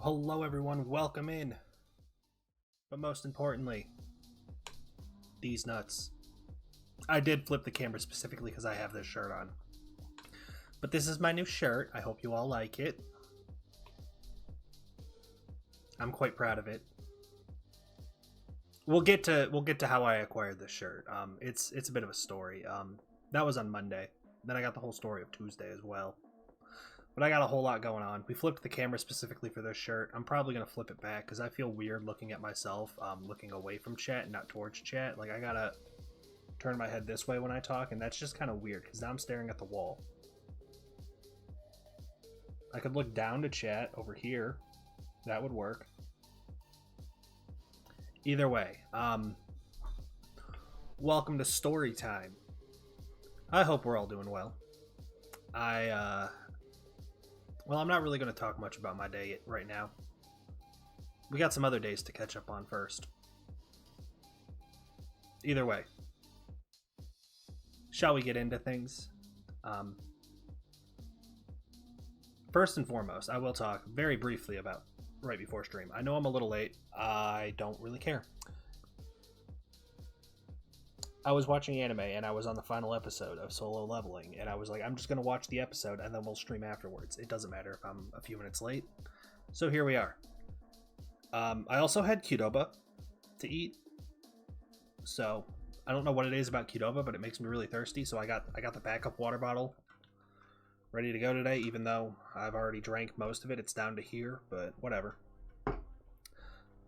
Hello everyone, welcome in. But most importantly, these nuts. I did flip the camera specifically because I have this shirt on. But this is my new shirt. I hope you all like it. I'm quite proud of it. We'll get to how I acquired this shirt. It's a bit of a story. That was on Monday. Then I got the whole story of Tuesday as well. But I got a whole lot going on. We flipped the camera specifically for this shirt. I'm probably going to flip it back because I feel weird looking at myself, looking away from chat and not towards chat. Like, I got to turn my head this way when I talk, and that's just kind of weird because now I'm staring at the wall. I could look down to chat over here. That would work. Either way, welcome to story time. I hope we're all doing well. Well, I'm not really going to talk much about my day right now. We got some other days to catch up on first. Either way, shall we get into things? First and foremost, I will talk very briefly about right before stream. I know I'm a little late. I don't really care. I was watching anime and I was on the final episode of Solo Leveling, and I was like, I'm just going to watch the episode and then we'll stream afterwards. It doesn't matter if I'm a few minutes late. So here we are. I also had Qdoba to eat. So I don't know what it is about Qdoba, but it makes me really thirsty. So I got the backup water bottle ready to go today, even though I've already drank most of it. It's down to here, but whatever.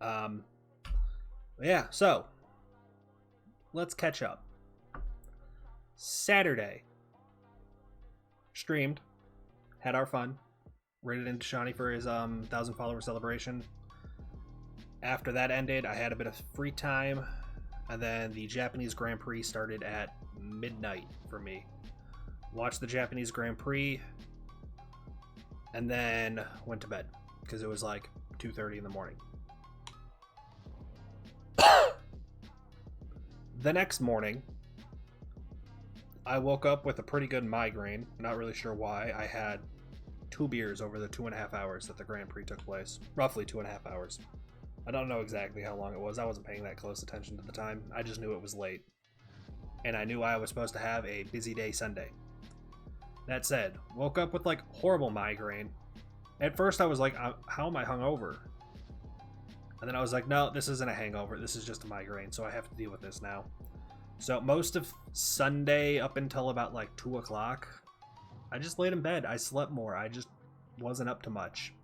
Yeah, so let's catch up. Saturday. Streamed. Had our fun. Rated into Shawnee for his 1,000 follower celebration. After that ended, I had a bit of free time. And then the Japanese Grand Prix started at midnight for me. Watched the Japanese Grand Prix. And then went to bed. Because it was like 2:30 in the morning. The next morning, I woke up with a pretty good migraine. Not really sure why. I had 2 beers over the 2.5 hours that the Grand Prix took place. Roughly 2.5 hours. I don't know exactly how long it was. I wasn't paying that close attention to the time. I just knew it was late. And I knew I was supposed to have a busy day Sunday. That said, woke up with like horrible migraine. At first I was like, how am I hungover? And then I was like, no, this isn't a hangover. This is just a migraine, so I have to deal with this now. So most of Sunday up until about like 2 o'clock, I just laid in bed. I slept more. I just wasn't up to much.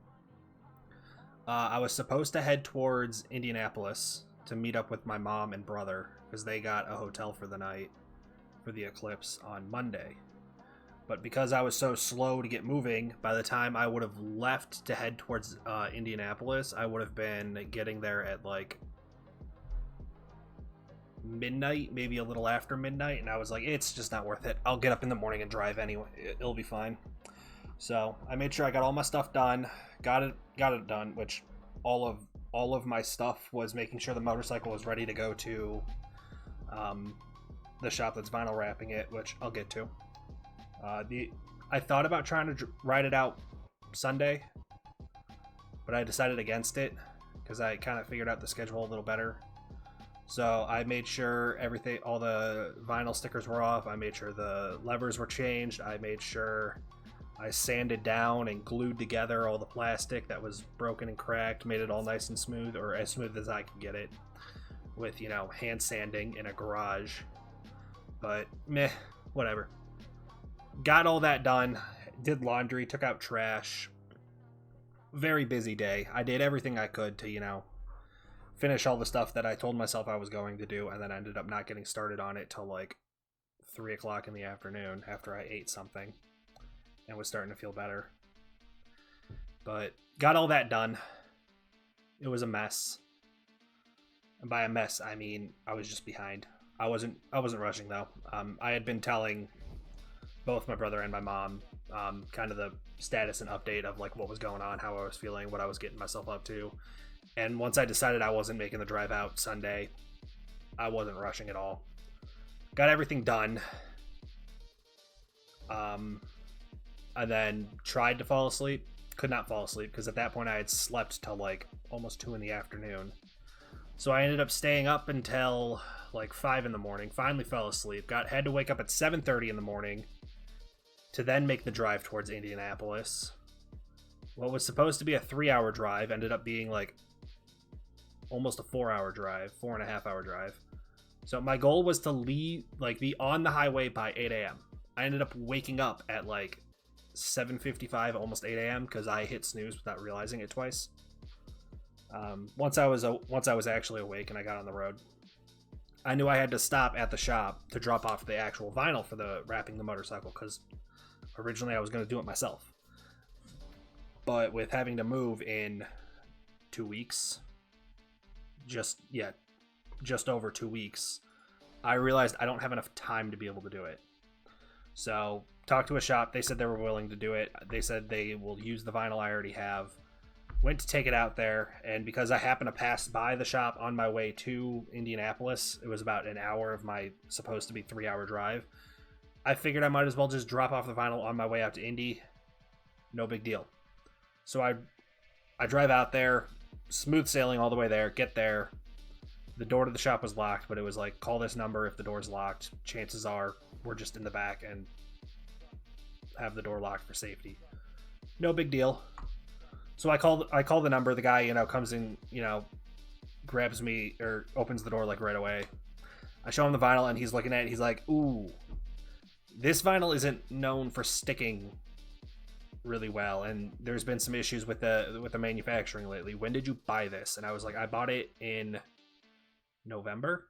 I was supposed to head towards Indianapolis to meet up with my mom and brother because they got a hotel for the night for the Eclipse on Monday. But because I was so slow to get moving, by the time I would have left to head towards Indianapolis, I would have been getting there at like midnight, maybe a little after midnight, and I was like, it's just not worth it. I'll get up in the morning and drive anyway. It'll be fine. So I made sure I got all my stuff done, got it done, which all of my stuff was making sure the motorcycle was ready to go to the shop that's vinyl wrapping it, which I'll get to. I thought about trying to ride it out Sunday, but I decided against it because I kind of figured out the schedule a little better. So I made sure all the vinyl stickers were off. I made sure the levers were changed. I made sure I sanded down and glued together all the plastic that was broken and cracked, made it all nice and smooth, or as smooth as I could get it with, hand sanding in a garage. But meh, whatever. Got all that done, did laundry, took out trash. Very busy day. I did everything I could to, finish all the stuff that I told myself I was going to do, and then ended up not getting started on it till like 3 o'clock in the afternoon after I ate something and was starting to feel better. But got all that done. It was a mess. And by a mess, I mean I was just behind. I wasn't rushing though. I had been telling both my brother and my mom kind of the status and update of like what was going on, how I was feeling, what I was getting myself up to. And once I decided I wasn't making the drive out Sunday, I wasn't rushing at all. Got everything done. And then tried to fall asleep, could not fall asleep because at that point I had slept till like almost 2 in the afternoon. So I ended up staying up until like 5 in the morning, finally fell asleep, had to wake up at 7:30 in the morning to then make the drive towards Indianapolis. What was supposed to be a 3-hour drive ended up being like almost a 4-hour drive, 4.5-hour drive. So my goal was to be on the highway by 8 a.m. I ended up waking up at like 7:55, almost 8 a.m. because I hit snooze without realizing it twice. Once I was actually awake and I got on the road, I knew I had to stop at the shop to drop off the actual vinyl for the wrapping the motorcycle because originally I was going to do it myself. But with having to move in 2 weeks, just over 2 weeks, I realized I don't have enough time to be able to do it. So talked to a shop. They said they were willing to do it. They said they will use the vinyl I already have. Went to take it out there, and because I happened to pass by the shop on my way to Indianapolis, it was about an hour of my supposed to be 3-hour drive. I figured I might as well just drop off the vinyl on my way out to Indy. No big deal. So I drive out there, smooth sailing all the way there, get there. The door to the shop was locked, but it was like, call this number if the door's locked. Chances are we're just in the back and have the door locked for safety. No big deal. So I call the number. The guy, comes in, grabs me or opens the door like right away. I show him the vinyl and he's looking at it. He's like, ooh, this vinyl isn't known for sticking really well, and there's been some issues with the manufacturing lately. When did you buy this? And I was like, I bought it in November.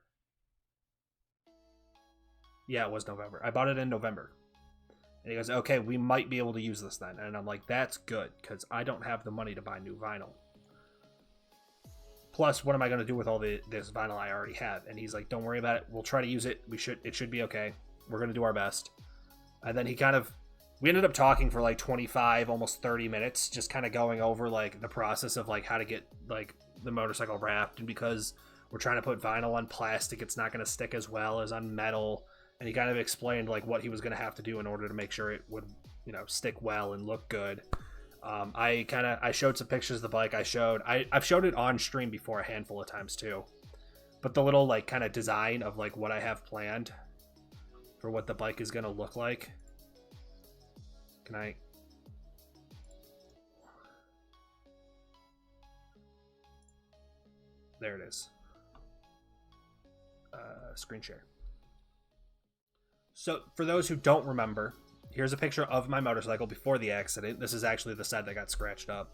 Yeah, it was November. I bought it in November. And he goes, okay, we might be able to use this then. And I'm like, that's good, because I don't have the money to buy new vinyl. Plus, what am I going to do with all this vinyl I already have? And he's like, don't worry about it. We'll try to use it. It should be okay. We're going to do our best. And then we ended up talking for like 25, almost 30 minutes, just kind of going over like the process of like how to get like the motorcycle wrapped. And because we're trying to put vinyl on plastic, it's not going to stick as well as on metal. And he kind of explained like what he was going to have to do in order to make sure it would, stick well and look good. I showed some pictures of the bike. I've showed it on stream before a handful of times too. But the little like kind of design of like what I have planned for what the bike is going to look like. There it is. Screen share. So for those who don't remember, here's a picture of my motorcycle before the accident. This is actually the side that got scratched up.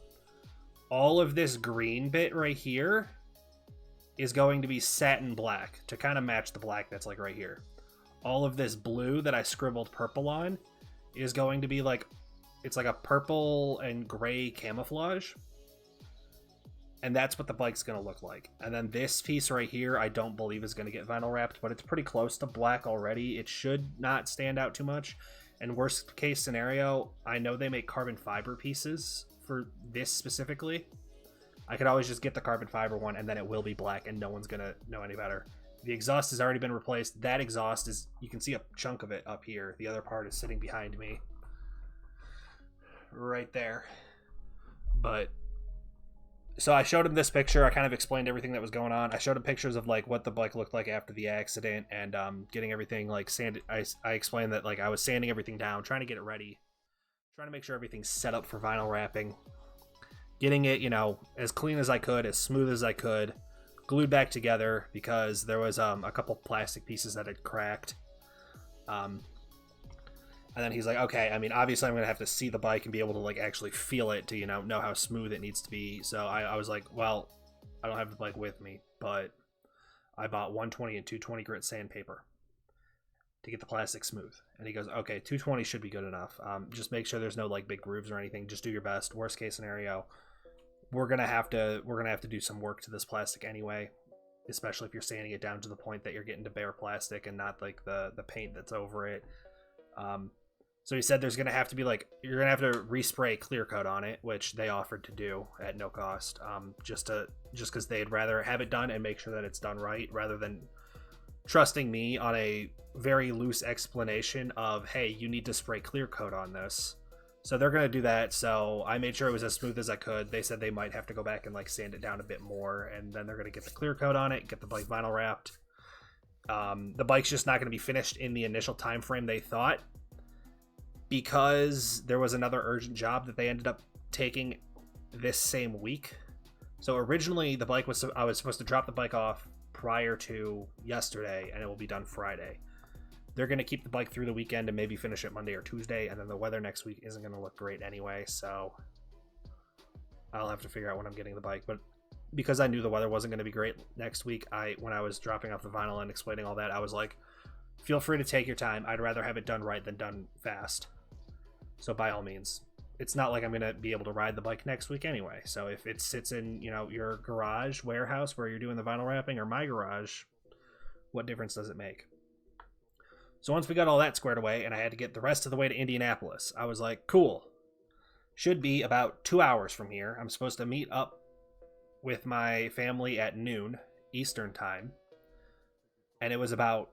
All of this green bit right here is going to be satin black to kind of match the black that's like right here. All of this blue that I scribbled purple on is going to be like, it's like a purple and gray camouflage. And that's what the bike's going to look like. And then this piece right here, I don't believe is going to get vinyl wrapped, but it's pretty close to black already. It should not stand out too much. And worst case scenario, I know they make carbon fiber pieces for this specifically. I could always just get the carbon fiber one and then it will be black and no one's going to know any better. The exhaust has already been replaced. That exhaust is, you can see a chunk of it up here. The other part is sitting behind me. Right there. But so I showed him this picture. I kind of explained everything that was going on. I showed him pictures of like what the bike looked like after the accident and getting everything like sanded. I explained that like I was sanding everything down, trying to get it ready, trying to make sure everything's set up for vinyl wrapping, getting it, as clean as I could, as smooth as I could, glued back together because there was a couple plastic pieces that had cracked. And then he's like, okay, I mean, obviously I'm going to have to see the bike and be able to like actually feel it to, know how smooth it needs to be. So I was like, well, I don't have the bike with me, but I bought 120 and 220 grit sandpaper to get the plastic smooth. And he goes, okay, 220 should be good enough. Just make sure there's no like big grooves or anything. Just do your best. Worst case scenario, we're going to have to do some work to this plastic anyway, especially if you're sanding it down to the point that you're getting to bare plastic and not like the paint that's over it. So he said there's going to have to be like, you're going to have to respray clear coat on it, which they offered to do at no cost, just because they'd rather have it done and make sure that it's done right rather than trusting me on a very loose explanation of, hey, you need to spray clear coat on this So they're going to do that. So I made sure it was as smooth as I could. They said they might have to go back and like sand it down a bit more, and then they're going to get the clear coat on it, get the bike vinyl wrapped. The bike's just not going to be finished in the initial time frame they thought, because there was another urgent job that they ended up taking this same week. So originally the bike was, I was supposed to drop the bike off prior to yesterday, and it will be done Friday. They're going to keep the bike through the weekend and maybe finish it Monday or Tuesday, and then the weather next week isn't going to look great anyway, so I'll have to figure out when I'm getting the bike. But because I knew the weather wasn't going to be great next week, when I was dropping off the vinyl and explaining all that, I was like, feel free to take your time. I'd rather have it done right than done fast. So by all means. It's not like I'm going to be able to ride the bike next week anyway. So if it sits in, you know, your garage warehouse where you're doing the vinyl wrapping, or my garage, what difference does it make? So once we got all that squared away and I had to get the rest of the way to Indianapolis, I was like, cool. Should be about 2 hours from here. I'm supposed to meet up with my family at noon Eastern time. And it was about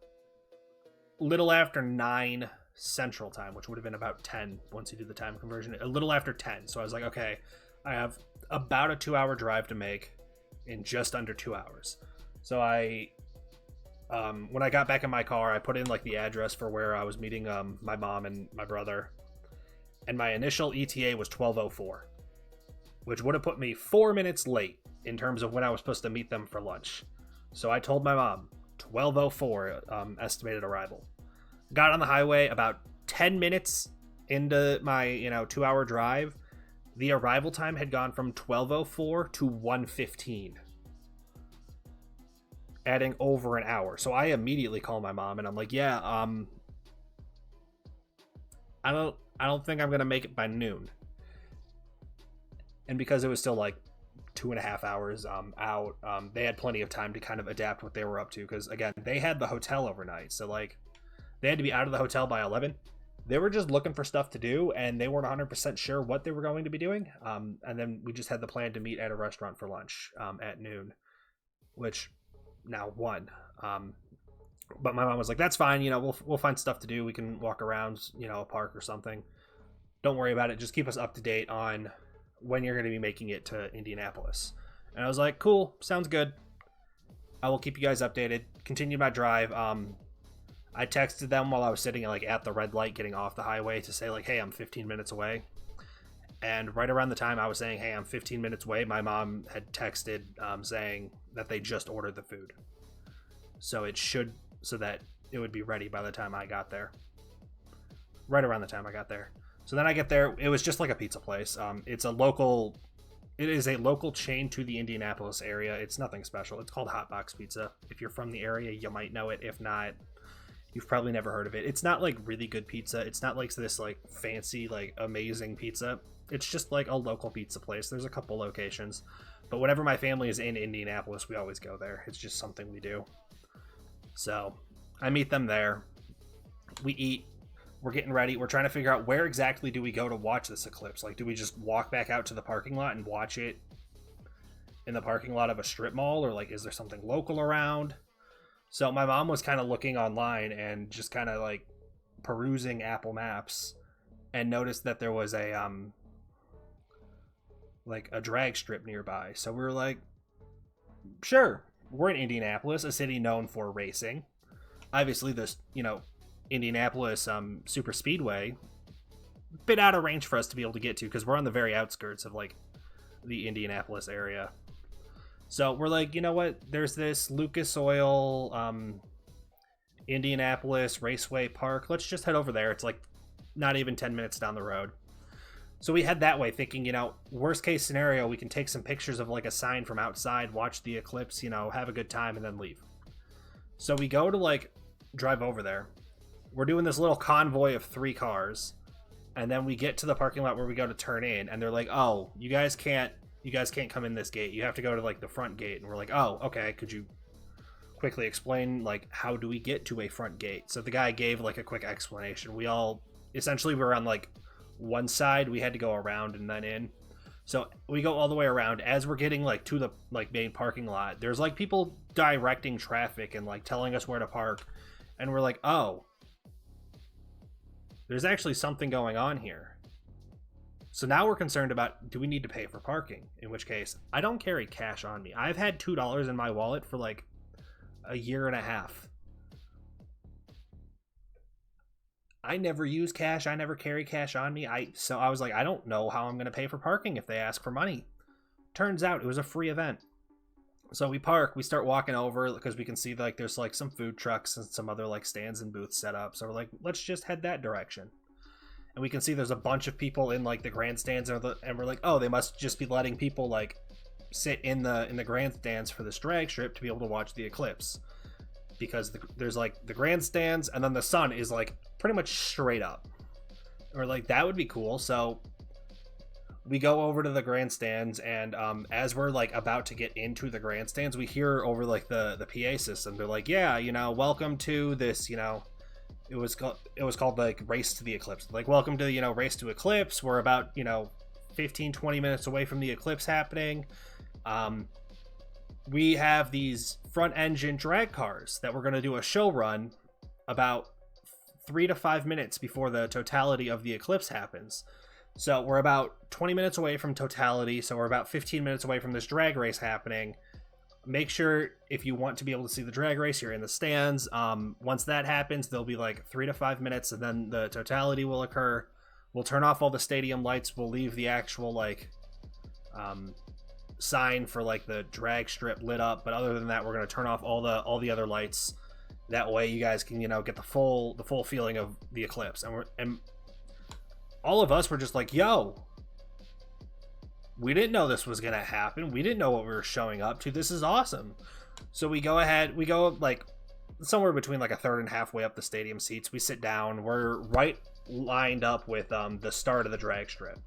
little after 9 Central time, which would have been about 10 once you do the time conversion, a little after 10. So I was like, okay, I have about a 2-hour drive to make in just under 2 hours. So when I got back in my car, I put in like the address for where I was meeting my mom and my brother, and my initial ETA was 12:04, which would have put me 4 minutes late in terms of when I was supposed to meet them for lunch. So I told my mom 12:04 estimated arrival. Got on the highway about 10 minutes into my 2-hour drive. The arrival time had gone from 12:04 to 1:15, adding over an hour. So I immediately call my mom and I'm like, yeah, I don't think I'm gonna make it by noon. And because it was still like 2.5 hours out, they had plenty of time to kind of adapt what they were up to, because again, they had the hotel overnight, so like they had to be out of the hotel by 11. They were just looking for stuff to do, and they weren't 100% sure what they were going to be doing. And then we just had the plan to meet at a restaurant for lunch at noon, which now won. But my mom was like, that's fine. We'll find stuff to do. We can walk around, a park or something. Don't worry about it. Just keep us up to date on when you're going to be making it to Indianapolis. And I was like, cool. Sounds good. I will keep you guys updated. Continued my drive. I texted them while I was sitting at the red light getting off the highway to say like, hey, I'm 15 minutes away. And right around the time I was saying, hey, I'm 15 minutes away, my mom had texted saying that they just ordered the food. So that it would be ready by the time I got there. Right around the time I got there. So then I get there, it was just like a pizza place. It is a local chain to the Indianapolis area. It's nothing special. It's called Hot Box Pizza. If you're from the area, you might know it. If not, you've probably never heard of it. It's not like really good pizza. It's not like this like fancy, like amazing pizza. It's just like a local pizza place. There's a couple locations, but whenever my family is in Indianapolis, we always go there. It's just something we do. So I meet them there. We eat. We're getting ready. We're trying to figure out where exactly do we go to watch this eclipse. Like, do we just walk back out to the parking lot and watch it in the parking lot of a strip mall, or like is there something local around? So my mom was kind of looking online and just kind of like perusing Apple Maps and noticed that there was a drag strip nearby. So we were like, sure, we're in Indianapolis, a city known for racing. Obviously this, Indianapolis super speedway, bit out of range for us to be able to get to because we're on the very outskirts of like the Indianapolis area. So we're like, you know what? There's this Lucas Oil Indianapolis Raceway Park. Let's just head over there. It's like not even 10 minutes down the road. So we head that way thinking, worst case scenario, we can take some pictures of like a sign from outside, watch the eclipse, have a good time, and then leave. So we go to like drive over there. We're doing this little convoy of 3 cars. And then we get to the parking lot where we go to turn in. And they're like, oh, you guys can't come in this gate. You have to go to like the front gate. And we're like, oh, okay. Could you quickly explain like how do we get to a front gate? So the guy gave like a quick explanation. We were on like one side. We had to go around and then in. So we go all the way around. As we're getting like to the like main parking lot, there's like people directing traffic and like telling us where to park. And we're like, oh, there's actually something going on here. So now we're concerned about, do we need to pay for parking? In which case, I don't carry cash on me. I've had $2 in my wallet for like a year and a half. I never use cash. I never carry cash on me. So I was like, I don't know how I'm going to pay for parking if they ask for money. Turns out it was a free event. So we park, we start walking over because we can see like there's like some food trucks and some other like stands and booths set up. So we're like, let's just head that direction. And we can see there's a bunch of people in like the grandstands, and we're like, oh, they must just be letting people like sit in the grandstands for this drag strip to be able to watch the eclipse, because there's like the grandstands and then the sun is like pretty much straight up. Or like, that would be cool. So we go over to the grandstands, and as we're like about to get into the grandstands, we hear over like the PA system, they're like, yeah, you know, welcome to this, you know, it was called like Race to the Eclipse. Like, welcome to, you know, Race to Eclipse. We're about, you know, 15-20 minutes away from the eclipse happening. We have these front engine drag cars that we're going to do a show run about 3 to 5 minutes before the totality of the eclipse happens. So we're about 20 minutes away from totality. So we're about 15 minutes away from this drag race happening. Make sure if you want to be able to see the drag race, you're in the stands. Once that happens, there'll be like 3 to 5 minutes, and then the totality will occur. We'll turn off all the stadium lights. We'll leave the actual like sign for like the drag strip lit up, but other than that, we're going to turn off all the other lights. That way you guys can, you know, get the full feeling of the eclipse. And all of us were just like, yo, we didn't know this was going to happen. We didn't know what we were showing up to. This is awesome. So we go like somewhere between like a third and halfway up the stadium seats. We sit down. We're right lined up with the start of the drag strip.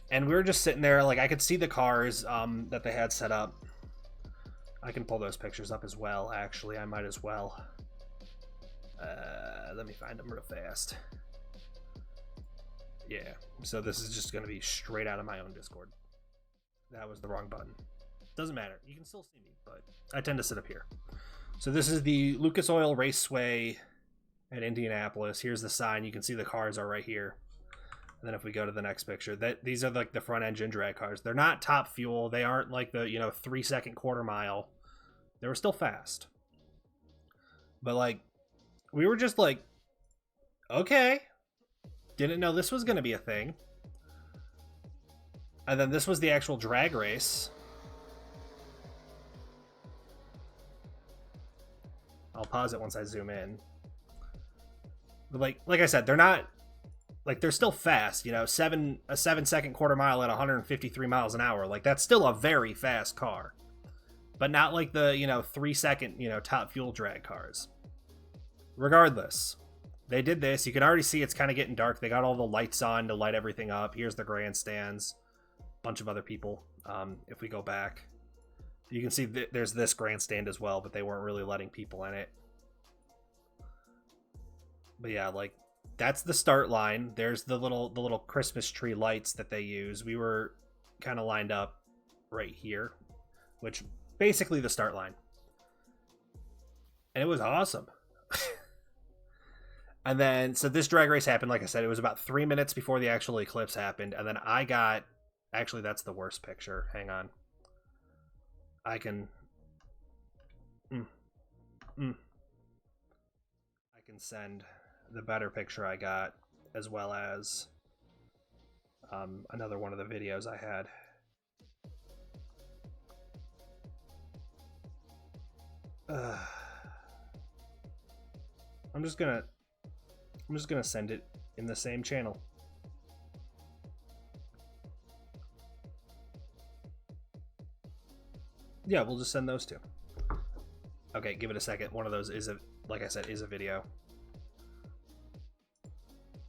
And we were just sitting there. Like, I could see the cars that they had set up. I can pull those pictures up as well, actually. I might as well. Let me find them real fast. Yeah, so this is just going to be straight out of my own Discord. That was the wrong button. Doesn't matter. You can still see me, but I tend to sit up here. So this is the Lucas Oil Raceway at Indianapolis. Here's the sign. You can see the cars are right here. And then if we go to the next picture, these are like the front engine drag cars. They're not top fuel. They aren't like the, you know, 3-second quarter mile. They were still fast. But like, we were just like, okay. Didn't know this was going to be a thing. And then this was the actual drag race. I'll pause it once I zoom in. But like I said, they're not, like, they're still fast, you know, a 7-second quarter mile at 153 miles an hour. Like, that's still a very fast car. But not like the, you know, 3-second, you know, top fuel drag cars. Regardless, they did this. You can already see it's kind of getting dark. They got all the lights on to light everything up. Here's the grandstands. Bunch of other people. If we go back, you can see there's this grandstand as well, but they weren't really letting people in it. But yeah, like, that's the start line. There's the little Christmas tree lights that they use. We were kind of lined up right here, which basically the start line. And it was awesome. And then, so this drag race happened, like I said, it was about 3 minutes before the actual eclipse happened. And then I got, actually, that's the worst picture. Hang on. I can, I can send the better picture I got, as well as another one of the videos I had. I'm just gonna send it in the same channel. Yeah, we'll just send those two. Okay, give it a second. One of those is like I said, is a video.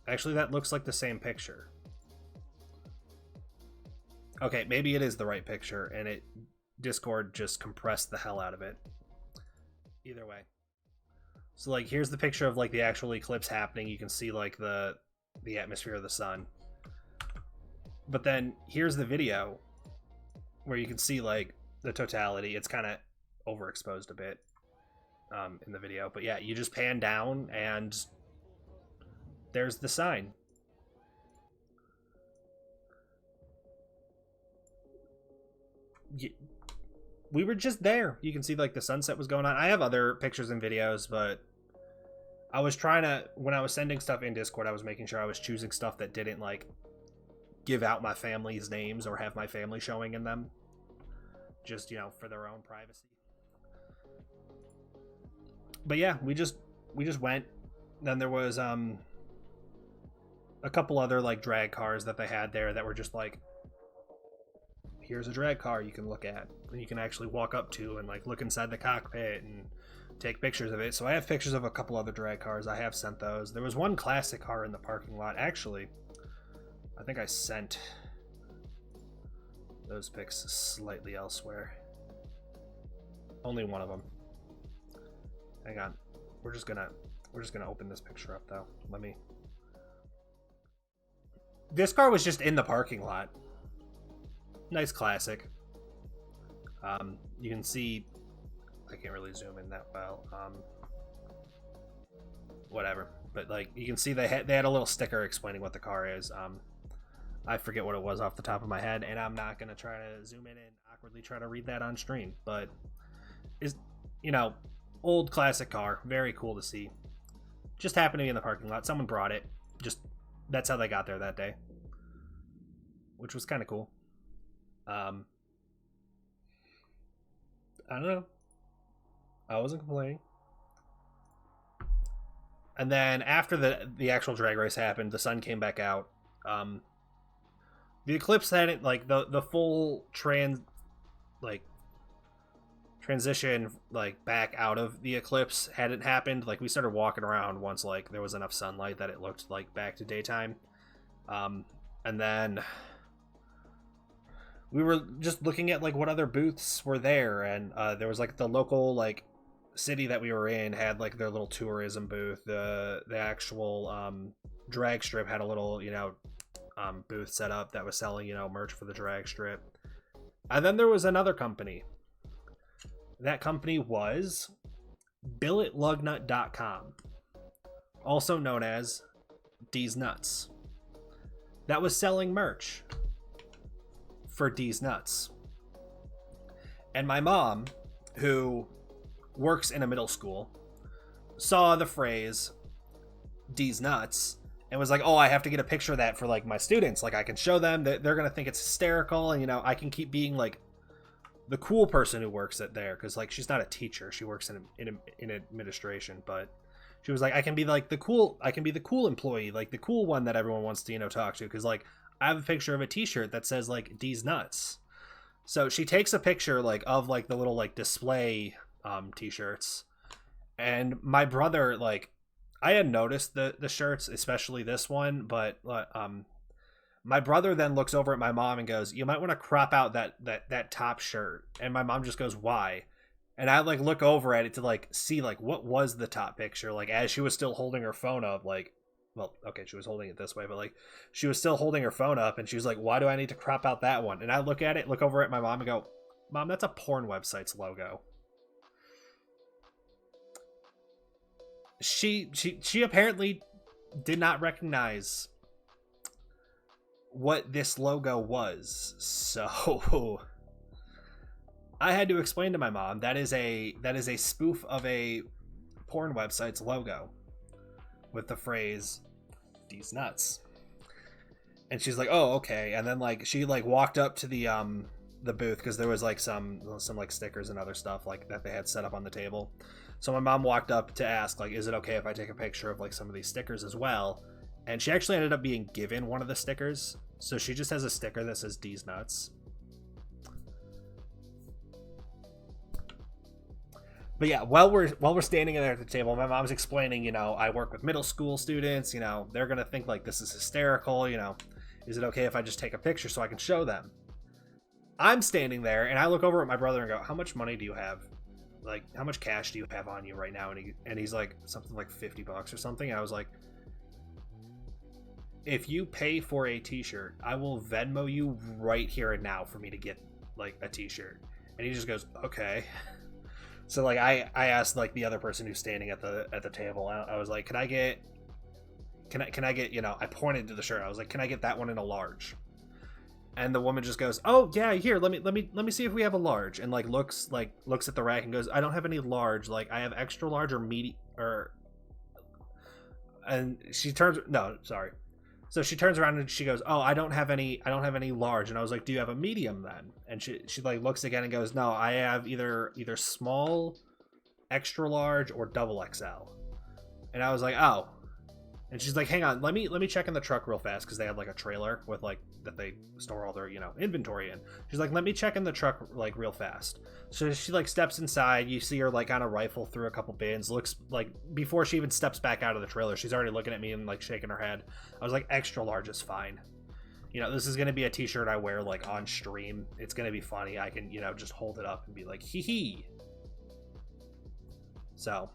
Actually, that looks like the same picture. Okay, maybe it is the right picture, and Discord just compressed the hell out of it. Either way. So, like, here's the picture of, like, the actual eclipse happening. You can see, like, the atmosphere of the sun. But then, here's the video, where you can see, like, the totality. It's kind of overexposed a bit in the video. But yeah, you just pan down, and there's the sign. we were just there. You can see like the sunset was going on. I have other pictures and videos, but I was trying to, when I was sending stuff in Discord, I was making sure I was choosing stuff that didn't like give out my family's names or have my family showing in them, just, you know, for their own privacy. But yeah, we just went. Then there was a couple other like drag cars that they had there that were just like, here's a drag car you can look at and you can actually walk up to and like look inside the cockpit and take pictures of it. So I have pictures of a couple other drag cars. I have sent those. There was one classic car in the parking lot. Actually, I think I sent those pics slightly elsewhere. Only one of them. Hang on. We're just gonna open this picture up though. Let me. This car was just in the parking lot. Nice classic. You can see, I can't really zoom in that well. Whatever, but like you can see they had a little sticker explaining what the car is. I forget what it was off the top of my head, and I'm not gonna try to zoom in and awkwardly try to read that on stream. But is, you know, old classic car, very cool to see. Just happened to be in the parking lot. Someone brought it. Just that's how they got there that day, which was kind of cool. I don't know. I wasn't complaining. And then after the actual drag race happened, the sun came back out. The Eclipse hadn't, like, the full transition like back out of the Eclipse hadn't happened. Like we started walking around once like there was enough sunlight that it looked like back to daytime. And then we were just looking at like what other booths were there, and there was like the local like city that we were in had like their little tourism booth. The actual drag strip had a little, you know, booth set up that was selling, you know, merch for the drag strip. And then there was another company. That company was billetlugnut.com, also known as D's Nuts. That was selling merch for D's Nuts. And my mom, who works in a middle school, saw the phrase D's Nuts and was like, oh, I have to get a picture of that for like my students. Like I can show them that they're going to think it's hysterical. And, you know, I can keep being like the cool person who works at there. Cause like, she's not a teacher. She works in administration, but she was like, I can be the cool employee, like the cool one that everyone wants to, you know, talk to. Cause like I have a picture of a t-shirt that says like D's Nuts. So she takes a picture like of like the little like display t-shirts, and my brother, like I had noticed the shirts, especially this one, but my brother then looks over at my mom and goes, you might want to crop out that top shirt. And my mom just goes, why? And I like look over at it to like see like what was the top picture, like as she was still holding her phone up, like, well, okay, she was holding it this way, but like she was still holding her phone up, and she was like, why do I need to crop out that one? And I look at it, look over at my mom and go, Mom, that's a porn website's logo. She apparently did not recognize what this logo was. So I had to explain to my mom that is a spoof of a porn website's logo with the phrase D's Nuts. And she's like, oh, okay. And then like she like walked up to the booth, because there was like some like stickers and other stuff like that they had set up on the table. So my mom walked up to ask like, is it okay if I take a picture of like some of these stickers as well? And she actually ended up being given one of the stickers. So she just has a sticker that says D's Nuts. But yeah, while we're standing there at the table, my mom's explaining, you know, I work with middle school students, you know, they're gonna think like this is hysterical, you know, is it okay if I just take a picture so I can show them? I'm standing there and I look over at my brother and go, how much money do you have? Like, how much cash do you have on you right now? And he's like, something like $50 or something. And I was like, if you pay for a t-shirt, I will Venmo you right here and now for me to get like a t-shirt. And he just goes, okay. So like I asked like the other person who's standing at the table, I was like, can I get, you know, I pointed to the shirt. I was like, can I get that one in a large? And the woman just goes, "Oh yeah, here, let me see if we have a large." And like looks at the rack and goes, "I don't have any large. Like I have extra large or medium or." And she turns, no, sorry. So she turns around and she goes, "Oh, I don't have any large." And I was like, "Do you have a medium then?" And she like looks again and goes, "No, I have either small, extra large, or double XL." And I was like, "Oh." And she's like, "Hang on, let me check in the truck real fast," because they have like a trailer with like that they store all their inventory in. She's like, "Let me check in the truck like real fast." So she like steps inside. You see her like kind of rifle through a couple bins. Looks like before she even steps back out of the trailer, she's already looking at me and like shaking her head. I was like, "Extra large is fine. This is gonna be a t-shirt I wear like on stream. It's gonna be funny. I can just hold it up and be like, hee hee." So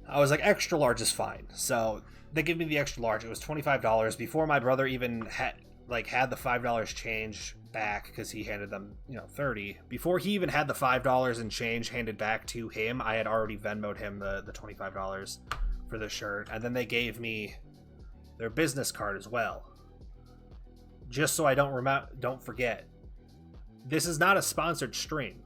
I was like, extra large is fine. So they give me the extra large. It was $25 before my brother even had the $5 change back, because he handed them 30. Before he even had the $5 in change handed back to him, I had already Venmo'd him the $25 for the shirt. And then they gave me their business card as well, just so I don't forget. This is not a sponsored stream.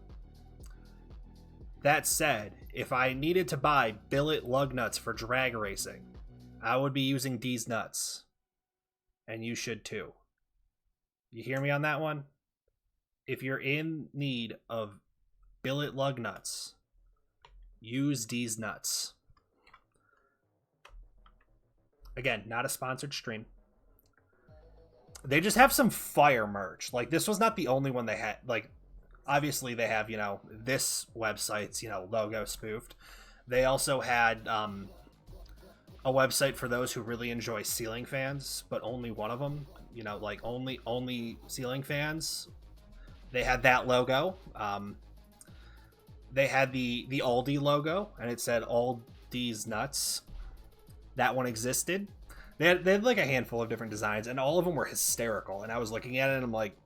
That said, if I needed to buy billet lug nuts for drag racing, I would be using these nuts. And you should too. You hear me on that one? If you're in need of billet lug nuts, use these nuts. Again, not a sponsored stream. They just have some fire merch. Like, this was not the only one they had. Like, obviously they have, this website's, logo spoofed. They also had a website for those who really enjoy ceiling fans, but only one of them, like only ceiling fans. They had that logo. They had the Aldi logo, and it said Aldi's nuts. That one existed. They had like a handful of different designs, and all of them were hysterical. And I was looking at it and I'm like,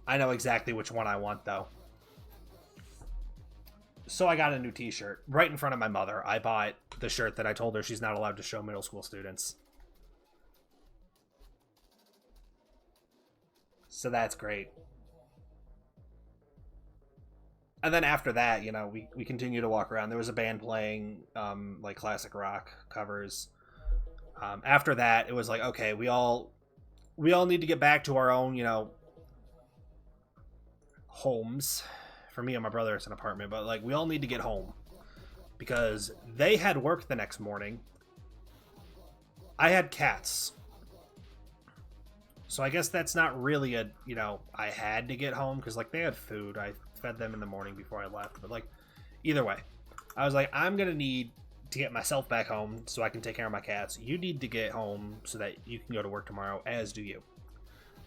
I know exactly which one I want though. So I got a new t-shirt right in front of my mother. I bought the shirt that I told her she's not allowed to show middle school students. So that's great. And then after that, we continue to walk around. There was a band playing like classic rock covers. After that, it was like, okay, we all need to get back to our own, homes. For me and my brother, it's an apartment, but like we all need to get home because they had work the next morning. I had cats, so I guess that's not really a I had to get home because like they had food. I fed them in the morning before I left, but like either way, I was like, I'm gonna need to get myself back home so I can take care of my cats. You need to get home so that you can go to work tomorrow, as do you.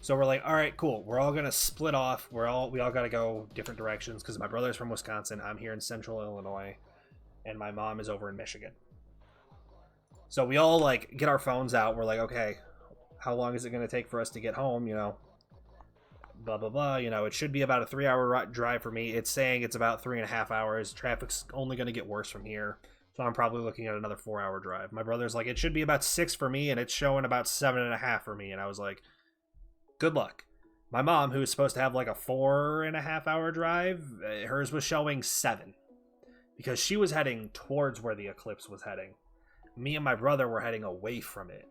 So we're like, all right, cool. We're all gonna split off. We all gotta go different directions because my brother's from Wisconsin. I'm here in Central Illinois, and my mom is over in Michigan. So we all like get our phones out. We're like, okay, how long is it gonna take for us to get home? Blah blah blah. It should be about a 3-hour drive for me. It's saying it's about 3.5 hours. Traffic's only gonna get worse from here, so I'm probably looking at another 4-hour drive. My brother's like, it should be about 6 for me, and it's showing about 7.5 for me. And I was like, good luck. My mom, who was supposed to have like a 4.5-hour drive, hers was showing 7 because she was heading towards where the Eclipse was heading. Me and my brother were heading away from it.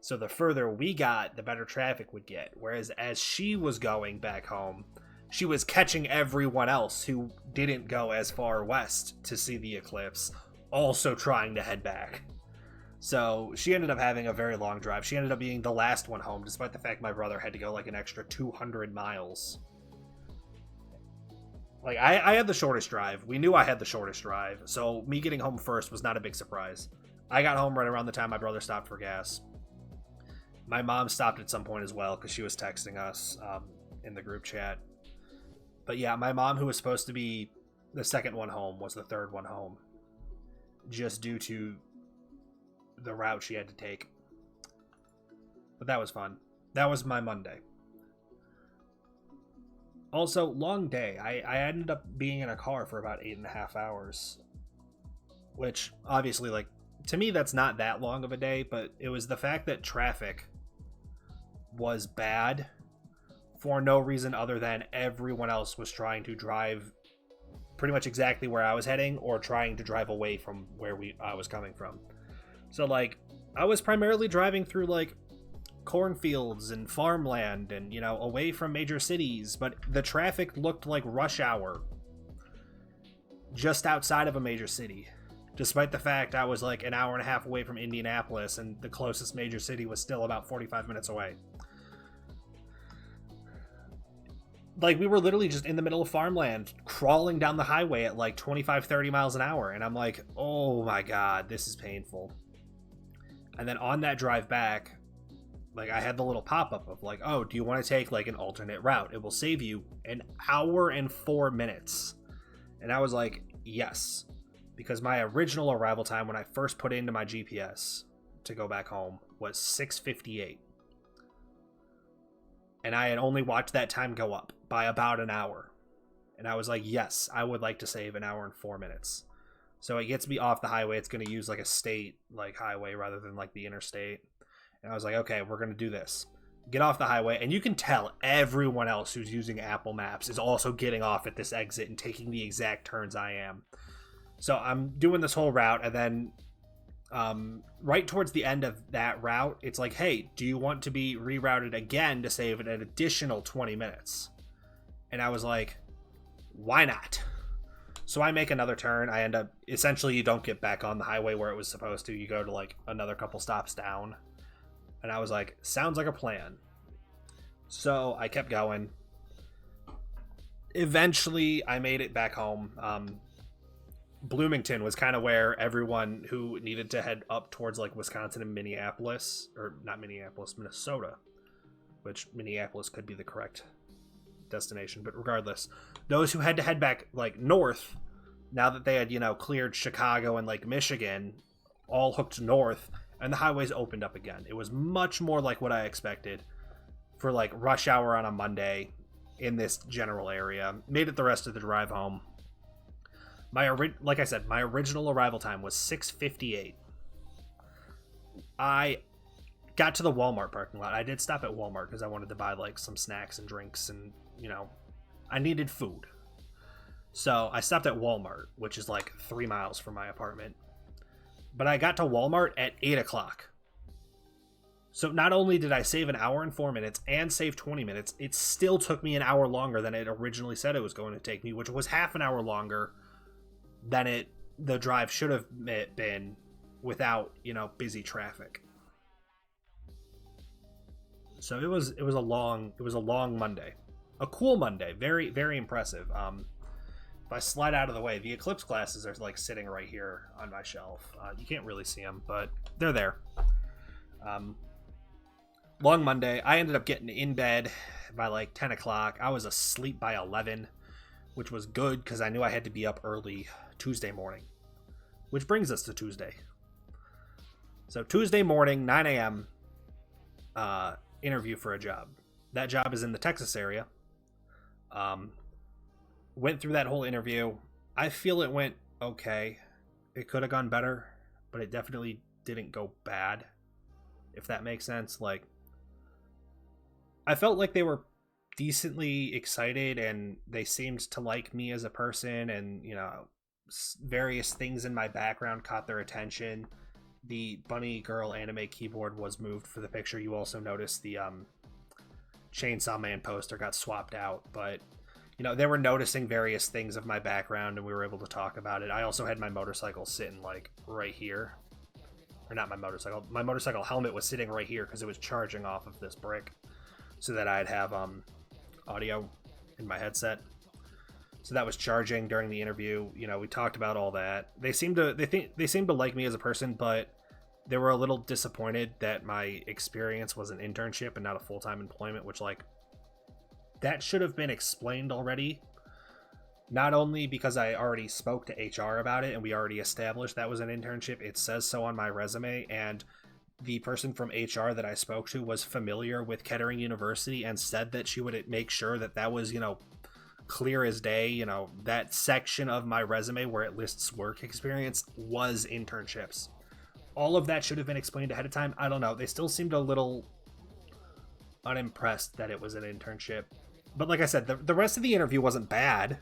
So the further we got, the better traffic would get. Whereas as she was going back home, she was catching everyone else who didn't go as far west to see the Eclipse, also trying to head back. So she ended up having a very long drive. She ended up being the last one home, despite the fact my brother had to go like an extra 200 miles. Like, I had the shortest drive. We knew I had the shortest drive, so me getting home first was not a big surprise. I got home right around the time my brother stopped for gas. My mom stopped at some point as well, because she was texting us in the group chat. But yeah, my mom, who was supposed to be the second one home, was the third one home. Just due to the route she had to take. But that was fun. That was my Monday. Also, long day. I ended up being in a car for about 8.5 hours. Which, obviously, like, to me that's not that long of a day, but it was the fact that traffic was bad for no reason other than everyone else was trying to drive pretty much exactly where I was heading or trying to drive away from where I was coming from. So like I was primarily driving through like cornfields and farmland and, you know, away from major cities, but the traffic looked like rush hour just outside of a major city, despite the fact I was like an hour and a half away from Indianapolis and the closest major city was still about 45 minutes away. Like, we were literally just in the middle of farmland, crawling down the highway at like 25, 30 miles an hour. And I'm like, oh my God, this is painful. And then on that drive back, like, I had the little pop-up of like, oh, do you want to take like an alternate route? It will save you an hour and 4 minutes. And I was like, yes. Because my original arrival time when I first put into my GPS to go back home was 6:58. And I had only watched that time go up by about an hour. And I was like, yes, I would like to save an hour and 4 minutes. So it gets me off the highway. It's going to use like a state like highway rather than like the interstate. And I was like, okay, we're going to do this. Get off the highway. And you can tell everyone else who's using Apple Maps is also getting off at this exit and taking the exact turns I am. So I'm doing this whole route. And then right towards the end of that route, it's like, hey, do you want to be rerouted again to save an additional 20 minutes? And I was like, why not? So I make another turn. I end up, essentially, you don't get back on the highway where it was supposed to. You go to like another couple stops down. And I was like, sounds like a plan. So I kept going. Eventually, I made it back home. Bloomington was kind of where everyone who needed to head up towards like Wisconsin and Minneapolis, or not Minneapolis, Minnesota, which Minneapolis could be the correct destination, but regardless, those who had to head back like north, now that they had, you know, cleared Chicago and like Michigan, all hooked north, and the highways opened up again. It was much more like what I expected for like rush hour on a Monday in this general area. Made it the rest of the drive home. Like I said, my original arrival time was 6:58. I got to the Walmart parking lot. I did stop at Walmart because I wanted to buy like some snacks and drinks and, you know, I needed food. So I stopped at Walmart, which is like 3 miles from my apartment. But I got to Walmart at 8 o'clock. So not only did I save an hour and 4 minutes and save 20 minutes, it still took me an hour longer than it originally said it was going to take me, which was half an hour longer than the drive should have been without, you know, busy traffic. So it was a long Monday, a cool Monday, very, very impressive. If I slide out of the way, the Eclipse glasses are like sitting right here on my shelf. You can't really see them, but they're there. Long Monday. I ended up getting in bed by like 10 o'clock. I was asleep by 11, which was good because I knew I had to be up early Tuesday morning, which brings us to Tuesday. So Tuesday morning, 9 a.m., interview for a job. That job is in the Texas area. Went through that whole interview. I feel it went okay. It could have gone better, but it definitely didn't go bad, if that makes sense. Like, I felt like they were decently excited and they seemed to like me as a person, and, you know, various things in my background caught their attention. The bunny girl anime keyboard was moved for the picture. You also noticed the Chainsaw Man poster got swapped out, but, you know, they were noticing various things of my background and we were able to talk about it. I also had my motorcycle sitting like right here. Or not my motorcycle helmet was sitting right here because it was charging off of this brick so that I'd have audio in my headset. So that was charging during the interview. You know, we talked about all that. They seemed to like me as a person, but they were a little disappointed that my experience was an internship and not a full-time employment, which, like, that should have been explained already. Not only because I already spoke to HR about it and we already established that was an internship, it says so on my resume, and the person from HR that I spoke to was familiar with Kettering University and said that she would make sure that that was, you know, clear as day. You know, that section of my resume where it lists work experience was internships. All of that should have been explained ahead of time. I don't know. They still seemed a little unimpressed that it was an internship. But like I said, the rest of the interview wasn't bad.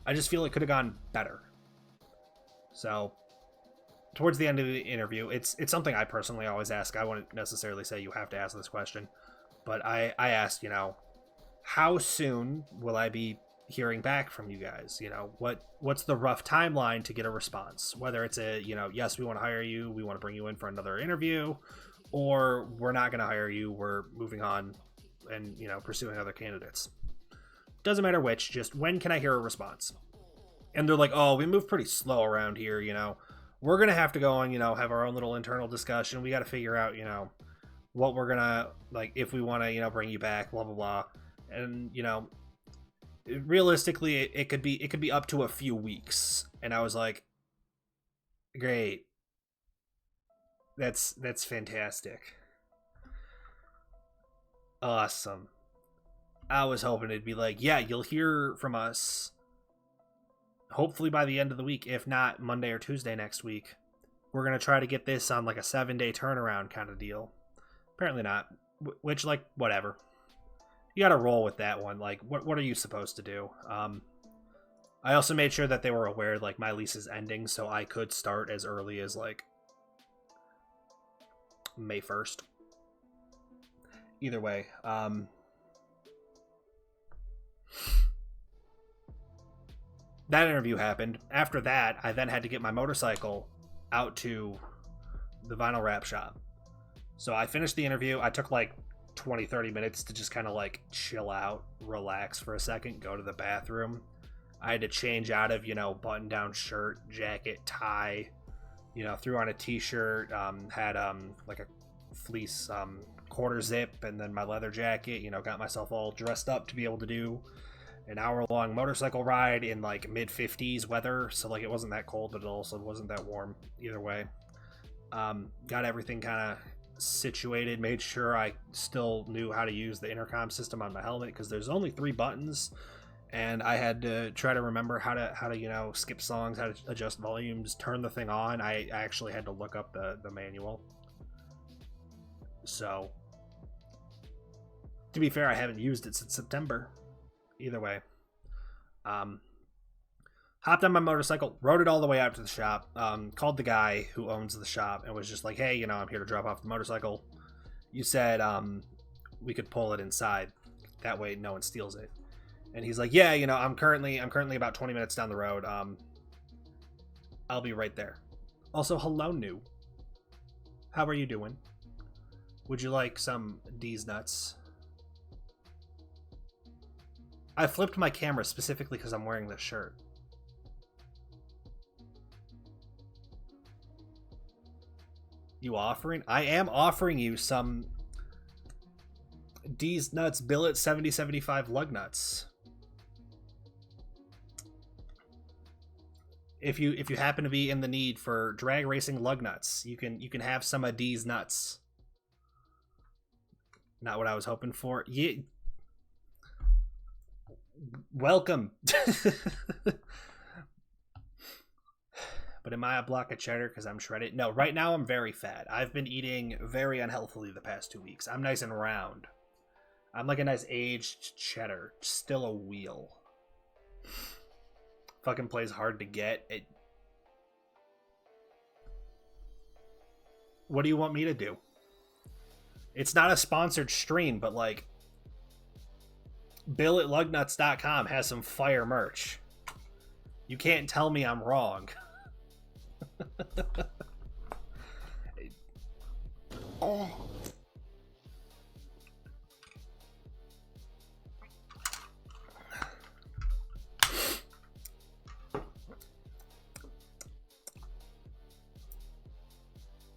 I just feel it could have gone better. So, towards the end of the interview, it's something I personally always ask. I wouldn't necessarily say you have to ask this question, but I asked, how soon will I be hearing back from you guys? What's the rough timeline to get a response? Whether it's a, yes, we want to hire you, we want to bring you in for another interview, or we're not going to hire you, we're moving on and, pursuing other candidates. Doesn't matter which, just when can I hear a response? And they're like, oh, we move pretty slow around here, We're going to have to go and, have our own little internal discussion. We got to figure out, what we're going to, like, if we want to, bring you back, blah, blah, blah. And, realistically, it could be up to a few weeks. And I was like, great. That's fantastic. Awesome. I was hoping it'd be like, yeah, you'll hear from us hopefully by the end of the week, if not Monday or Tuesday next week. We're going to try to get this on like a 7-day turnaround kind of deal. Apparently not, which, like, whatever. You got to roll with that one. Like, what are you supposed to do? I also made sure that they were aware, like, my lease is ending, so I could start as early as, like, May 1st. Either way, that interview happened. After that, I then had to get my motorcycle out to the vinyl wrap shop. So I finished the interview. I took like 20-30 minutes to just kind of like chill out, relax for a second, go to the bathroom. I had to change out of, button down shirt, jacket, tie, threw on a t-shirt, had like a fleece quarter zip, and then my leather jacket, got myself all dressed up to be able to do an hour-long motorcycle ride in like mid-50s weather. So like it wasn't that cold, but it also wasn't that warm either way. Got everything kind of situated, made sure I still knew how to use the intercom system on my helmet, because there's only 3 buttons, and I had to try to remember how to skip songs, how to adjust volumes, turn the thing on. I actually had to look up the manual. So to be fair, I haven't used it since September. Either way, hopped on my motorcycle, rode it all the way out to the shop, called the guy who owns the shop and was just like, hey, I'm here to drop off the motorcycle. You said we could pull it inside, that way no one steals it. And he's like, yeah, I'm currently about 20 minutes down the road. I'll be right there. Also, hello, new. How are you doing? Would you like some D's nuts? I flipped my camera specifically because I'm wearing this shirt. You offering? I am offering you some D's nuts, billet 7075 lug nuts. If you happen to be in the need for drag racing lug nuts, you can have some of D's nuts. Not what I was hoping for. Yeah. Welcome. But am I a block of cheddar because I'm shredded? No, right now I'm very fat. I've been eating very unhealthily the past 2 weeks. I'm nice and round. I'm like a nice aged cheddar. Still a wheel. Fucking plays hard to get. What do you want me to do? It's not a sponsored stream, but like, BilletLugnuts.com has some fire merch. You can't tell me I'm wrong. Oh.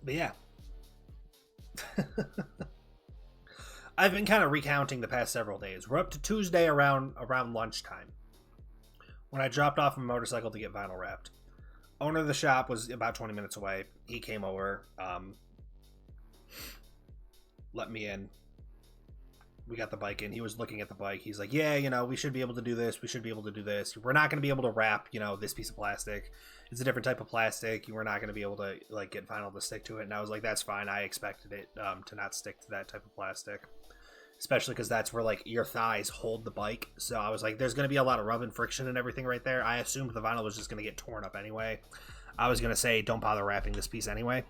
But yeah. I've been kind of recounting the past several days. We're up to Tuesday around lunchtime, when I dropped off my motorcycle to get vinyl wrapped. Owner of the shop was about 20 minutes away. He came over, let me in. We got the bike in. He was looking at the bike. He's like, yeah, we should be able to do this. We should be able to do this. We're not going to be able to wrap, this piece of plastic. It's a different type of plastic. We're not going to be able to get vinyl to stick to it. And I was like, that's fine. I expected it to not stick to that type of plastic. especially because that's where like your thighs hold the bike. So I was like, there's going to be a lot of rub and friction and everything right there. I assumed the vinyl was just going to get torn up anyway. I was going to say, don't bother wrapping this piece anyway.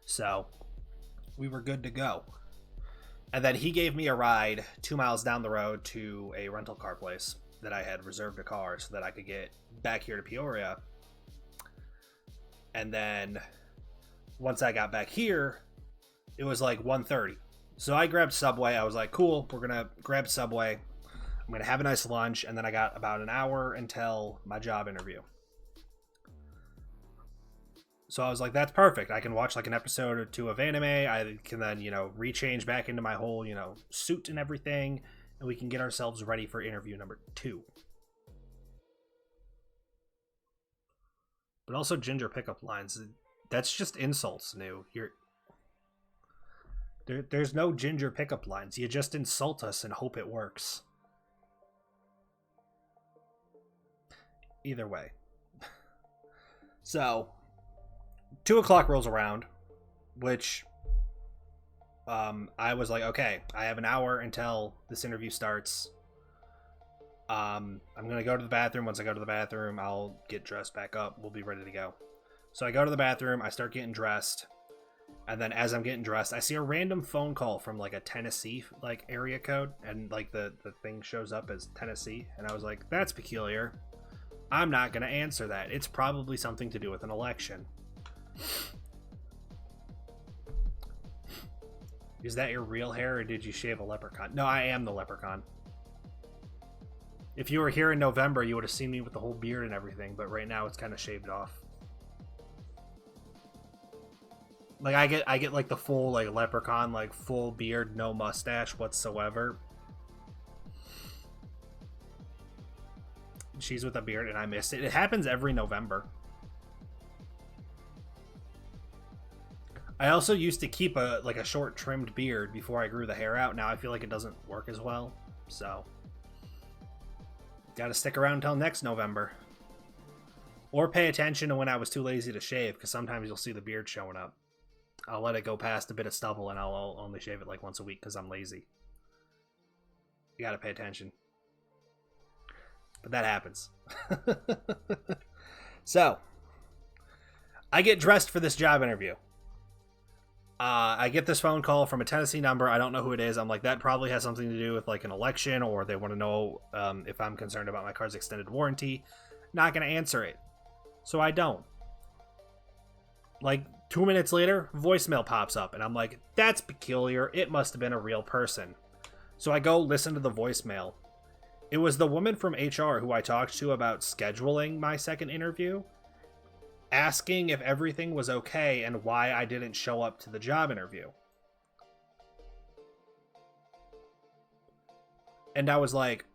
So we were good to go. And then he gave me a ride 2 miles down the road to a rental car place that I had reserved a car so that I could get back here to Peoria. And then once I got back here, it was like 1:30. So I grabbed Subway. I was like, cool, we're going to grab Subway. I'm going to have a nice lunch. And then I got about an hour until my job interview. So I was like, that's perfect. I can watch like an episode or two of anime. I can then, rechange back into my whole, suit and everything. And we can get ourselves ready for interview number 2. But also ginger pickup lines. That's just insults, New. There's no ginger pickup lines. You just insult us and hope it works. Either way. So 2 o'clock rolls around, which I was like, okay, I have an hour until this interview starts. I'm going to go to the bathroom. Once I go to the bathroom, I'll get dressed back up. We'll be ready to go. So I go to the bathroom. I start getting dressed. And then as I'm getting dressed, I see a random phone call from like a Tennessee like area code. And like the thing shows up as Tennessee. And I was like, that's peculiar. I'm not going to answer that. It's probably something to do with an election. Is that your real hair or did you shave a leprechaun? No, I am the leprechaun. If you were here in November, you would have seen me with the whole beard and everything, but right now it's kind of shaved off. Like I get like the full like leprechaun, like full beard, no mustache whatsoever. She's with a beard and I missed it. It happens every November. I also used to keep a short trimmed beard before I grew the hair out. Now I feel like it doesn't work as well. So gotta stick around until next November. Or pay attention to when I was too lazy to shave, because sometimes you'll see the beard showing up. I'll let it go past a bit of stubble and I'll only shave it like once a week because I'm lazy. You gotta pay attention. But that happens. So I get dressed for this job interview. I get this phone call from a Tennessee number. I don't know who it is. I'm like, that probably has something to do with like an election, or they want to know if I'm concerned about my car's extended warranty. Not going to answer it. So I don't. Like 2 minutes later, voicemail pops up and I'm like, that's peculiar. It must have been a real person. So I go listen to the voicemail. It was the woman from HR who I talked to about scheduling my second interview, asking if everything was okay and why I didn't show up to the job interview. And I was like,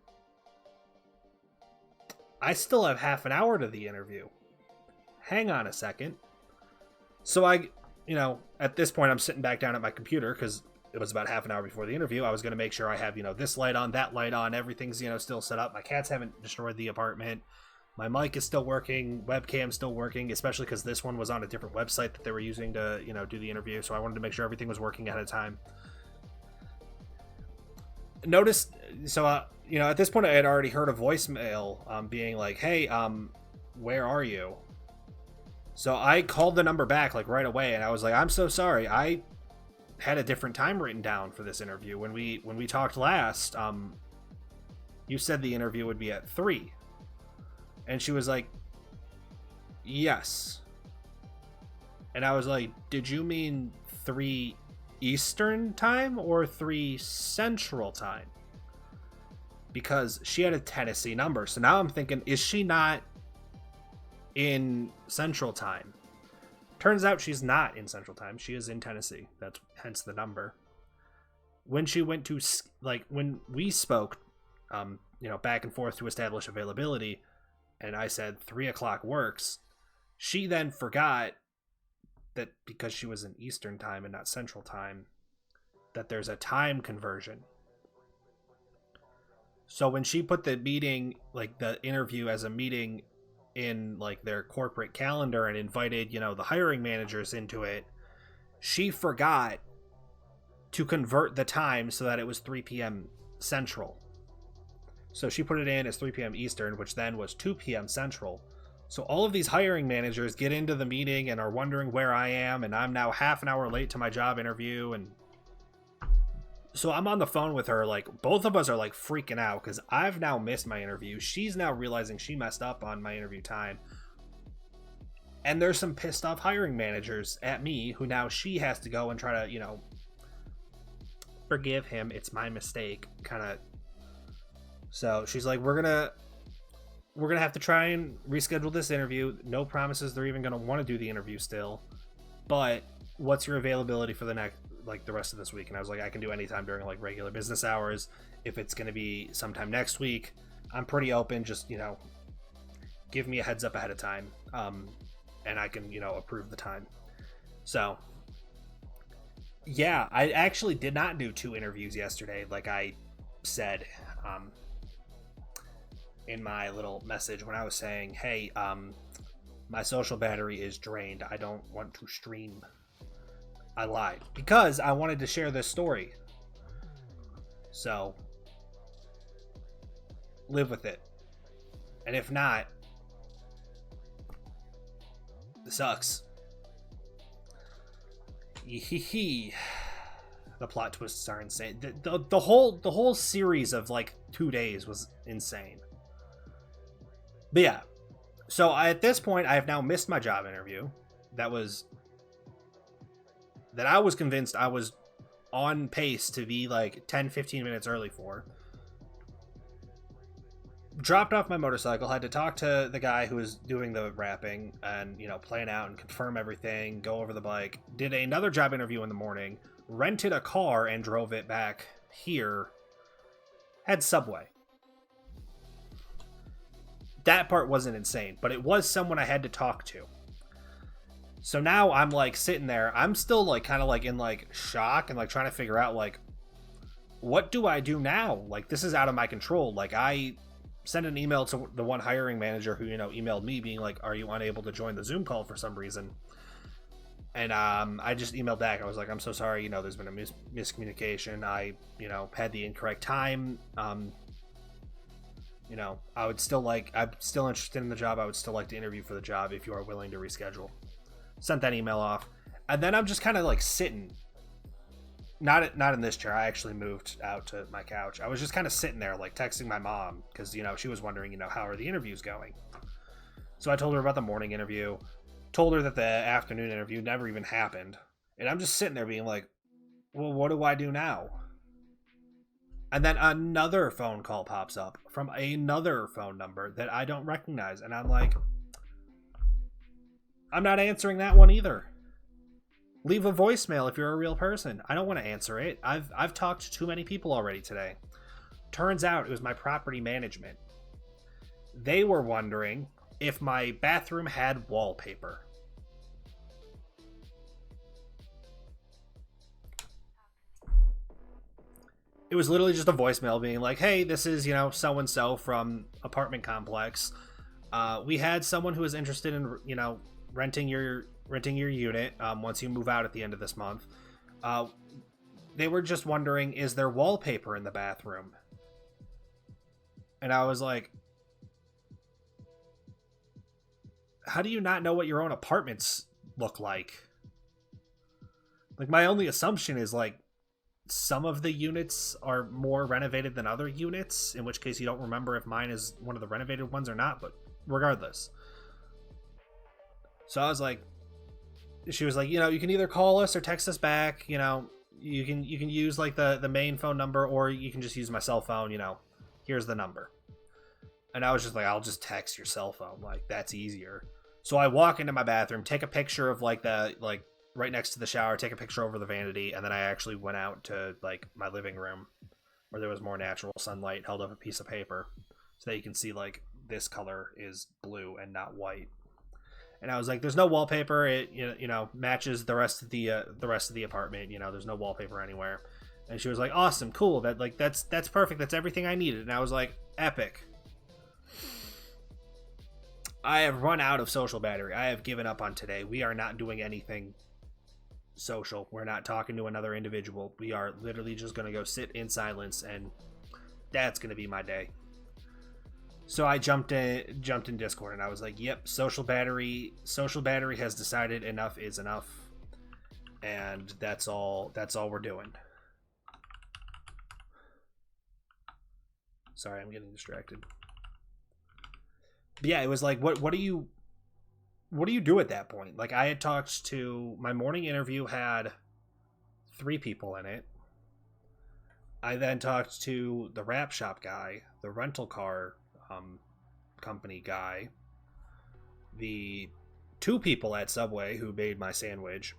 I still have half an hour to the interview. Hang on a second. So I, at this point I'm sitting back down at my computer because it was about half an hour before the interview. I was going to make sure I have, this light on, that light on, everything's, still set up. My cats haven't destroyed the apartment. My mic is still working, webcam's still working, especially because this one was on a different website that they were using to, do the interview. So I wanted to make sure everything was working ahead of time. Notice, so, at this point I had already heard a voicemail being like, hey, where are you? So I called the number back like right away and I was like, I'm so sorry. I had a different time written down for this interview. When we talked last, you said the interview would be at 3. And she was like, yes. And I was like, did you mean 3 Eastern time or 3 Central time? Because she had a Tennessee number. So now I'm thinking, is she not in Central time? Turns out she's not in Central time. She is in Tennessee. That's hence the number. When she went to, when we spoke, back and forth to establish availability, and I said 3 o'clock works, she then forgot that because she was in Eastern time and not Central time, that there's a time conversion. So when she put the meeting, the interview as a meeting in their corporate calendar and invited, the hiring managers into it, she forgot to convert the time so that it was 3 p.m. Central. So she put it in as 3 p.m. Eastern, which then was 2 p.m. Central. So all of these hiring managers get into the meeting and are wondering where I am, and I'm now half an hour late to my job interview. And so I'm on the phone with her, like, both of us are like freaking out because I've now missed my interview. She's now realizing she messed up on my interview time. And there's some pissed off hiring managers at me who now she has to go and try to, you know, forgive him. It's my mistake, kind of. So she's like, we're gonna have to try and reschedule this interview. No promises they're even gonna want to do the interview still. But what's your availability for the next, like, the rest of this week? And I was like, I can do anytime during like regular business hours. If it's gonna be sometime next week, I'm pretty open. Just, you know, give me a heads up ahead of time. And I can, you know, approve the time. So, yeah, I actually did not do 2 interviews yesterday, like I said in my little message when I was saying, hey, my social battery is drained. I don't want to stream. I lied because I wanted to share this story. So, live with it. And if not, it sucks. The plot twists are insane. The whole series of like 2 days was insane. But yeah, so at this point, I have now missed my job interview. That I was convinced I was on pace to be like 10-15 minutes early for. Dropped off my motorcycle, had to talk to the guy who was doing the wrapping and, you know, plan out and confirm everything, go over the bike. Did another job interview in the morning, rented a car and drove it back here. Had Subway. That part wasn't insane, but it was someone I had to talk to. So now I'm like sitting there, I'm still like kind of like in like shock and like trying to figure out like, what do I do now? Like, this is out of my control. Like, I sent an email to the one hiring manager who, you know, emailed me being like, are you unable to join the Zoom call for some reason? And I just emailed back. I was like, I'm so sorry, you know, there's been a miscommunication. I, you know, had the incorrect time. You know, I'm still interested in the job. I would still like to interview for the job if you are willing to reschedule. Sent that email off. And then I'm just kind of like sitting. Not in this chair. I actually moved out to my couch. I was just kind of sitting there, like texting my mom because, you know, she was wondering, you know, how are the interviews going? So I told her about the morning interview, told her that the afternoon interview never even happened. And I'm just sitting there being like, well, what do I do now? And then another phone call pops up from another phone number that I don't recognize. And I'm like, I'm not answering that one either. Leave a voicemail if you're a real person. I don't want to answer it. I've talked to too many people already today. Turns out it was my property management. They were wondering if my bathroom had wallpaper. It was literally just a voicemail being like, hey, this is, you know, so-and-so from apartment complex. We had someone who was interested in, you know, renting your unit once you move out at the end of this month. They were just wondering, is there wallpaper in the bathroom? And I was like, how do you not know what your own apartments look like? Like, my only assumption is like some of the units are more renovated than other units, in which case you don't remember if mine is one of the renovated ones or not, but regardless. So I was like, she was like, you know, you can either call us or text us back, you know, you can use like the main phone number, or you can just use my cell phone, you know, here's the number. And I was just like, I'll just text your cell phone, like, that's easier. So I walk into my bathroom, take a picture of like right next to the shower, take a picture over the vanity, and then I actually went out to like my living room where there was more natural sunlight, held up a piece of paper so that you can see like this color is blue and not white. And I was like, there's no wallpaper. It, you know, matches the rest of the apartment. You know, there's no wallpaper anywhere. And she was like, awesome, cool. That's perfect. That's everything I needed. And I was like, epic. I have run out of social battery. I have given up on today. We are not doing anything social. We're not talking to another individual. We are literally just going to go sit in silence, and that's going to be my day. So I jumped in Discord, and I was like, "Yep, social battery has decided enough is enough, and that's all we're doing." Sorry, I'm getting distracted. But yeah, it was like, what do you do at that point? Like, I had talked to, my morning interview had 3 people in it. I then talked to the wrap shop guy, the rental car company guy, the 2 people at Subway who made my sandwich,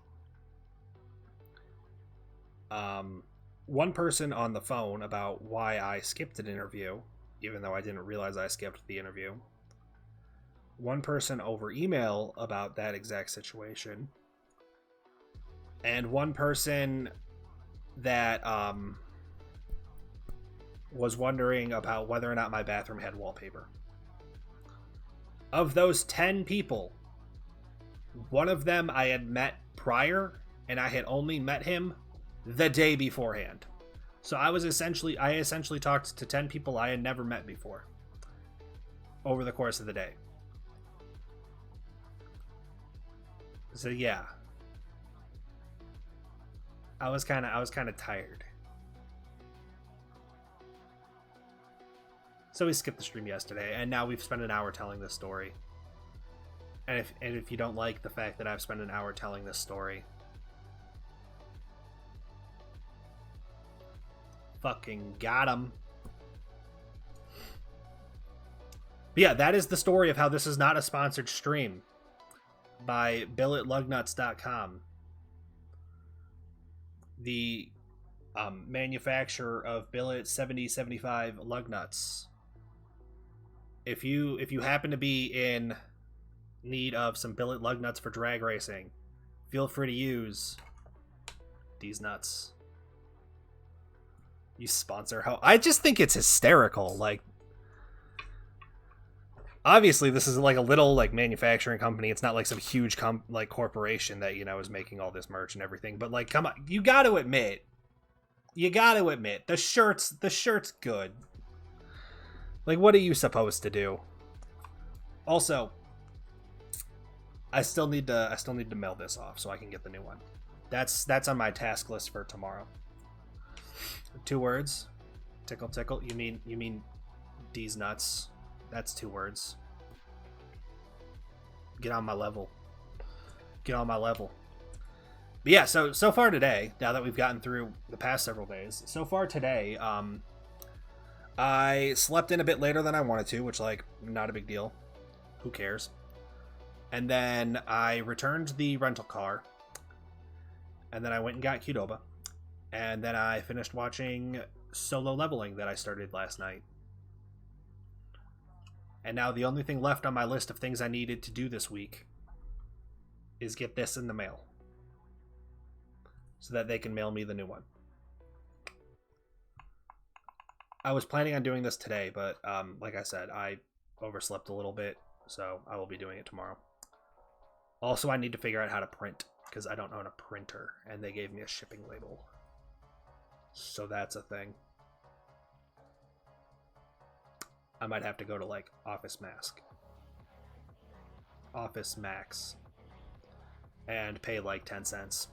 1 person on the phone about why I skipped an interview, even though I didn't realize I skipped the interview, 1 person over email about that exact situation, and 1 person that was wondering about whether or not my bathroom had wallpaper. Of those 10 people, 1 of them I had met prior, and I had only met him the day beforehand. So I essentially talked to 10 people I had never met before over the course of the day. So yeah, I was kind of tired. So we skipped the stream yesterday, and now we've spent an hour telling this story. And if you don't like the fact that I've spent an hour telling this story, fucking got him. But yeah, that is the story of how this is not a sponsored stream by billetlugnutz.com, the manufacturer of Billet 7075 lug nuts. If you happen to be in need of some billet lug nuts for drag racing, feel free to use these nuts. You sponsor how? I just think it's hysterical. Like, obviously this is like a little like manufacturing company. It's not like some huge like corporation that, you know, is making all this merch and everything. But like, come on, you got to admit the shirt's good. Like, what are you supposed to do? Also, I still need to mail this off so I can get the new one. That's on my task list for tomorrow. 2 words. Tickle tickle. You mean D's nuts. That's 2 words. Get on my level. But yeah, so far today, now that we've gotten through the past several days, so far today, I slept in a bit later than I wanted to, which, like, not a big deal. Who cares? And then I returned the rental car. And then I went and got Qdoba. And then I finished watching Solo Leveling that I started last night. And now the only thing left on my list of things I needed to do this week is get this in the mail, so that they can mail me the new one. I was planning on doing this today, but like I said, I overslept a little bit, so I will be doing it tomorrow. Also, I need to figure out how to print, because I don't own a printer, and they gave me a shipping label. So that's a thing. I might have to go to, like, Office Max, and pay like 10 cents.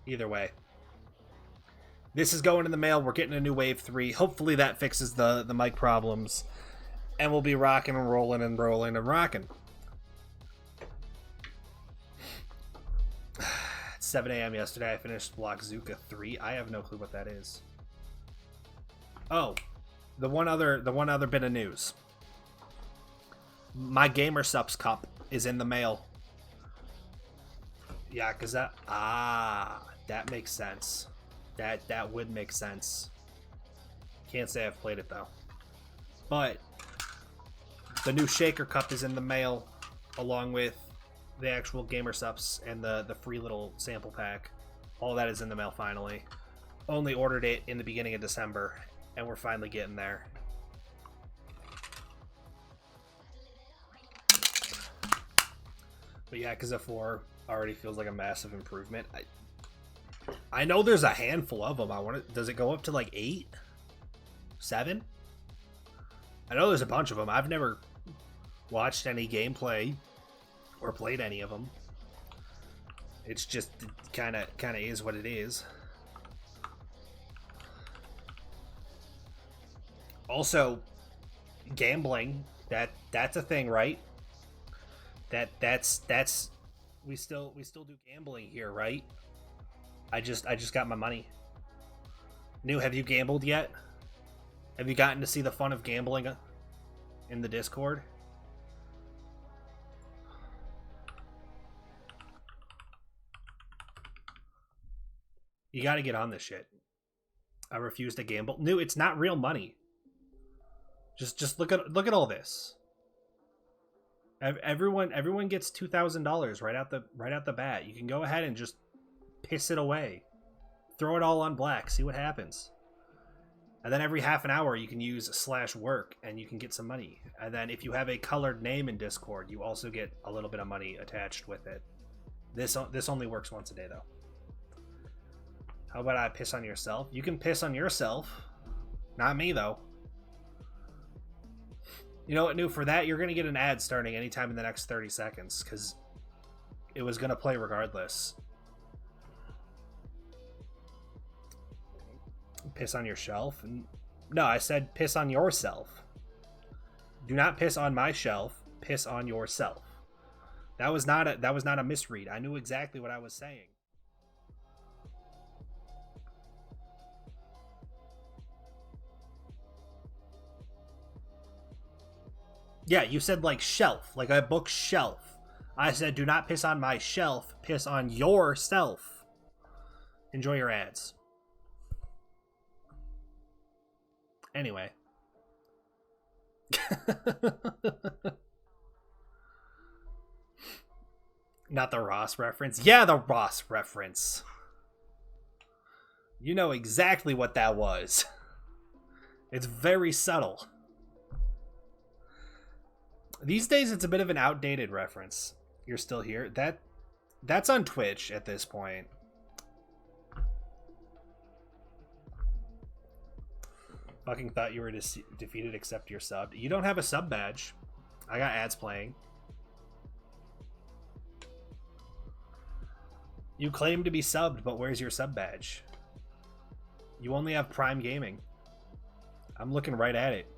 Either way, this is going in the mail. We're getting a new Wave 3. Hopefully that fixes the mic problems, and we'll be rocking and rolling and rocking. It's 7 a.m. yesterday. I finished Blockzuka 3. I have no clue what that is. Oh, the one other bit of news. My Gamer Subs cup is in the mail. Yeah, because that makes sense. That would make sense. Can't say I've played it though. But the new Shaker Cup is in the mail, along with the actual Gamer Subs and the free little sample pack. All that is in the mail finally. Only ordered it in the beginning of December, and we're finally getting there. But yeah, because for already feels like a massive improvement. I know there's a handful of them. Does it go up to like 8? 7? I know there's a bunch of them. I've never watched any gameplay or played any of them. It's just kind of is what it is. Also, gambling, that's a thing, right? That's we still do gambling here, right? I just got my money. New, have you gambled yet? Have you gotten to see the fun of gambling in the Discord? You got to get on this shit. I refuse to gamble. New, it's not real money. Just look at all this. Everyone gets $2,000 right out the bat. You can go ahead and just piss it away. Throw it all on black. See what happens. And then every half an hour you can use /work and you can get some money. And then if you have a colored name in Discord, you also get a little bit of money attached with it. This only works once a day though. How about I piss on yourself? You can piss on yourself. Not me though. You know what, New? For that, you're going to get an ad starting anytime in the next 30 seconds, because it was going to play regardless. Piss on your shelf? No, I said piss on yourself. Do not piss on my shelf. Piss on yourself. That was not a misread. I knew exactly what I was saying. Yeah, you said like shelf, like a bookshelf. I said do not piss on my shelf, piss on yourself. Enjoy your ads. Anyway. Not the Ross reference. Yeah, the Ross reference. You know exactly what that was. It's very subtle. These days, it's a bit of an outdated reference. You're still here. That's on Twitch at this point. Fucking thought you were defeated, except you're subbed. You don't have a sub badge. I got ads playing. You claim to be subbed, but where's your sub badge? You only have Prime Gaming. I'm looking right at it.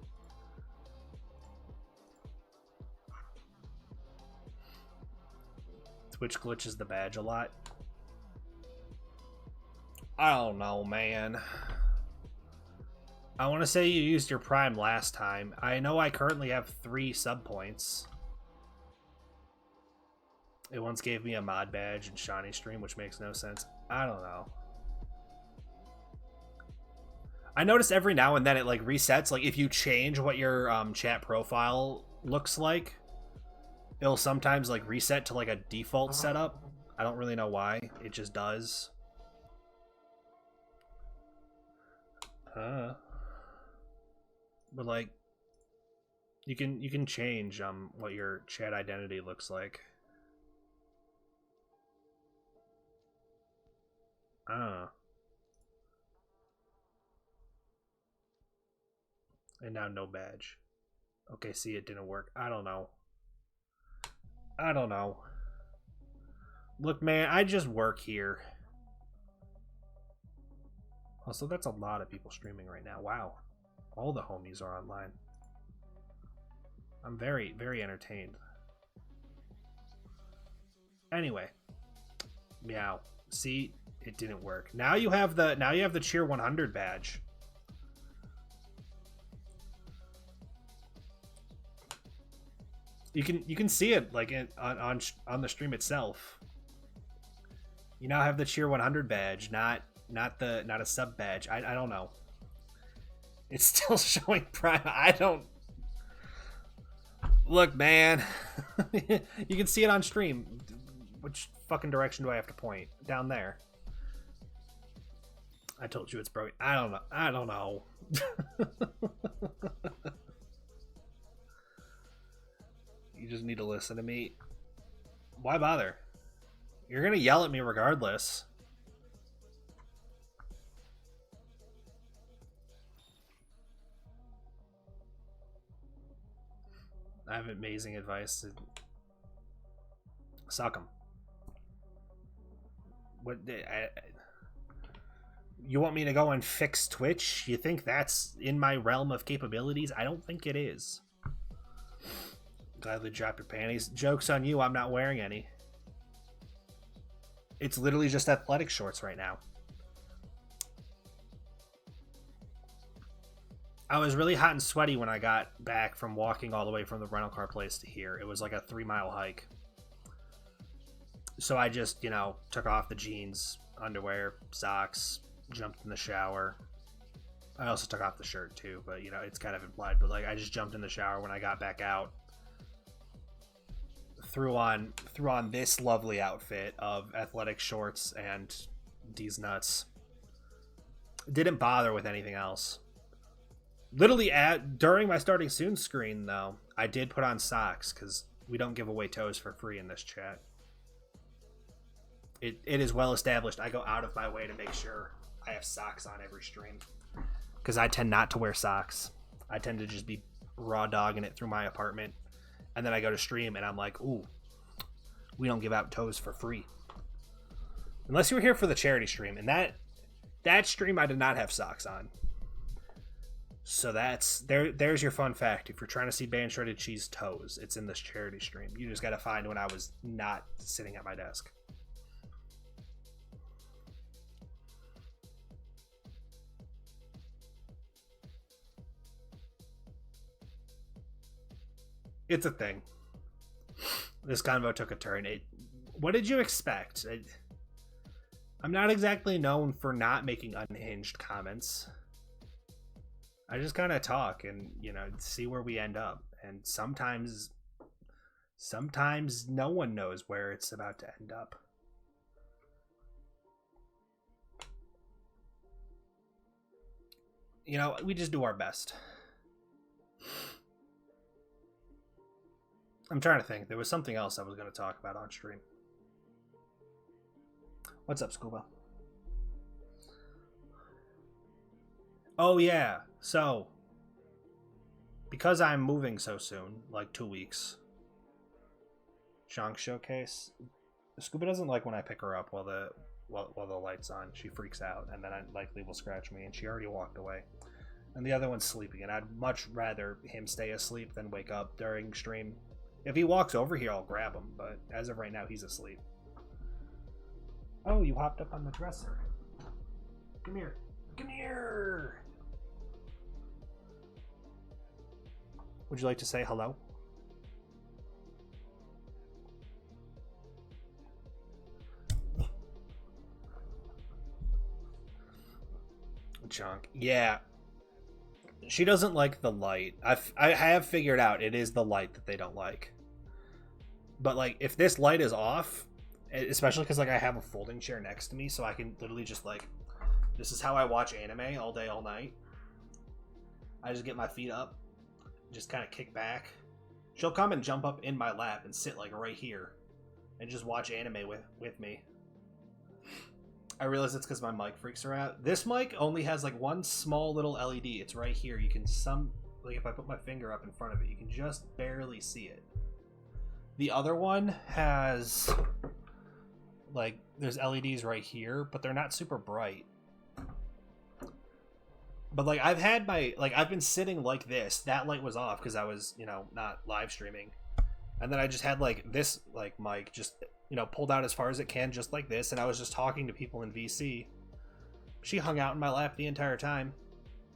Twitch glitches the badge a lot. I don't know, man. I want to say you used your Prime last time. I know I currently have 3 sub points. It once gave me a mod badge in Shawnee Stream, which makes no sense. I don't know. I notice every now and then it like resets. Like if you change what your chat profile looks like, it'll sometimes like reset to like a default setup. I don't really know why. It just does. But like you can change what your chat identity looks like. And now no badge. Okay, see, it didn't work. I don't know. Look, man, I just work here. Also, that's a lot of people streaming right now. Wow. All the homies are online. I'm very, very entertained. Anyway. Meow. See, it didn't work. Now you have the Cheer 100 badge. You can see it like on the stream itself. You now have the Cheer 100 badge, not a sub badge. I don't know. It's still showing Prime. I don't. Look, man. You can see it on stream. Which fucking direction do I have to point? Down there. I told you it's broken. I don't know. You just need to listen to me. Why bother? You're gonna yell at me regardless. I have amazing advice to suck them. What? You want me to go and fix Twitch? You think that's in my realm of capabilities? I don't think it is. Gladly drop your panties. Joke's on you, I'm not wearing any. It's literally just athletic shorts right now. I was really hot and sweaty when I got back from walking all the way from the rental car place to here. It was like a 3-mile hike. So I just, you know, took off the jeans, underwear, socks, jumped in the shower. I also took off the shirt too, but you know, it's kind of implied. But like, I just jumped in the shower when I got back out. Threw on this lovely outfit of athletic shorts and these nuts. Didn't bother with anything else. Literally during my starting soon screen though, I did put on socks because we don't give away toes for free in this chat. It is well established. I go out of my way to make sure I have socks on every stream because I tend not to wear socks. I tend to just be raw dogging it through my apartment. And then I go to stream and I'm like, ooh, we don't give out toes for free. Unless you were here for the charity stream. And that stream I did not have socks on. So there's your fun fact. If you're trying to see Band Shredded Cheese toes, it's in this charity stream. You just got to find when I was not sitting at my desk. It's a thing. This convo took a turn. What did you expect? I'm not exactly known for not making unhinged comments. I just kind of talk and, you know, see where we end up. And sometimes no one knows where it's about to end up. You know, we just do our best. I'm trying to think. There was something else I was going to talk about on stream. What's up, Scuba? Oh, yeah. So, because I'm moving so soon, like 2 weeks, Chonk Showcase, Scuba doesn't like when I pick her up while the light's on. She freaks out, and then I likely will scratch me, and she already walked away. And the other one's sleeping, and I'd much rather him stay asleep than wake up during stream. If he walks over here, I'll grab him, but as of right now, he's asleep. Oh, you hopped up on the dresser. Come here. Come here! Would you like to say hello? Chunk. Yeah. She doesn't like the light. I have figured out it is the light that they don't like. But like, if this light is off, especially because like I have a folding chair next to me, so I can literally just like, this is how I watch anime all day, all night. I just get my feet up, just kind of kick back. She'll come and jump up in my lap and sit like right here and just watch anime with me. I realize it's because my mic freaks her out. This mic only has like one small little LED. It's right here. You can like if I put my finger up in front of it, you can just barely see it. The other one has like, there's LEDs right here, but they're not super bright. But like I've been sitting like this. That light was off because I was, you know, not live streaming. And then I just had like this like mic just, you know, pulled out as far as it can, just like this, and I was just talking to people in VC. She hung out in my lap the entire time.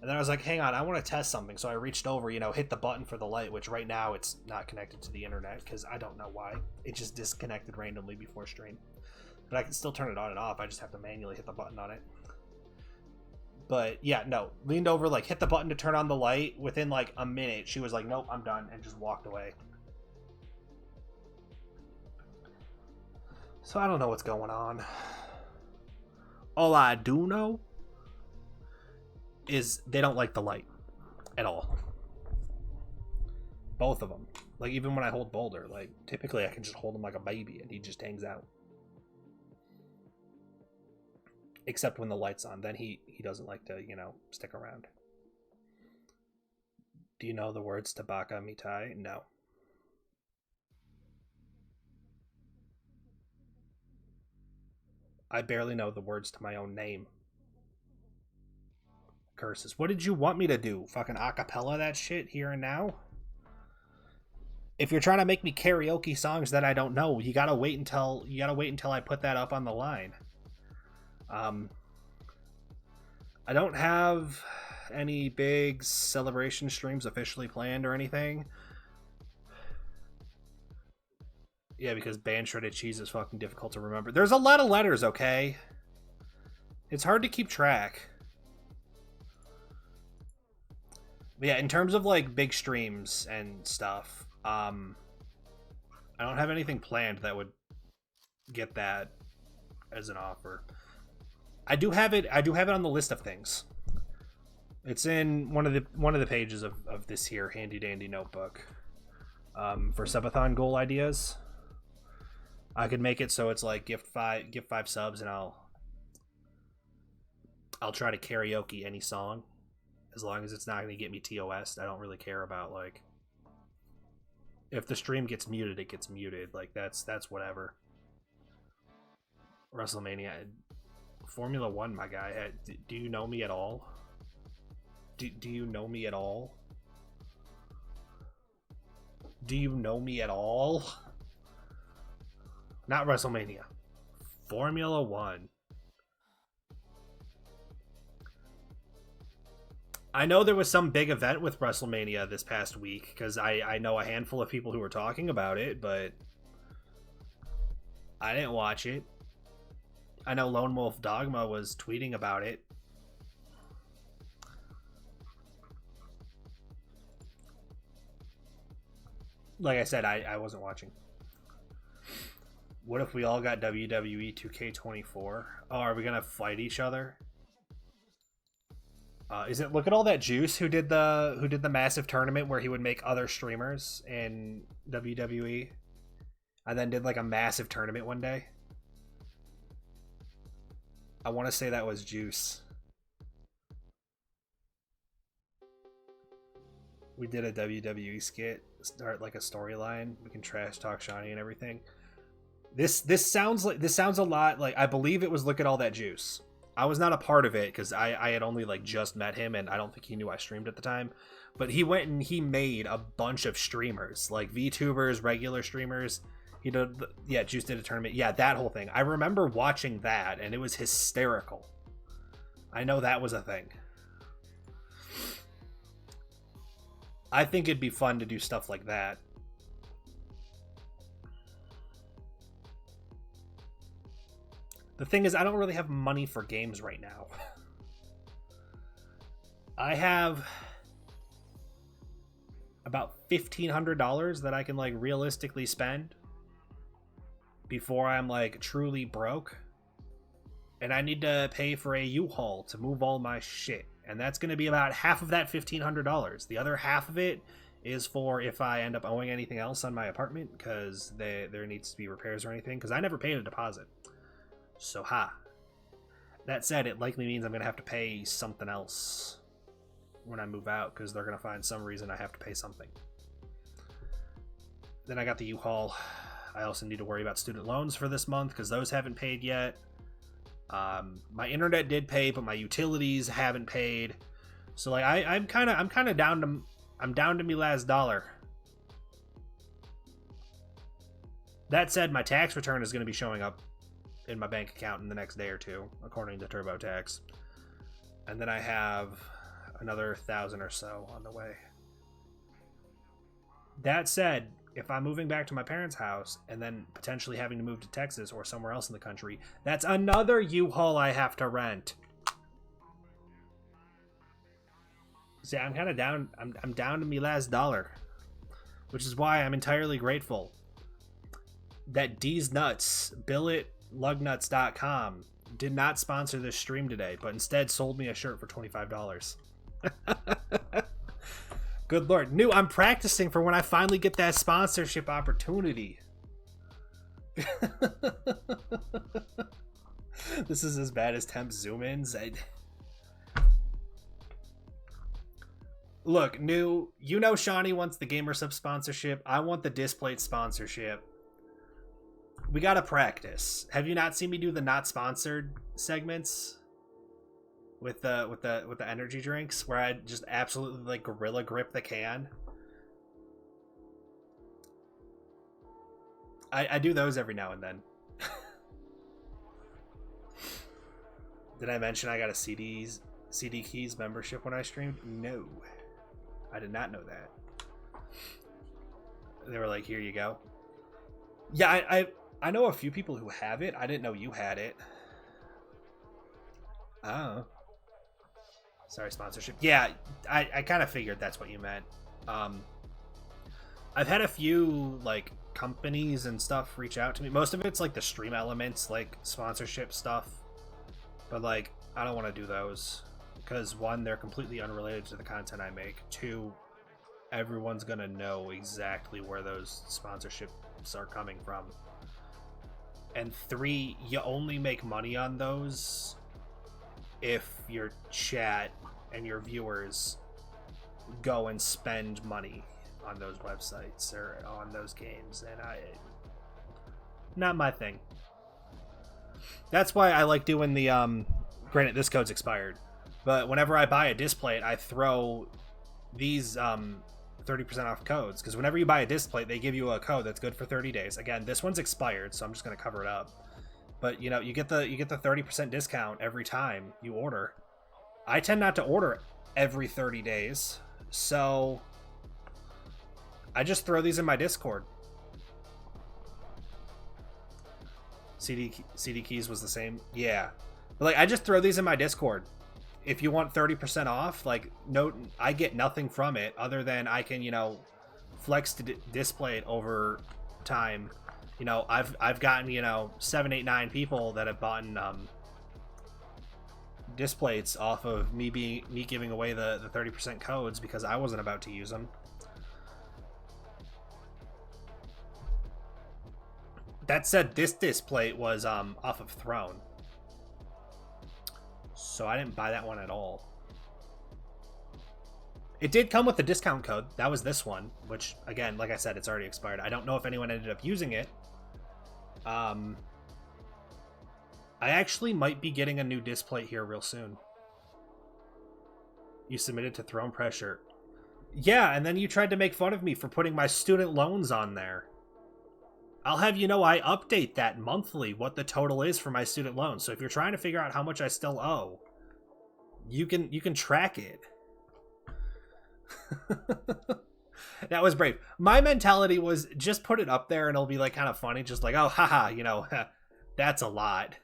And then I was like, hang on, I want to test something. So I reached over, you know, hit the button for the light, which right now it's not connected to the internet because I don't know why. It just disconnected randomly before stream. But I can still turn it on and off. I just have to manually hit the button on it. But yeah, no, leaned over, like hit the button to turn on the light. Within like a minute, she was like, nope, I'm done, and just walked away. So I don't know what's going on. All I do know is they don't like the light at all. Both of them. Like even when I hold Boulder, like typically I can just hold him like a baby and he just hangs out. except when the light's on. Then he doesn't like to, you know, stick around. Do you know the words to Baka Mitai? No. I barely know the words to my own name. Curses. What did you want me to do? Fucking acapella that shit here and now? If you're trying to make me karaoke songs that I don't know, you gotta wait until I put that up on the line. I don't have any big celebration streams officially planned or anything. Yeah, because band shredded cheese is fucking difficult to remember. There's a lot of letters, okay? It's hard to keep track. But yeah, in terms of like big streams and stuff, I don't have anything planned that would get that as an offer. I do have it on the list of things. It's in one of the pages of this here handy dandy notebook. For subathon goal ideas. I could make it so it's like gift five subs, and I'll try to karaoke any song, as long as it's not going to get me TOS. I don't really care about, like, if the stream gets muted, it gets muted. Like, that's whatever. WrestleMania, Formula 1, my guy. Do you know me at all? Do you know me at all? Do you know me at all? Not WrestleMania. Formula 1. I know there was some big event with WrestleMania this past week, because I know a handful of people who were talking about it, but I didn't watch it. I know Lone Wolf Dogma was tweeting about it. Like I said, I wasn't watching. What if we all got WWE 2K24? Oh, are we gonna fight each other? Is it Look at All That Juice who did the massive tournament where he would make other streamers in WWE, and then did like a massive tournament one day? I want to say that was Juice. We did a WWE skit, start like a storyline. We can trash talk Shawnee and everything. This sounds a lot like, I believe it was Look at All That Juice. I was not a part of it because I had only like just met him, and I don't think he knew I streamed at the time. But he went and he made a bunch of streamers, like VTubers, regular streamers. He did, yeah, Juice did a tournament. Yeah, that whole thing. I remember watching that, and it was hysterical. I know that was a thing. I think it'd be fun to do stuff like that. The thing is, I don't really have money for games right now. I have about $1,500 that I can like realistically spend before I'm like truly broke. And I need to pay for a U-Haul to move all my shit. And that's going to be about half of that $1,500. The other half of it is for if I end up owing anything else on my apartment, because there needs to be repairs or anything, because I never paid a deposit. So, that said, it likely means I'm going to have to pay something else when I move out, because they're going to find some reason I have to pay something. Then I got the U-Haul. I also need to worry about student loans for this month, because those haven't paid yet. My internet did pay, but my utilities haven't paid. So, like, I'm kind of down to me last dollar. That said, my tax return is going to be showing up in my bank account in the next day or two, according to TurboTax. And then I have another 1,000 or so on the way. That said, if I'm moving back to my parents' house and then potentially having to move to Texas or somewhere else in the country, that's another U-Haul I have to rent. See, I'm kind of down. I'm down to me last dollar, which is why I'm entirely grateful that D's Nuts, BilletLugnuts.com, did not sponsor this stream today, but instead sold me a shirt for $25. Good Lord. I'm practicing for when I finally get that sponsorship opportunity. This is as bad as temp zoom-ins. Look, you know Shawnee wants the GamerSub sponsorship. I want the Displate sponsorship. We gotta practice. Have you not seen me do the not sponsored segments with the energy drinks where I just absolutely like gorilla grip the can? I do those every now and then. Did I mention I got a CD Keys membership when I streamed? No. I did not know that. They were like, here you go. Yeah, I know a few people who have it. I didn't know you had it. Oh. Sorry, sponsorship. Yeah, I kind of figured that's what you meant. I've had a few, like, companies and stuff reach out to me. Most of it's, like, the Stream Elements, like, sponsorship stuff. But, like, I don't want to do those. Because, one, they're completely unrelated to the content I make. Two, everyone's going to know exactly where those sponsorships are coming from. And three, you only make money on those if your chat and your viewers go and spend money on those websites or on those games. And not my thing. That's why I like doing the, granted, this code's expired. But whenever I buy a Displate, I throw these 30% off codes. Because whenever you buy a Displate, they give you a code that's good for 30 days. Again, this one's expired, so I'm just going to cover it up. But, you know, you get the 30% discount every time you order. I tend not to order every 30 days. So I just throw these in my Discord. CD Keys was the same. Yeah. But, like, I just throw these in my Discord. If you want 30% off, like, no, I get nothing from it other than I can, you know, flex to display it over time. You know, I've gotten, you know, 7, 8, 9 people that have bought Displates off of me giving away the 30% codes because I wasn't about to use them. That said, this Displate was off of Throne. So I didn't buy that one at all. It did come with the discount code. That was this one, which, again, like I said, it's already expired. I don't know if anyone ended up using it. I actually might be getting a new Displate here real soon. You submitted to Throne Pressure. Yeah, and then you tried to make fun of me for putting my student loans on there. I'll have you know I update that monthly, what the total is for my student loans. So if you're trying to figure out how much I still owe, you can track it. That was brave. My mentality was just put it up there and it'll be like kind of funny, just like, oh, haha, you know, that's a lot.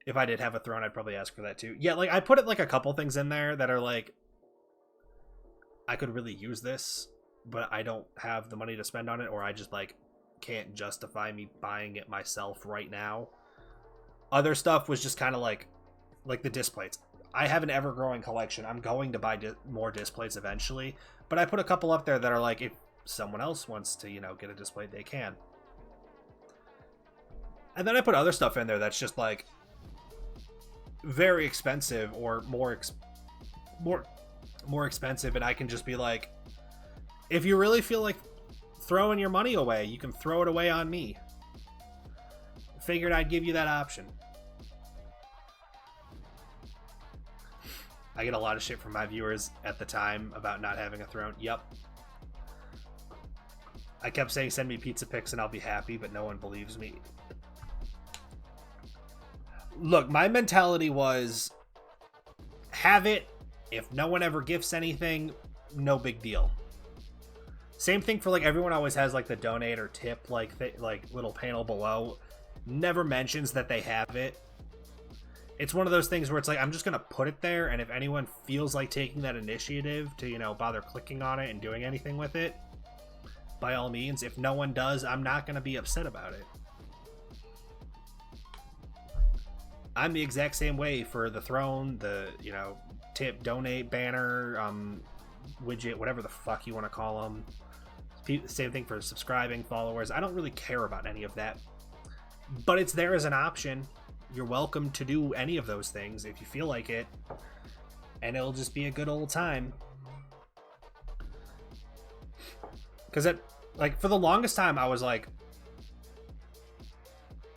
If I did have a Throne, I'd probably ask for that too. Yeah, like I put it like a couple things in there that are like, I could really use this, but I don't have the money to spend on it, or I just like can't justify me buying it myself right now. Other stuff was just kind of like the Displates. I have an ever-growing collection. I'm going to buy more Displates eventually, but I put a couple up there that are like, if someone else wants to, you know, get a Displate, they can. And then I put other stuff in there that's just like very expensive or more expensive, and I can just be like, if you really feel like throwing your money away, you can throw it away on me. Figured I'd give you that option. I get a lot of shit from my viewers at the time about not having a Throne. Yep. I kept saying send me pizza pics and I'll be happy, but no one believes me. Look, my mentality was have it. If no one ever gifts anything, no big deal. Same thing for like everyone always has like the donate or tip like little panel below. Never mentions that they have it. It's one of those things where it's like I'm just gonna put it there, and if anyone feels like taking that initiative to, you know, bother clicking on it and doing anything with it, by all means. If no one does, I'm not gonna be upset about it. I'm the exact same way for the Throne, the, you know, tip, donate, banner, widget, whatever the fuck you want to call them. Same thing for subscribing, followers. I don't really care about any of that, but it's there as an option. you're welcome to do any of those things if you feel like it, and it'll just be a good old time. Because it, like, for the longest time, I was like,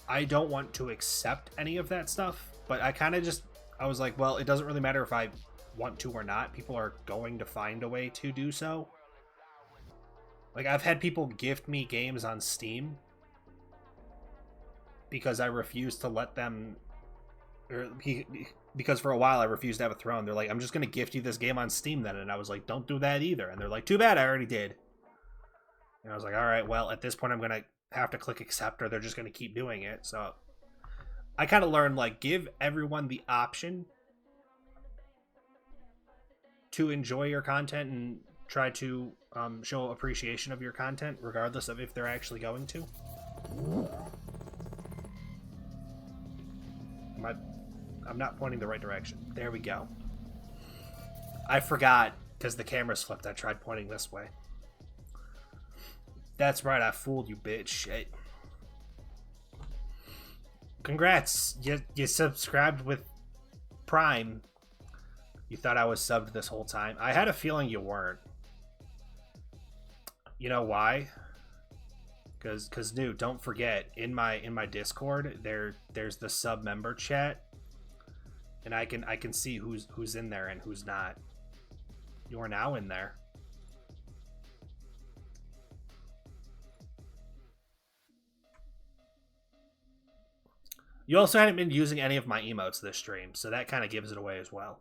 I don't want to accept any of that stuff, but I was like, well, it doesn't really matter if I want to or not. People are going to find a way to do so. Like, I've had people gift me games on Steam because I refused to let them, because for a while I refused to have a throne. They're like, I'm just going to gift you this game on Steam then. And I was like, don't do that either. And they're like, too bad, I already did. And I was like, all right, well, at this point I'm going to have to click accept or they're just going to keep doing it. So I kind of learned, like, give everyone the option to enjoy your content and try to show appreciation of your content, regardless of if they're actually going to. I'm not pointing the right direction. There we go. I forgot, because the camera's flipped. I tried pointing this way. That's right, I fooled you, bitch. Congrats, you subscribed with Prime. You thought I was subbed this whole time. I had a feeling you weren't. You know why? Because dude, don't forget, in my Discord, there's the sub member chat, and I can see who's in there and who's not. You are now in there. You also hadn't been using any of my emotes this stream, so that kind of gives it away as well,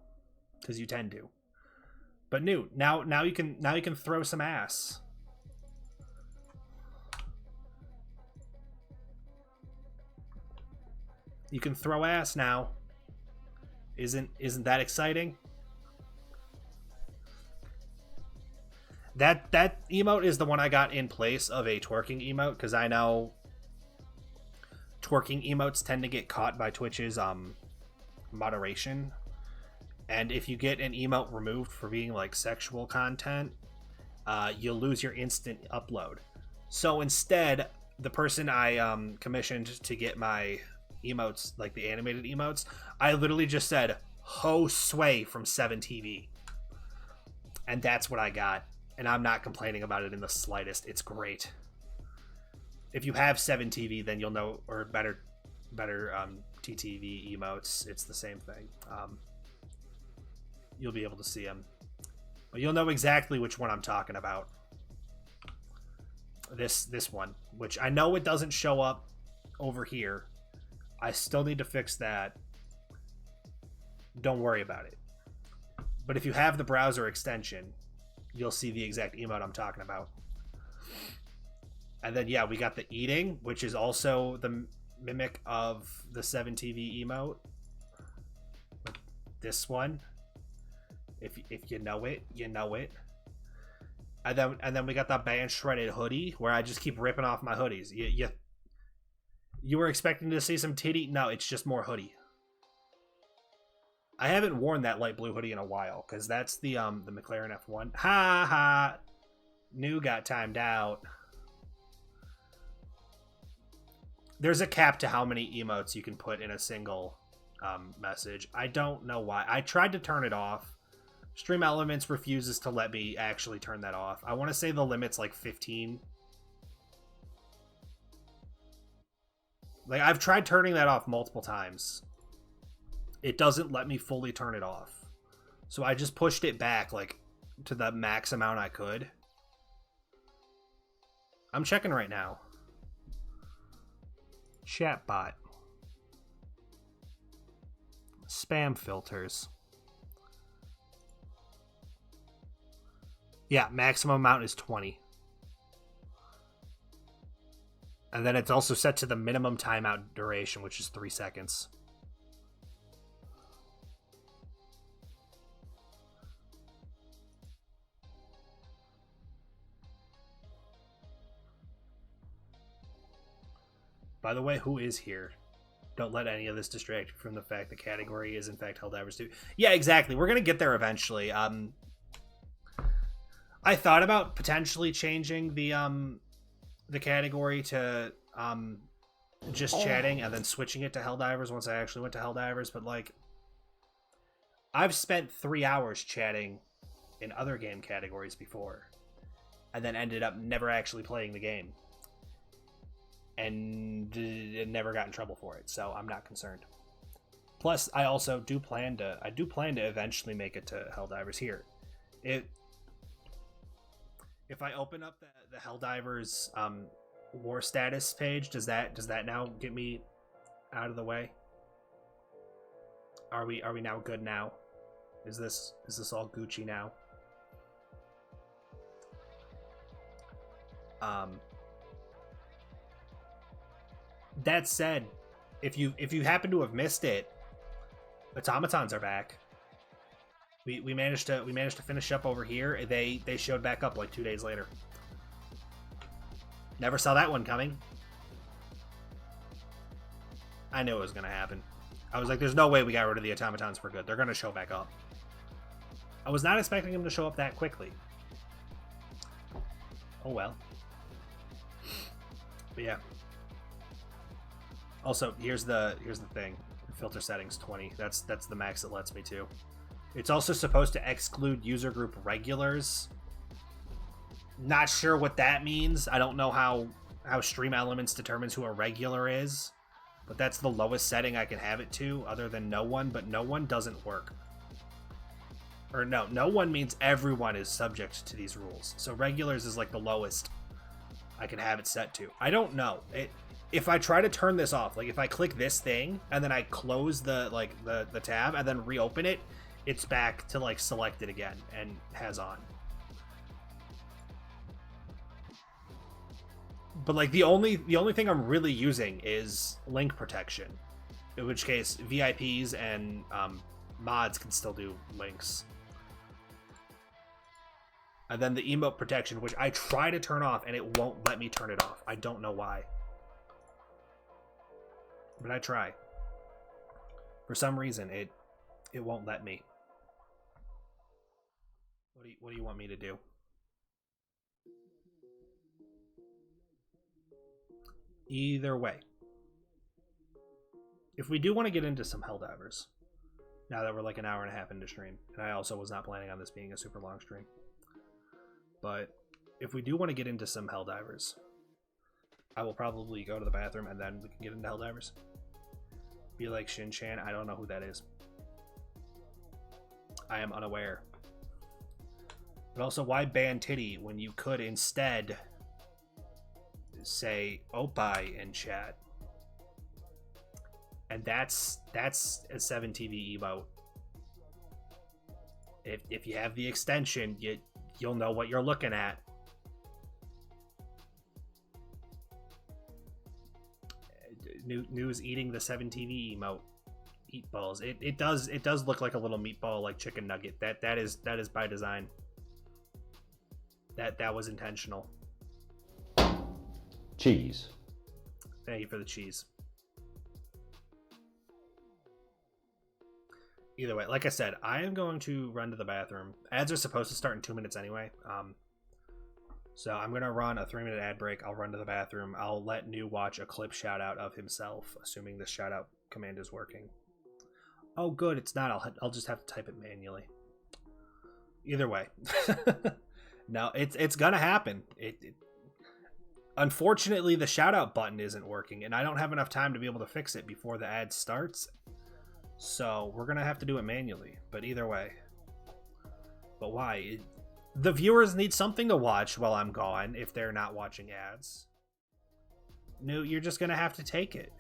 because you tend to. But now you can throw some ass. You can throw ass now. Isn't that exciting? That emote is the one I got in place of a twerking emote, because I know twerking emotes tend to get caught by Twitch's moderation, and if you get an emote removed for being like sexual content, you'll lose your instant upload. So instead, the person I commissioned to get my emotes, like the animated emotes, I literally just said "Ho Sway" from 7TV, and that's what I got, and I'm not complaining about it in the slightest. It's great. If you have 7TV, then you'll know, or better TTV emotes, it's the same thing. You'll be able to see them, but you'll know exactly which one I'm talking about. This one, which I know it doesn't show up over here. I still need to fix that. Don't worry about it. But if you have the browser extension, you'll see the exact emote I'm talking about. And then, yeah, we got the eating, which is also the mimic of the 7TV emote. This one, if you know it, you know it. And then we got the band shredded hoodie, where I just keep ripping off my hoodies. You were expecting to see some titty? No, it's just more hoodie. I haven't worn that light blue hoodie in a while, because that's the McLaren F1. Ha ha! New got timed out. There's a cap to how many emotes you can put in a single message. I don't know why. I tried to turn it off. Stream Elements refuses to let me actually turn that off. I want to say the limit's like 15. Like, I've tried turning that off multiple times. It doesn't let me fully turn it off. So I just pushed it back, like, to the max amount I could. I'm checking right now. Chatbot. Spam filters. Yeah, maximum amount is 20. And then it's also set to the minimum timeout duration, which is 3 seconds. By the way, who is here? Don't let any of this distract you from the fact the category is in fact Helldivers 2. Yeah, exactly. We're going to get there eventually. I thought about potentially changing the category to just chatting and then switching it to Helldivers once I actually went to Helldivers. But like, I've spent 3 hours chatting in other game categories before, and then ended up never actually playing the game, and never got in trouble for it. So I'm not concerned. Plus, I also do plan to eventually make it to Helldivers here. If I open up the Helldivers war status page, does that now get me out of the way? Are we now good now? Is this all Gucci now? That said, if you happen to have missed it, automatons are back. We managed to finish up over here. They showed back up like 2 days later. Never saw that one coming. I knew it was gonna happen. I was like, there's no way we got rid of the automatons for good. They're gonna show back up. I was not expecting them to show up that quickly. Oh well. But yeah. Also, here's the thing. Filter settings 20. That's the max it lets me to. It's also supposed to exclude user group regulars. Not sure what that means. I don't know how Stream Elements determines who a regular is, but that's the lowest setting I can have it to, other than no one. But no one doesn't work. Or no one means everyone is subject to these rules. So regulars is like the lowest I can have it set to. I don't know. If I try to turn this off, like if I click this thing and then I close the tab and then reopen it, it's back to like selected again and has on. But like the only thing I'm really using is link protection, in which case VIPs and mods can still do links. And then the emote protection, which I try to turn off and it won't let me turn it off. I don't know why. But I try. For some reason, it won't let me. What do you want me to do? Either way. If we do want to get into some Helldivers, now that we're like an hour and a half into stream, and I also was not planning on this being a super long stream, but if we do want to get into some Helldivers, I will probably go to the bathroom and then we can get into Helldivers. Be like Shin-Chan, I don't know who that is. I am unaware. But also, why ban titty when you could instead say Opie in chat? And that's a 7TV emote. If you have the extension, you'll know what you're looking at. News eating the 7TV emote. Eat balls. It does look like a little meatball, like chicken nugget. That is by design. That was intentional. Cheese. Thank you for the cheese. Either way, like I said, I am going to run to the bathroom. Ads are supposed to start in 2 minutes anyway. So I'm going to run a 3-minute ad break. I'll run to the bathroom. I'll let New watch a clip shout out of himself, assuming the shout out command is working. Oh, good. It's not. I'll just have to type it manually. Either way. No, it's going to happen. Unfortunately, the shout out button isn't working, and I don't have enough time to be able to fix it before the ad starts. So we're going to have to do it manually. But either way. But why? The viewers need something to watch while I'm gone if they're not watching ads. New, you're just going to have to take it.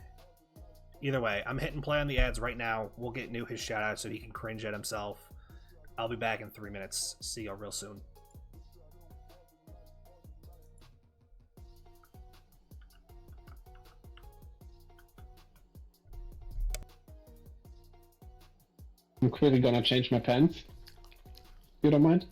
Either way, I'm hitting play on the ads right now. We'll get New his shout out so he can cringe at himself. I'll be back in 3 minutes. See you real soon. I'm quickly gonna change my pants. You don't mind?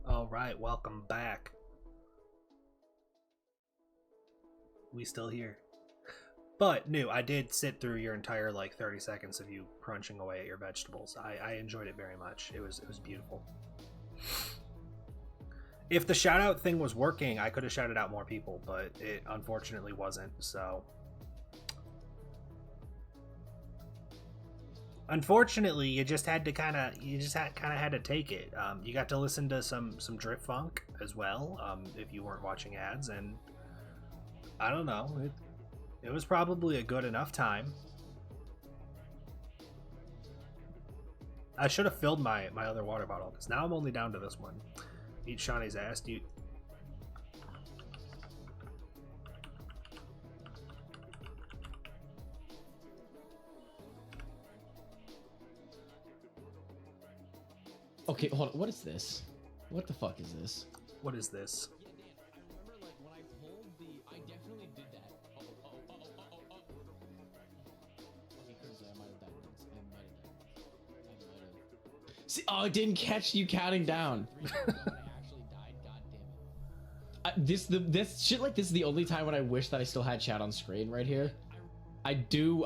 All right, welcome back. We still here. But new, I did sit through your entire like 30 seconds of you crunching away at your vegetables. I enjoyed it very much. It was beautiful. If the shout out thing was working, I could have shouted out more people, but it unfortunately wasn't. So unfortunately, you just had to kind of had to take it. You got to listen to some Drift Funk as well, if you weren't watching ads, and I don't know, it was probably a good enough time. I should have filled my other water bottle, because now I'm only down to this one. Eat Shawnee's ass, dude. Okay, hold on. What is this? What the fuck is this? What is this? Yeah, Dan, I remember like when I told I definitely did that. Okay, Chris, I might have died once. I might have. See, oh, it didn't catch you counting down. 3 years ago when I actually died, god damn it. This shit like this is the only time when I wish that I still had chat on screen right here. I do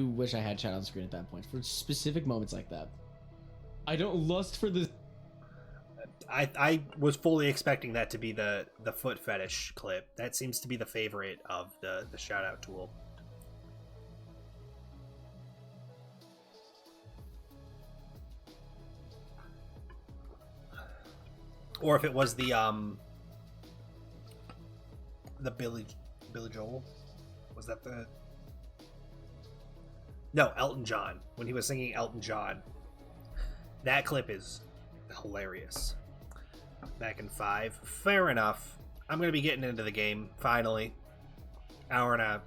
wish I had chat on screen at that point for specific moments like that. I don't lust for this. I was fully expecting that to be the foot fetish clip. That seems to be the favorite of the shout out tool. Or if it was the Billy Joel. Was that the No, Elton John. When he was singing Elton John. That clip is hilarious. Back in 5. Fair enough. I'm going to be getting into the game, finally. Hour and a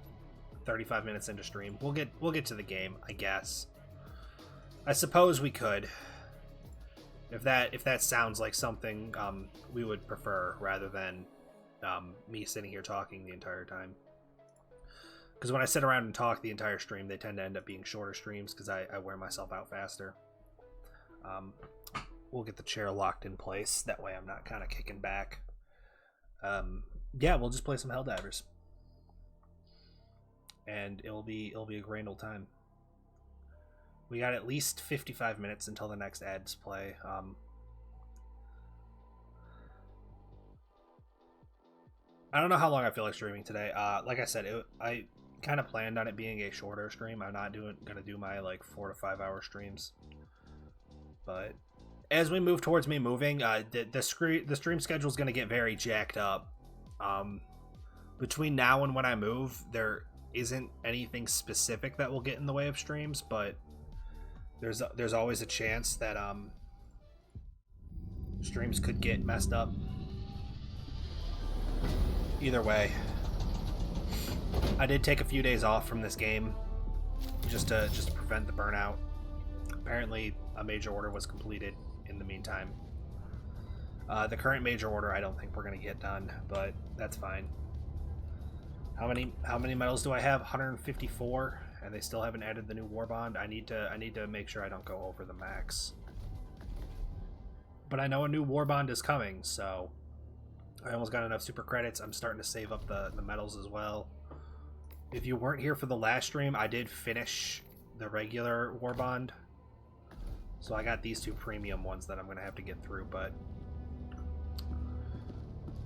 35 minutes into stream. We'll get to the game, I guess. I suppose we could. If that sounds like something we would prefer, rather than me sitting here talking the entire time. Because when I sit around and talk the entire stream, they tend to end up being shorter streams because I wear myself out faster. We'll get the chair locked in place. That way I'm not kind of kicking back. Yeah, we'll just play some Helldivers. And it'll be a grand old time. We got at least 55 minutes until the next ads play. I don't know how long I feel like streaming today. Like I said, I kind of planned on it being a shorter stream. I'm not gonna do my like 4 to 5 hour streams. But as we move towards me moving, the stream schedule is gonna get very jacked up. Between now and when I move, there isn't anything specific that will get in the way of streams, but there's always a chance that streams could get messed up. Either way, I did take a few days off from this game just to prevent the burnout. Apparently, a major order was completed in the meantime. The current major order, I don't think we're gonna get done, but that's fine. How many medals do I have? 154, and they still haven't added the new war bond. I need to make sure I don't go over the max. But I know a new war bond is coming, so I almost got enough super credits. I'm starting to save up the medals as well. If you weren't here for the last stream, I did finish the regular war bond. So I got these 2 premium ones that I'm going to have to get through, but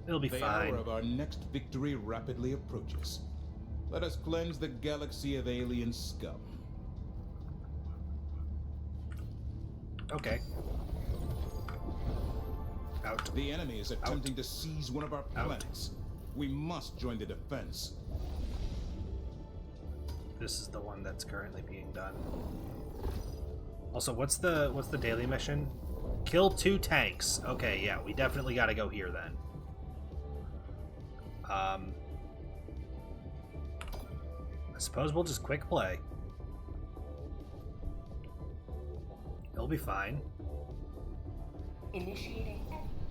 it'll be fine. The hour of our next victory rapidly approaches. Let us cleanse the galaxy of alien scum. Okay. Out. The enemy is attempting to seize one of our planets. We must join the defense. This is the one that's currently being done. Also, what's the daily mission? Kill 2 tanks. Okay, yeah, we definitely got to go here then. I suppose we'll just quick play. It'll be fine. Initiating.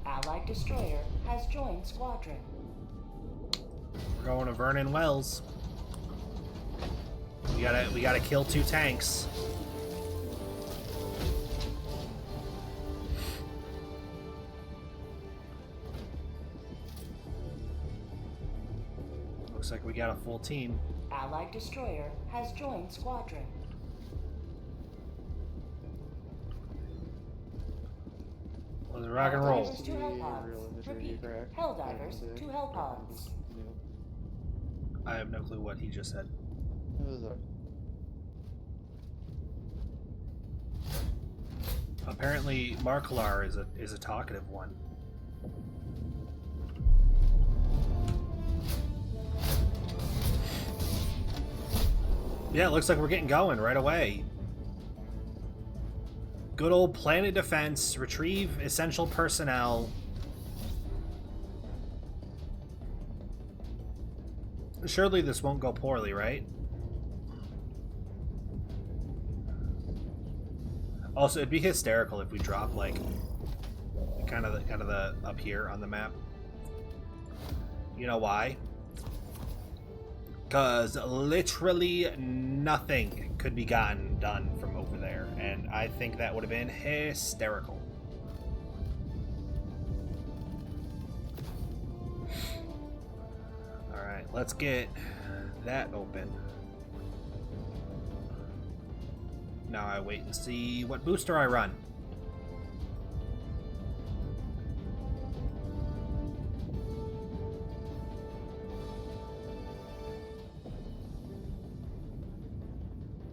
Allied destroyer has joined squadron. We're going to Vernon Wells. We gotta kill 2 tanks. Looks like we got a full team. Allied destroyer has joined squadron. Let's rock and roll. Helldivers to Hellpods. Repeat. Helldivers to Hellpods. I have no clue what he just said. Apparently, Marklar is a talkative one. Yeah, it looks like we're getting going right away. Good old planet defense, retrieve essential personnel. Surely this won't go poorly, right? Also, it'd be hysterical if we drop like kind of the up here on the map. You know why? Because literally nothing could be gotten done from over there, and I think that would have been hysterical. Alright, let's get that open. Now I wait and see what booster I run.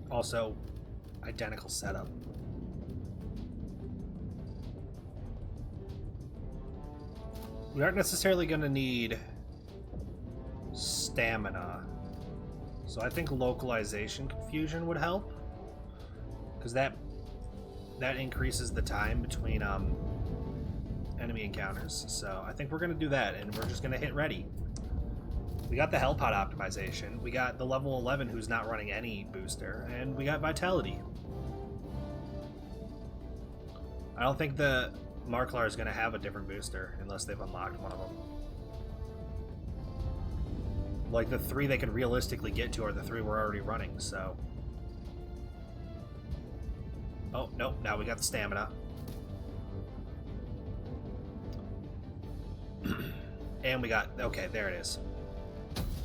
Also, identical setup. We aren't necessarily going to need stamina, so I think localization confusion would help, because that increases the time between enemy encounters. So I think we're going to do that, and we're just going to hit ready. We got the Hellpod optimization, we got the level 11 who's not running any booster, and we got Vitality. I don't think the Marklar is going to have a different booster unless they've unlocked one of them. Like, the 3 they can realistically get to are the 3 we're already running, so... Oh, nope, now we got the stamina. And we got... Okay, there it is.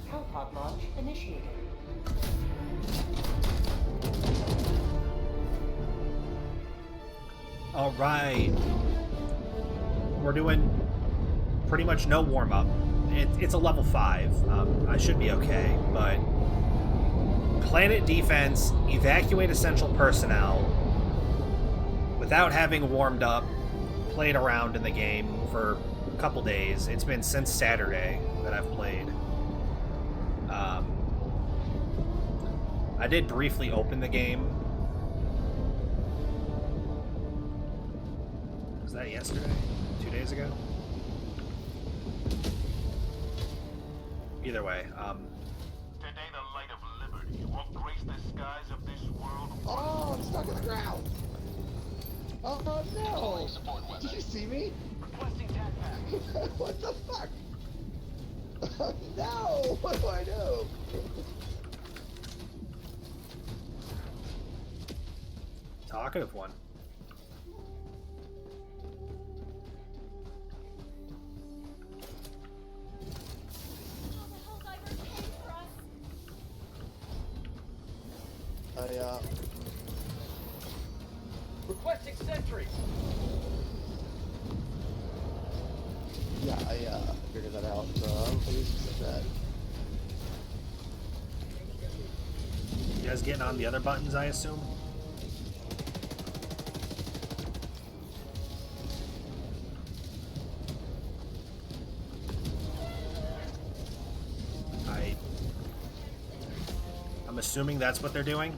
Hellpod launch initiated. Alright. We're doing pretty much no warm-up. It's a level 5. I should be okay, but... Planet defense, evacuate essential personnel without having warmed up, played around in the game for a couple days. It's been since Saturday that I've played. I did briefly open the game. Was that yesterday? 2 days ago? Either way, Today the light of liberty will grace the skies of this world. Oh, I'm stuck in the ground. Oh no! Did you see me? Requesting tac pack. What the fuck? No! What do I do? talkative one. Requesting sentry. Yeah, I figured that out. I'm pleased with that. You guys getting on the other buttons, I assume? I'm assuming that's what they're doing.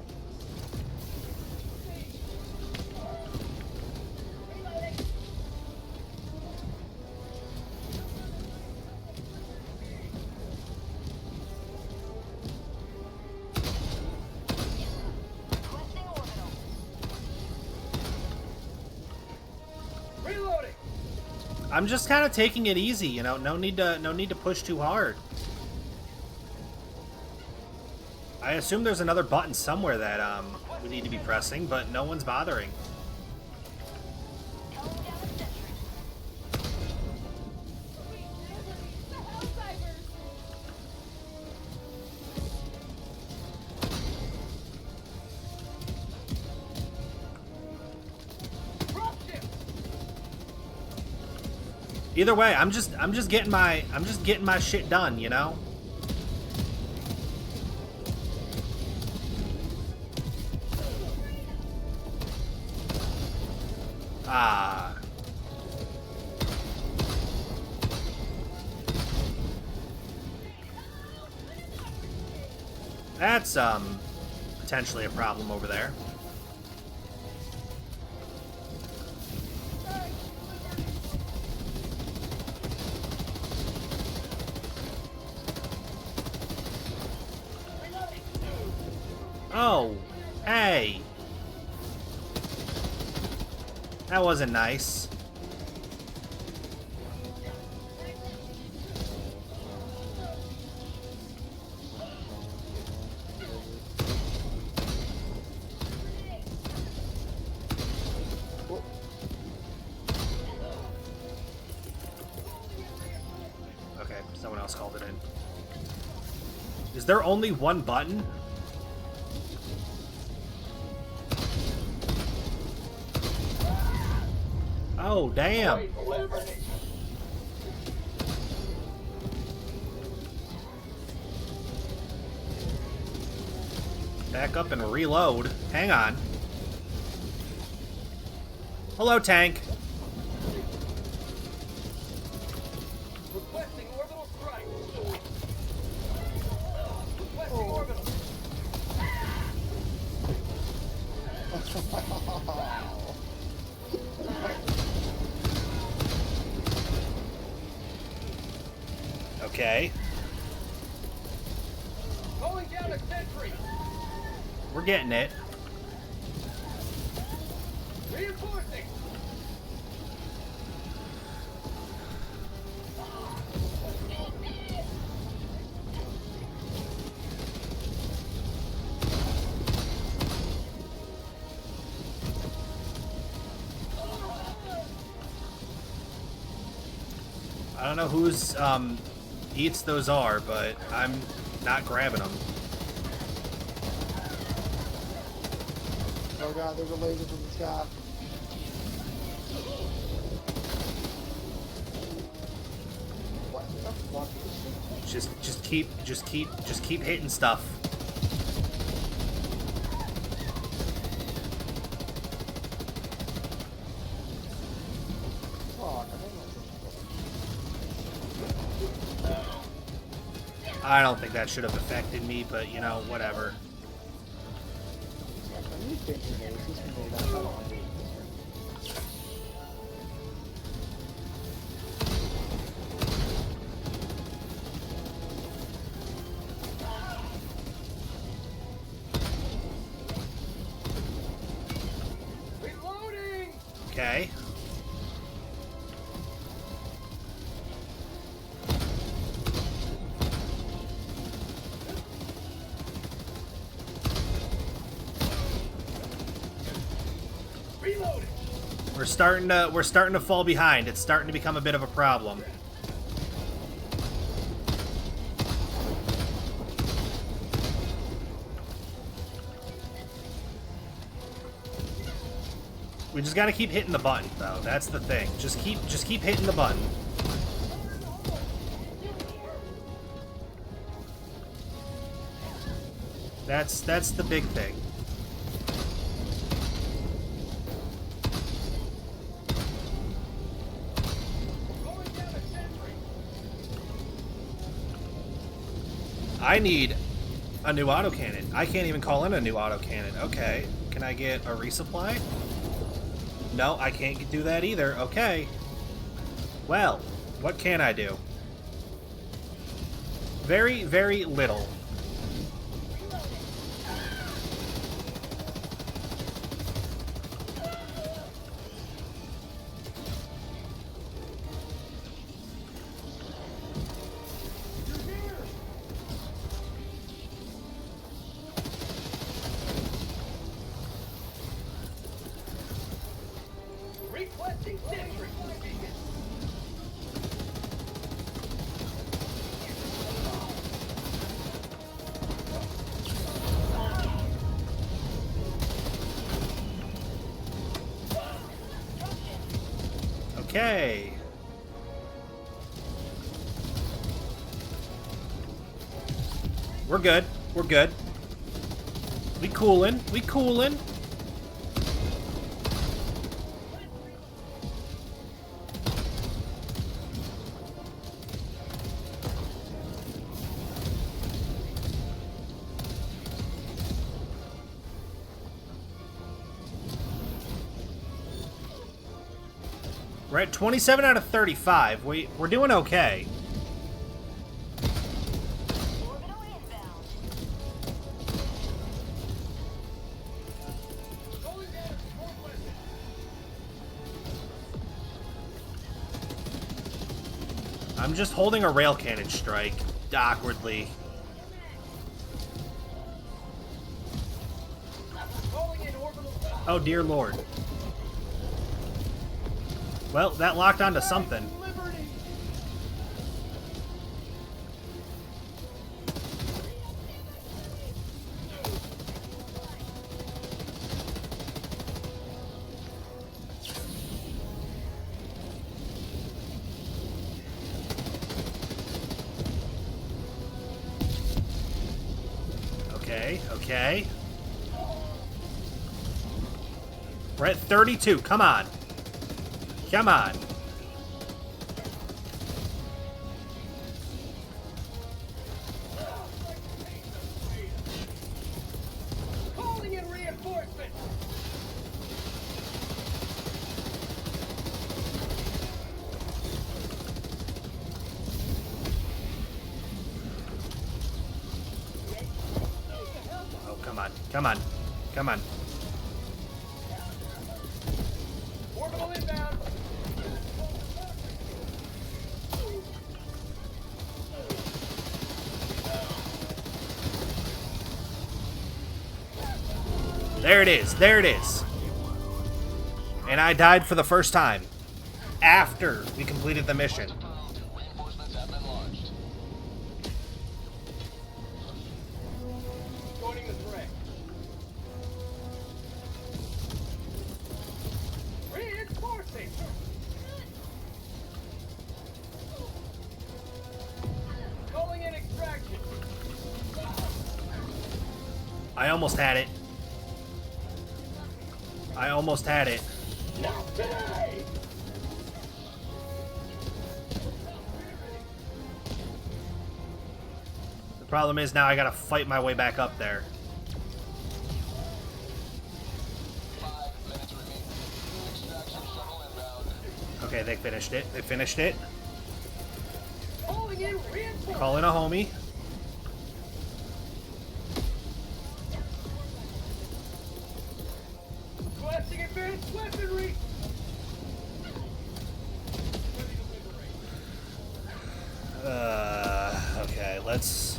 I'm just kind of taking it easy, you know. No need to push too hard. I assume there's another button somewhere that we need to be pressing, but no one's bothering. Either way, I'm just getting my shit done, you know? Ah. That's potentially a problem over there. Oh, hey. That wasn't nice. Okay, someone else called it in. Is there only one button? Oh, damn. Back up and reload. Hang on. Hello, tank. Requesting orbital strike. Requesting orbital. Okay. Calling down a sentry. We're getting it. Reinforcing. I don't know whose eats those are, but I'm not grabbing them. Oh god, there's a laser from the sky. What the fuck is this? Just keep hitting stuff. Fuck, I don't think that should have affected me, but you know, whatever. I need danger days. This can be that. I don't want to do this. Reloading. Okay. Reloading. We're starting to fall behind. It's starting to become a bit of a problem. We just gotta keep hitting the button, though. That's the thing. Just keep hitting the button. That's the big thing. Calling down a sentry. I need a new autocannon. I can't even call in a new autocannon. Okay. Can I get a resupply? No, I can't do that either. Okay. Well, what can I do? Very, very little. Requesting sentry. Okay. We're good. We're good. We coolin'. We coolin'. We're at 27 out of 35. We're doing okay. I'm just holding a rail cannon strike awkwardly. Oh dear lord. Well, that locked onto something. Okay, okay. We're at 32. Come on. Come on. Calling in reinforcements. Oh, come on. Come on. Come on. Orbital inbound. There it is. There it is. And I died for the first time. After we completed the mission. Joining the fray. Reinforcing. Calling in extraction. I almost had it. I almost had it. Not today. The problem is now I gotta fight my way back up there. Okay, they finished it. They finished it. Calling in reinforcements. Call in a homie. Requesting advanced weaponry. Okay, let's...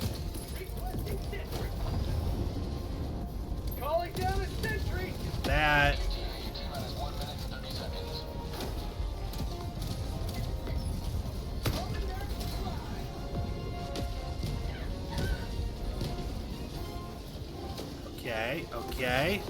Requesting sentry. Calling down a sentry. That... Okay, okay.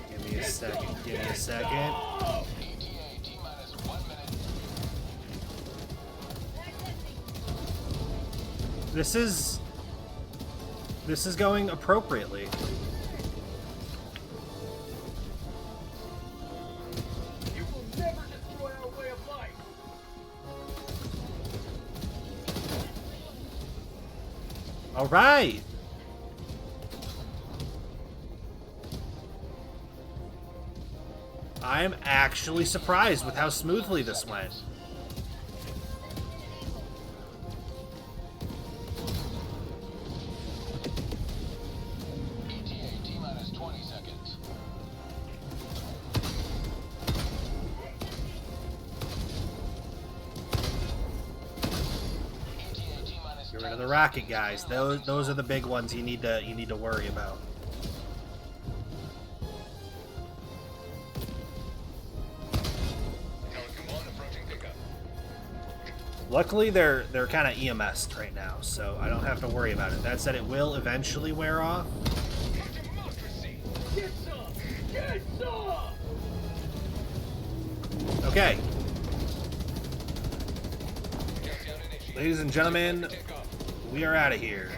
Give me a second, give me a second. This is going appropriately. You will never destroy our way of life. All right. I'm actually surprised with how smoothly this went. Get rid of the rocket guys. Those are the big ones you need to worry about. Luckily, they're kind of EMS'd right now, so I don't have to worry about it. That said, it will eventually wear off. Get some! Get some! Okay. Ladies and gentlemen, we are out of here.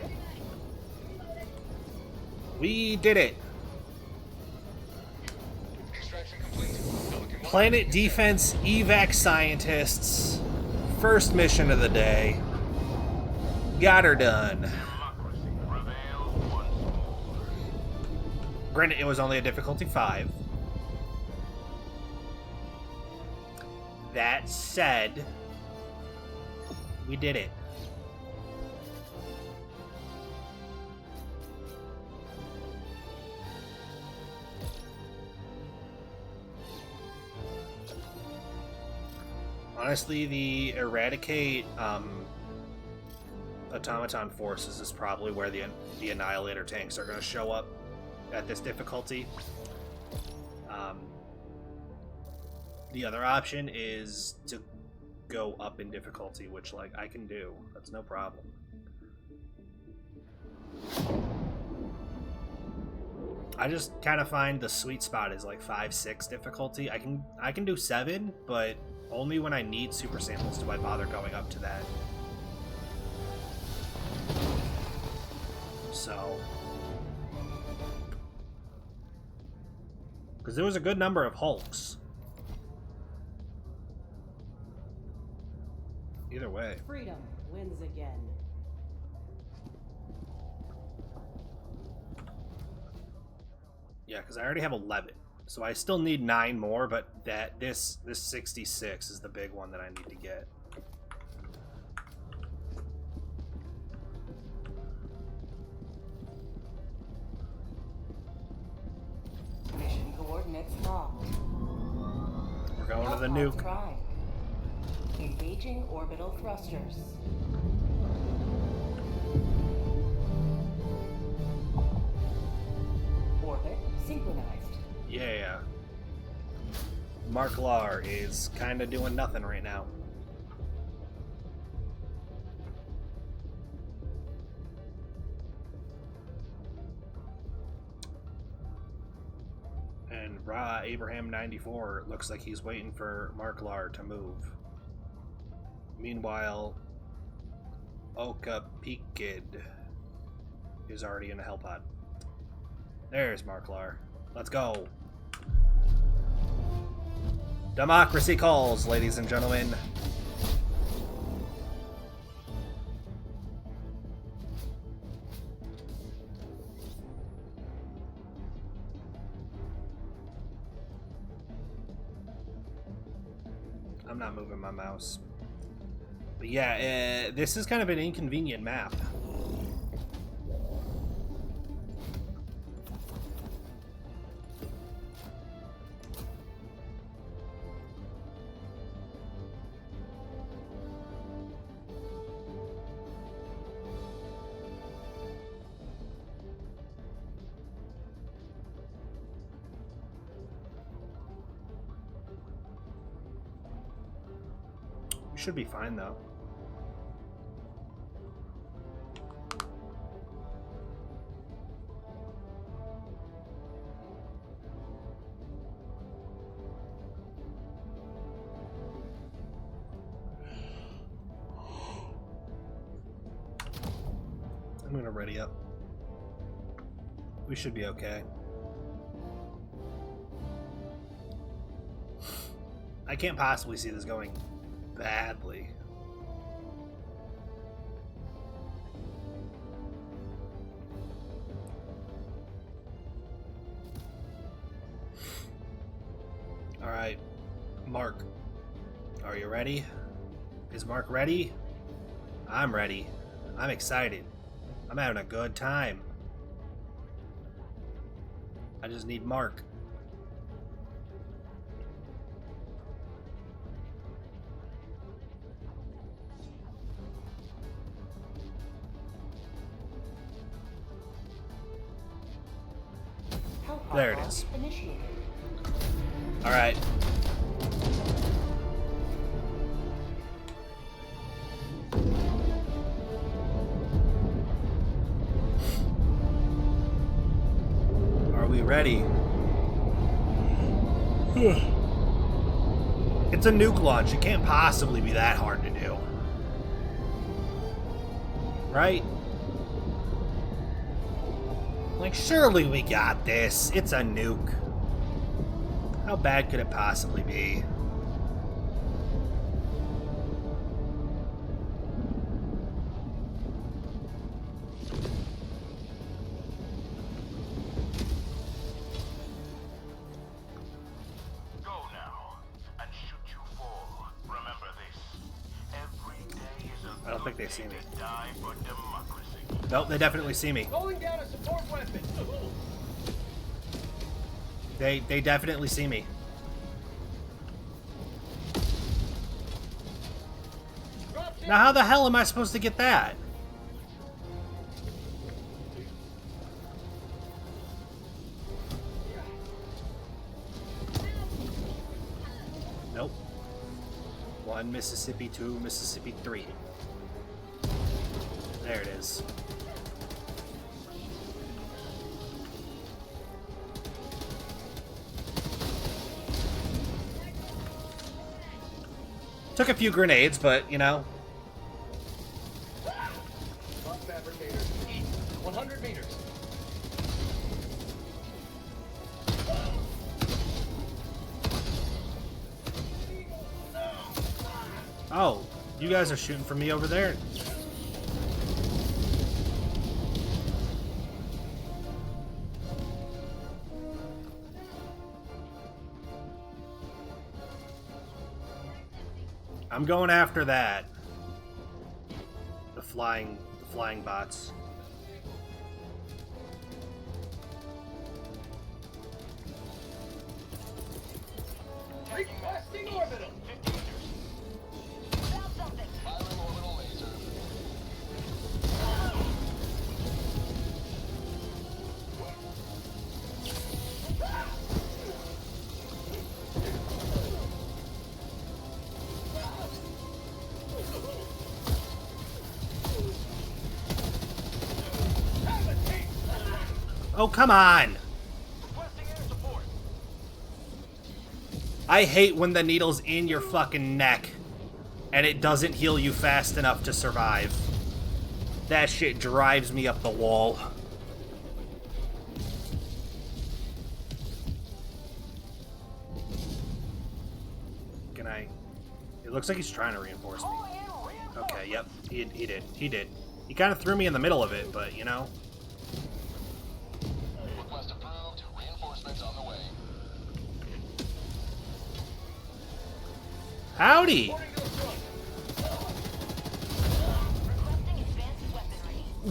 We did it. Planet Defense evac scientists. First mission of the day. Got her done. Democracy prevails once more. Granted, it was only a difficulty 5. That said, we did it. Honestly, the Eradicate automaton forces is probably where the Annihilator tanks are going to show up at this difficulty. The other option is to go up in difficulty, which, like, I can do. That's no problem. I just kind of find the sweet spot is like 5-6 difficulty. I can do 7, but only when I need super samples do I bother going up to that. So, because there was a good number of Hulks. Either way. Freedom wins again. Yeah, because I already have 11. So I still need 9 more, but this 66 is the big one that I need to get. Mission coordinates locked. We're going to the Hellpods nuke. prime. Engaging orbital thrusters. Orbit synchronized. Yeah. Mark Lar is kind of doing nothing right now. And Ra Abraham 94 looks like he's waiting for Mark Lar to move. Meanwhile, Oka Peakid is already in a Hellpod. There's Mark Lar. Let's go. Democracy calls, ladies and gentlemen. I'm not moving my mouse. But yeah, this is kind of an inconvenient map. We should be fine though. I'm gonna ready up. We should be okay. I can't possibly see this going badly. All right, Mark, are you ready? Is Mark ready? I'm ready. I'm excited. I'm having a good time. I just need Mark. There it is. Initiated. All right. Are we ready. It's a nuke launch. It can't possibly be that hard to do. Right? Like, surely we got this. It's a nuke. How bad could it possibly be? Go now and shoot you fall. Remember this. Every day is a I don't think they see me. to die for democracy. Nope, they definitely see me. Calling down a support weapon. They definitely see me. Now how the hell am I supposed to get that? Nope. 1 Mississippi, 2 Mississippi, 3. There it is. Took a few grenades, but, you know. Bomb fabricator. East. 100 meters. Oh, you guys are shooting for me over there. I'm going after that. The flying bots. Requesting orbital. 50 meters. Oh, come on! Requesting air support. I hate when the needle's in your fucking neck and it doesn't heal you fast enough to survive. That shit drives me up the wall. Can I... It looks like he's trying to reinforce me. Okay, yep. He did. He did. He kind of threw me in the middle of it, but, you know... Request approved. Reinforcements on the way. Howdy!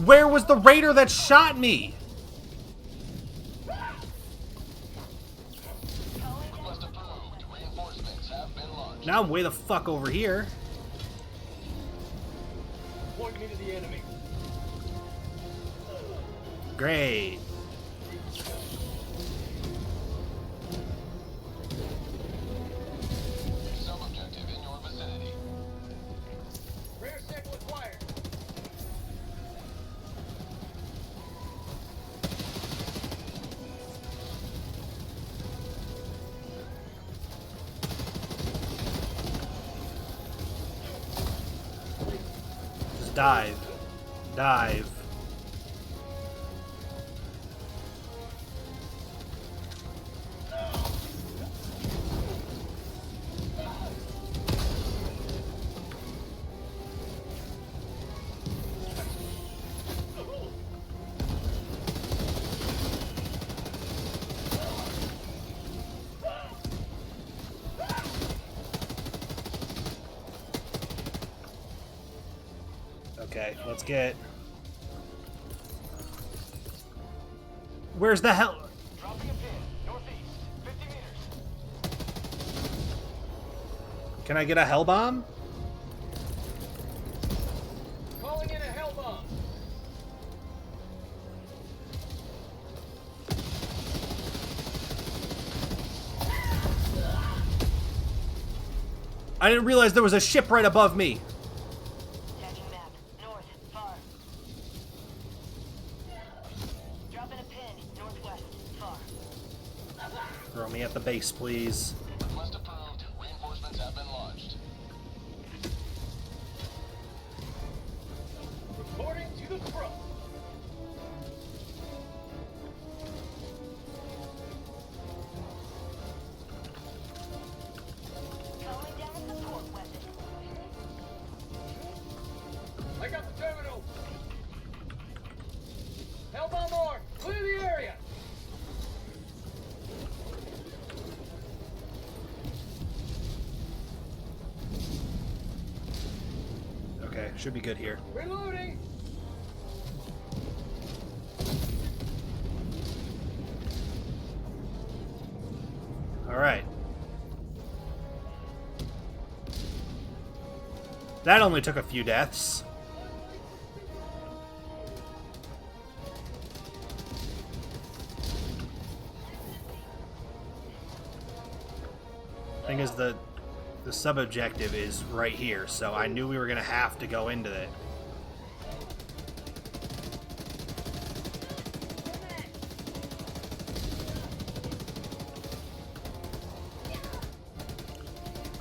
Where was the raider that shot me? Request approved. Reinforcements have been launched. Now I'm way the fuck over here. Point me to the enemy. Great. Sub-objective in your vicinity. Rare sample acquired. Just dive. Dive. Okay, let's get... Where's the hell? Dropping a pin. Northeast. 50 meters. Can I get a hell bomb? Calling in a hell bomb. I didn't realize there was a ship right above me. Checking map. North. Far. Dropping a pin. Northwest. Far. me at the base, please. Request approved. Reinforcements have been launched. Reporting to the front. Calling down support weapon. I got the terminal. Hellbound mark. Clear the area. Okay, should be good here. Reloading. Alright. That only took a few deaths. Thing is, the sub-objective is right here, so I knew we were going to have to go into it.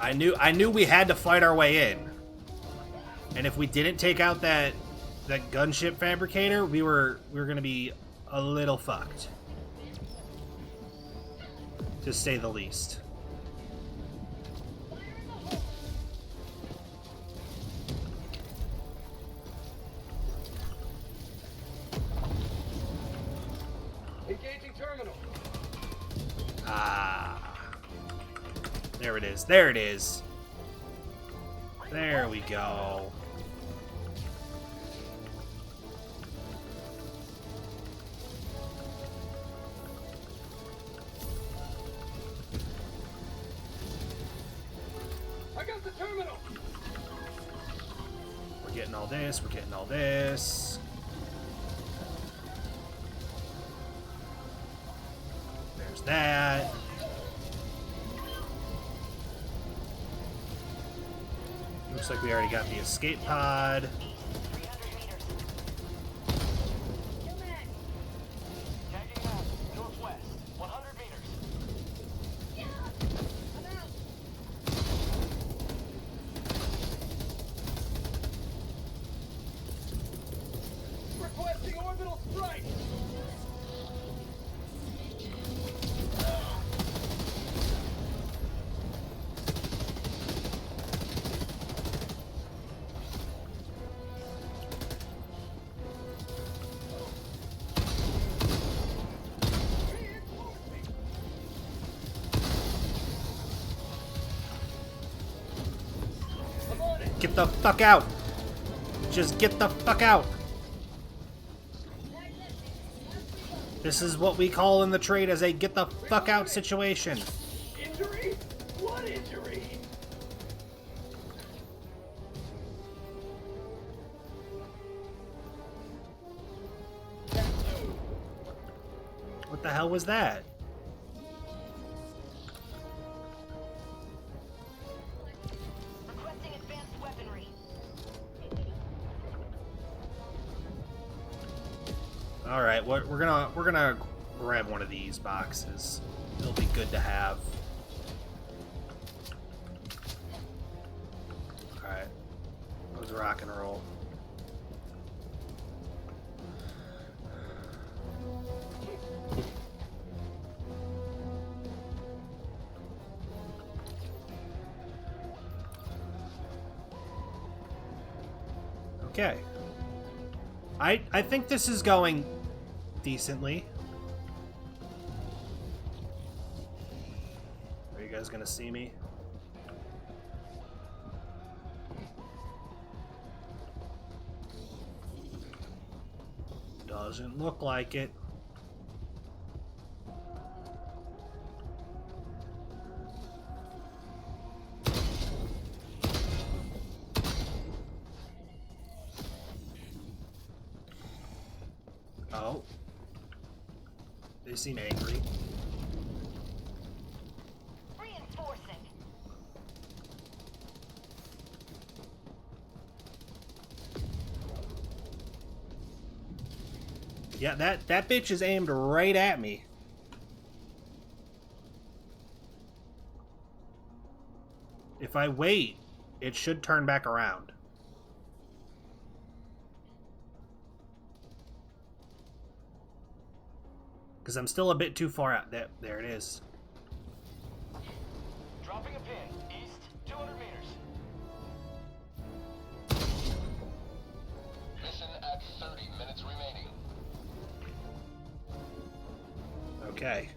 I knew we had to fight our way in. And if we didn't take out that gunship fabricator, we were going to be a little fucked. To say the least. Engaging terminal. Ah. There it is. There it is. There we go. I got the terminal. We're getting all this. We're getting all this. There's that. Looks like we already got the escape pod. 300 meters. Tagging out. Northwest. 100 meters. Requesting orbital strike. I'm on it. Get the fuck out! Just get the fuck out! This is what we call in the trade as a get the fuck out situation. Injury? What injury? What the hell was that? Requesting advanced weaponry. All right, we're gonna grab one of these boxes. It'll be good to have. All right, let's rock and roll. Okay. I think this is going decently. Are you guys gonna see me? Doesn't look like it. Oh. They seem angry. Reinforcing. Yeah, that bitch is aimed right at me. If I wait, it should turn back around. Because I'm still a bit too far out. There it is. Dropping a pin. East, 200 meters. Mission at 30 minutes remaining. Okay.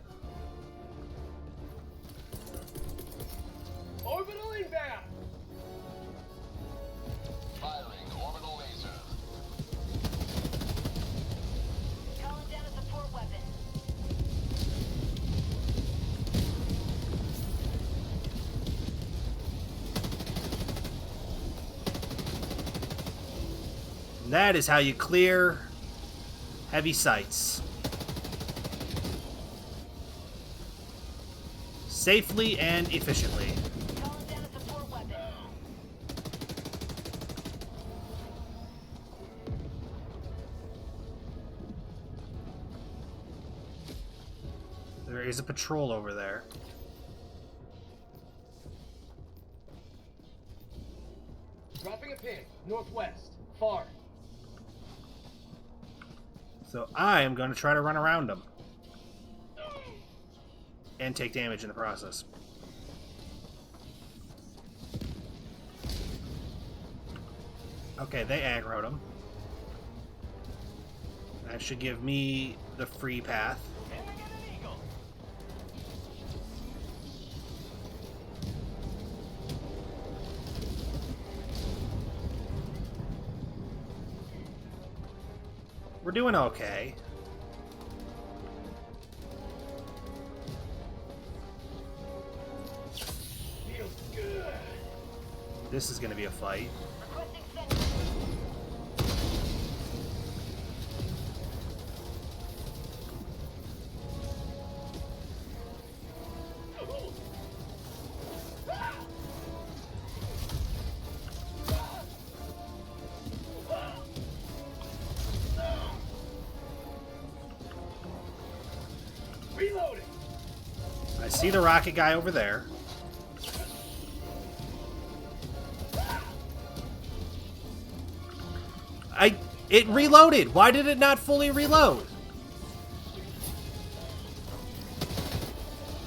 Orbital inbound. Firing orbital laser. Calling down a support weapon. That is how you clear heavy sights. Safely and efficiently. Calling down a support weapon. There is a patrol over there. Dropping a pin. Northwest. Far. So I am going to try to run around them. And take damage in the process. Okay, they aggroed him. That should give me the free path. And we get an eagle. We're doing okay. Feels good. This is going to be a fight. Requesting sentry. Reloading. I see the rocket guy over there. It reloaded! Why did it not fully reload?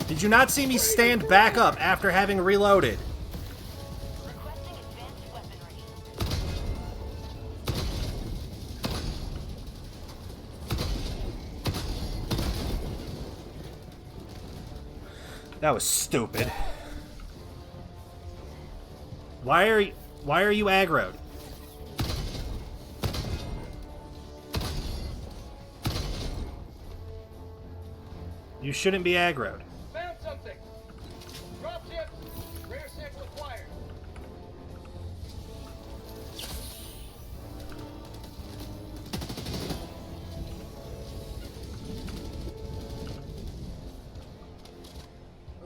Did you not see me stand back up after having reloaded? Requesting advanced weaponry. That was stupid. Why are you aggroed? You shouldn't be aggroed. Found something. Dropship. Rare sample acquired.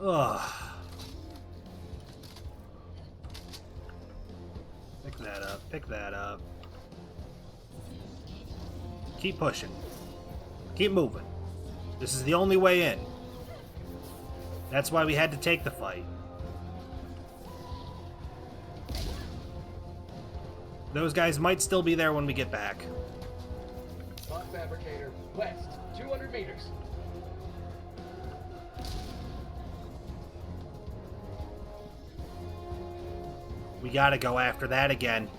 Ugh. Pick that up. Pick that up. Keep pushing. Keep moving. This is the only way in. That's why we had to take the fight. Those guys might still be there when we get back. Box fabricator. West. 200 meters. We gotta go after that again.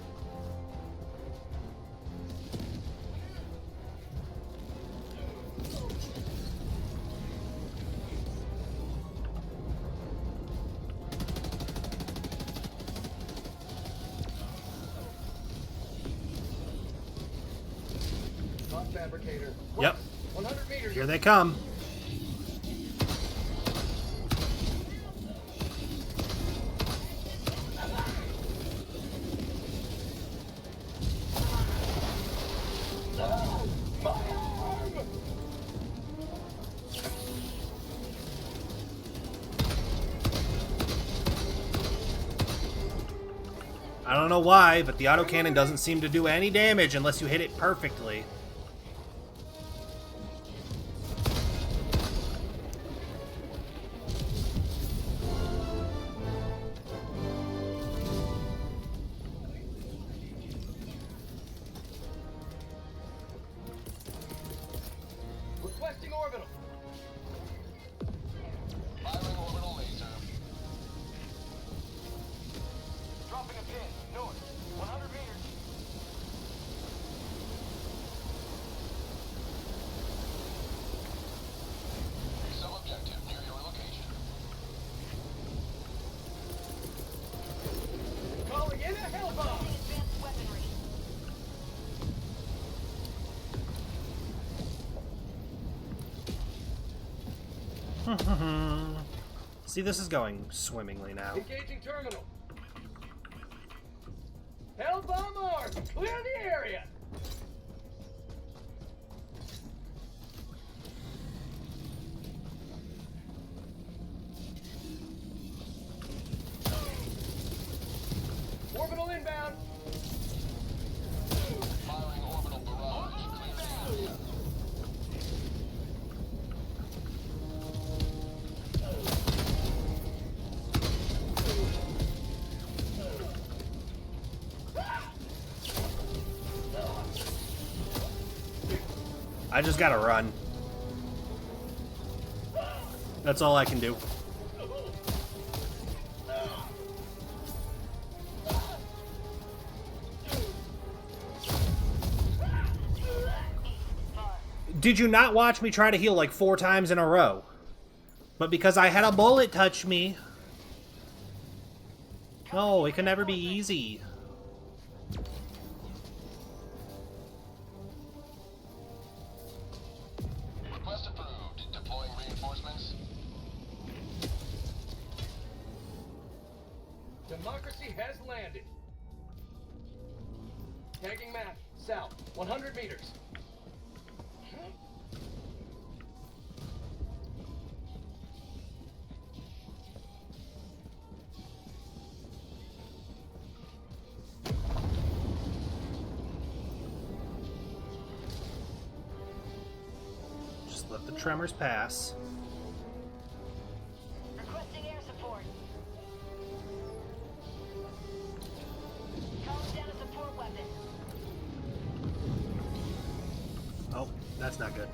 Box fabricator. Yep. West. 100 meters. Here they come. I don't know why, but the autocannon doesn't seem to do any damage unless you hit it perfectly. Blasting orbital. Firing orbital laser. Dropping a pin. North. 100 meters. Sub-objective near your location. Calling in a hell bomb. Advanced weaponry. See, this is going swimmingly now. Engaging terminal. Hell bomb armed. Clear the area. Orbital inbound. Firing orbital barrage. Clear the area. I just gotta run. That's all I can do. Did you not watch me try to heal like 4 times in a row? But because I had a bullet touch me. No, it can never be easy. Request approved. Deploying reinforcements. Democracy has landed. Tagging map. South. 100 meters. Just let the tremors pass. Requesting air support. Calling down a support weapon. Oh, that's not good.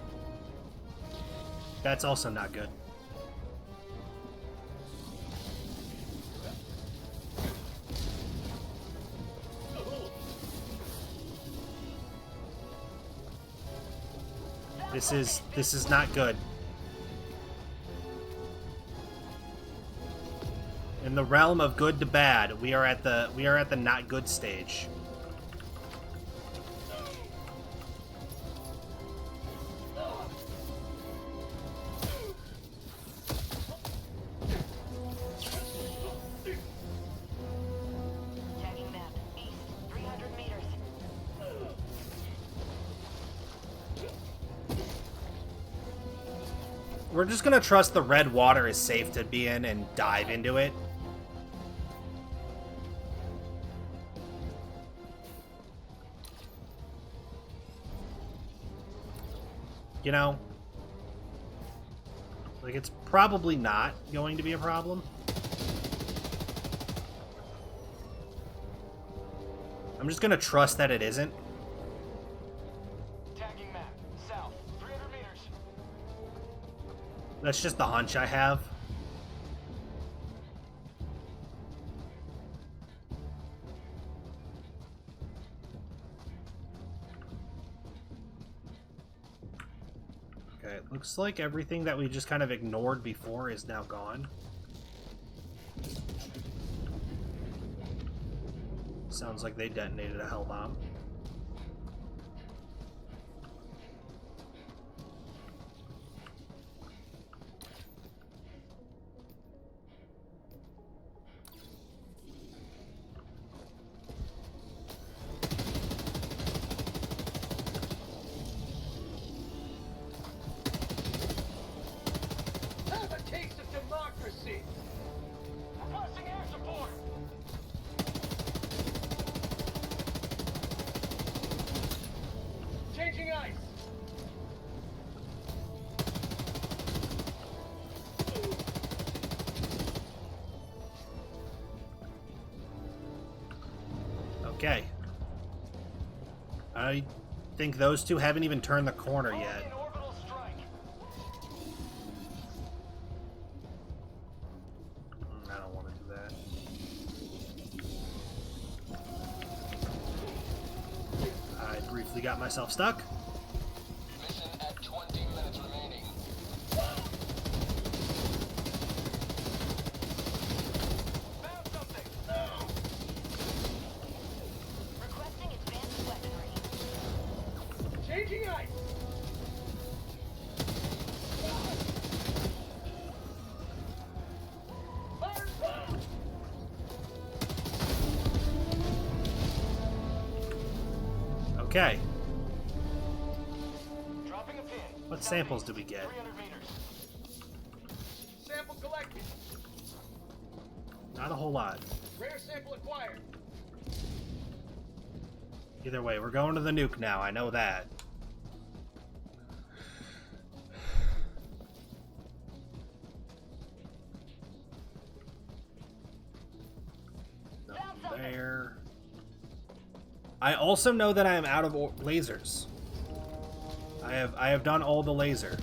That's also not good. This is not good. In the realm of good to bad, we are at the not good stage. Tagging map. East. 300 meters. We're just gonna trust the red water is safe to be in and dive into it. You know, like it's probably not going to be a problem. I'm just gonna trust that it isn't. Tagging map. South. 300 meters. That's just the hunch I have. Okay, it looks like everything that we just kind of ignored before is now gone. Sounds like they detonated a hell bomb. Have a taste of democracy. Requesting air support. Changing ice. Okay. I think those two haven't even turned the corner Calling yet. in orbital strike. briefly got myself stuck. Mission at 20 minutes remaining. Found something! Requesting advanced weaponry. Changing ice. Fire! Okay. Dropping a pin. What samples do we get? 300 meters. Sample collected. Not a whole lot. Rare sample acquired. Either way, we're going to the nuke now. I know that. Nothing there. I also know that I am out of lasers. I have done all the laser.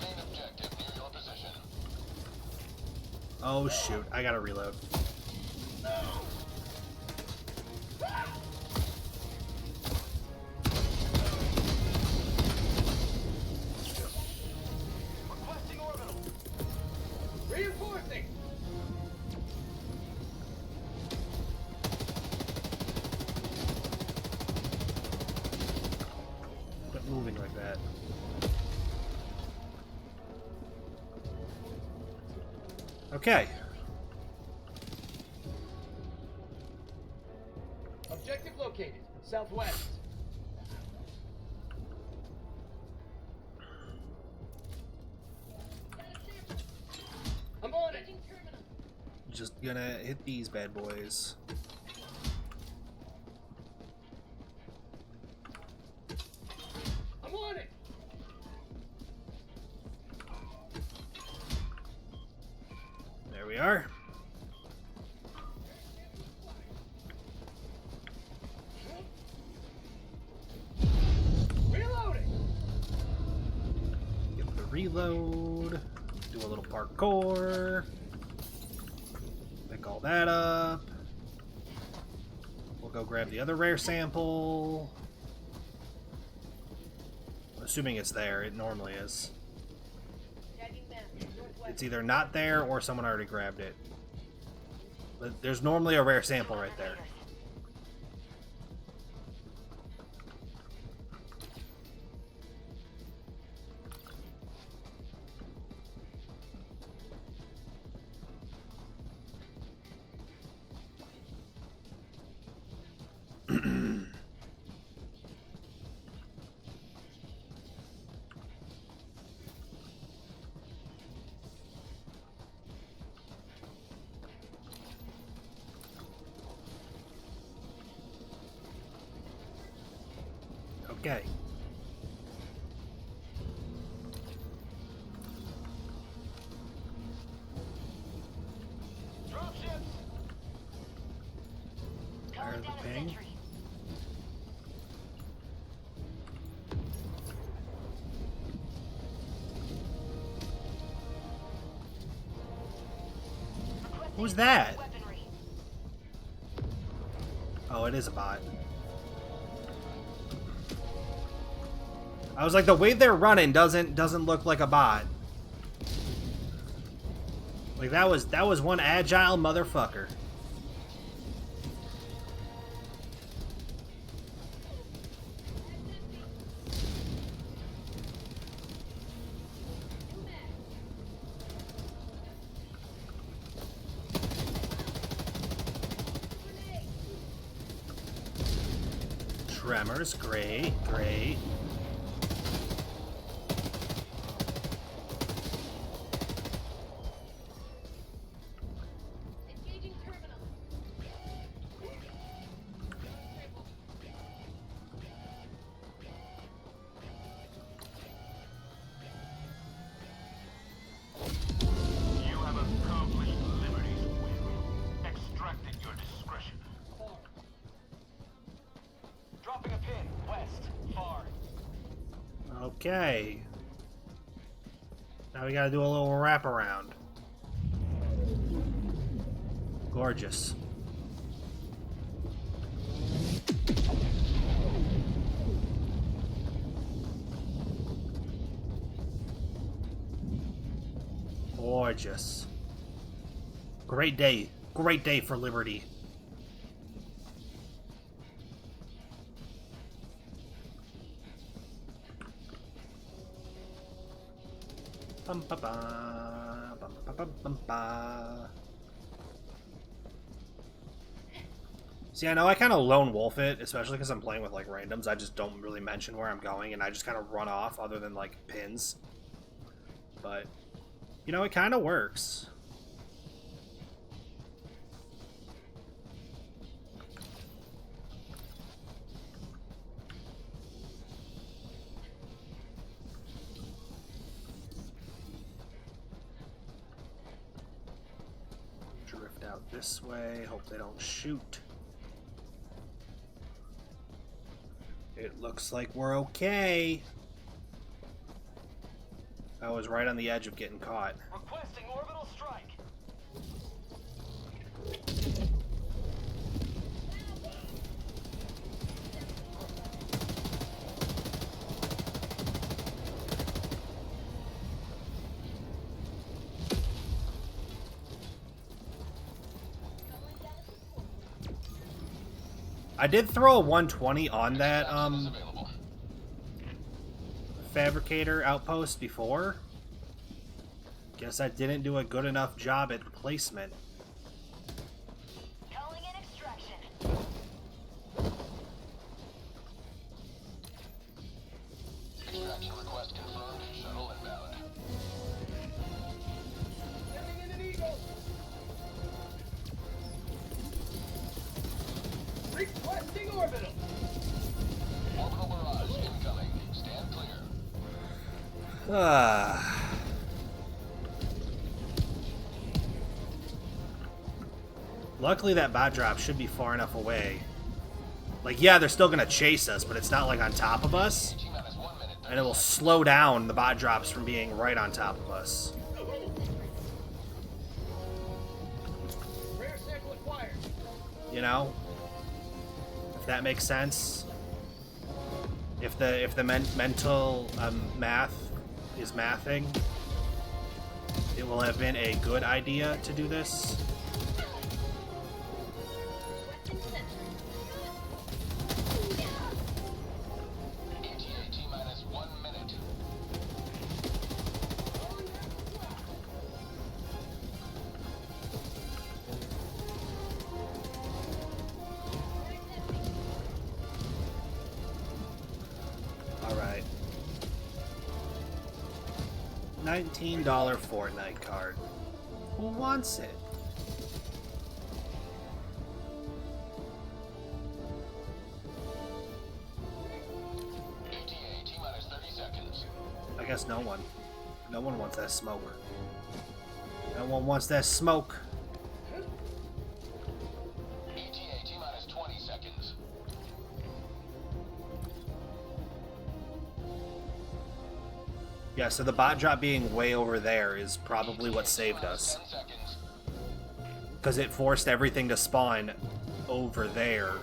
Main objective near your position. Oh shoot, I gotta reload. Requesting orbital. Reinforcing. Quit moving like that. Okay. Objective located. Southwest. I'm on it. Just gonna hit these bad boys. I'm on it. There we are. Reloading. Get the reload. Do a little parkour. Pick all that up. We'll go grab the other rare sample. Assuming it's there, it normally is. It's either not there or someone already grabbed it. But there's normally a rare sample right there. Okay. Dropships. There's the ping. Who's that? Oh, it is a bot. I was like, the way they're running doesn't look like a bot. Like that was one agile motherfucker. Tremors, great, great. You have accomplished Liberty's will. Extract at your discretion. Dropping a pin. West. Far. Okay. Now we gotta do a little wraparound. Gorgeous. Gorgeous. Great day. Great day for Liberty. Bum ba ba bum ba ba bum ba. See, I know I kind of lone wolf it, especially because I'm playing with like randoms. I just don't really mention where I'm going, and I just kind of run off, other than like pins. But you know, it kind of works. Drift out this way. Hope they don't shoot. It looks like we're okay. I was right on the edge of getting caught. Requesting orbital strike. I did throw a 120 on that fabricator outpost before. Guess I didn't do a good enough job at placement. Calling in extraction. Extraction request confirmed. Shuttle inbound. Sending in an eagle. Requesting orbital. Orbital barrage incoming. Stand clear. Luckily that bot drop should be far enough away. Like, yeah, they're still gonna chase us, but it's not like on top of us. T-minus 1 minute. And it will slow down the bot drops from being right on top of us. Rare sample acquired. You know? If that makes sense. If the mental math is mathing, it will have been a good idea to do this. ETA T-minus 1 minute. Alright. $19 Fortnite card. Who wants it? ETA T-minus 30 seconds. I guess no one. No one wants that smoke. No one wants that smoke. ETA T-minus 20 seconds. Yeah, so the bot drop being way over there is probably what saved us. 10 seconds. Because it forced everything to spawn over there.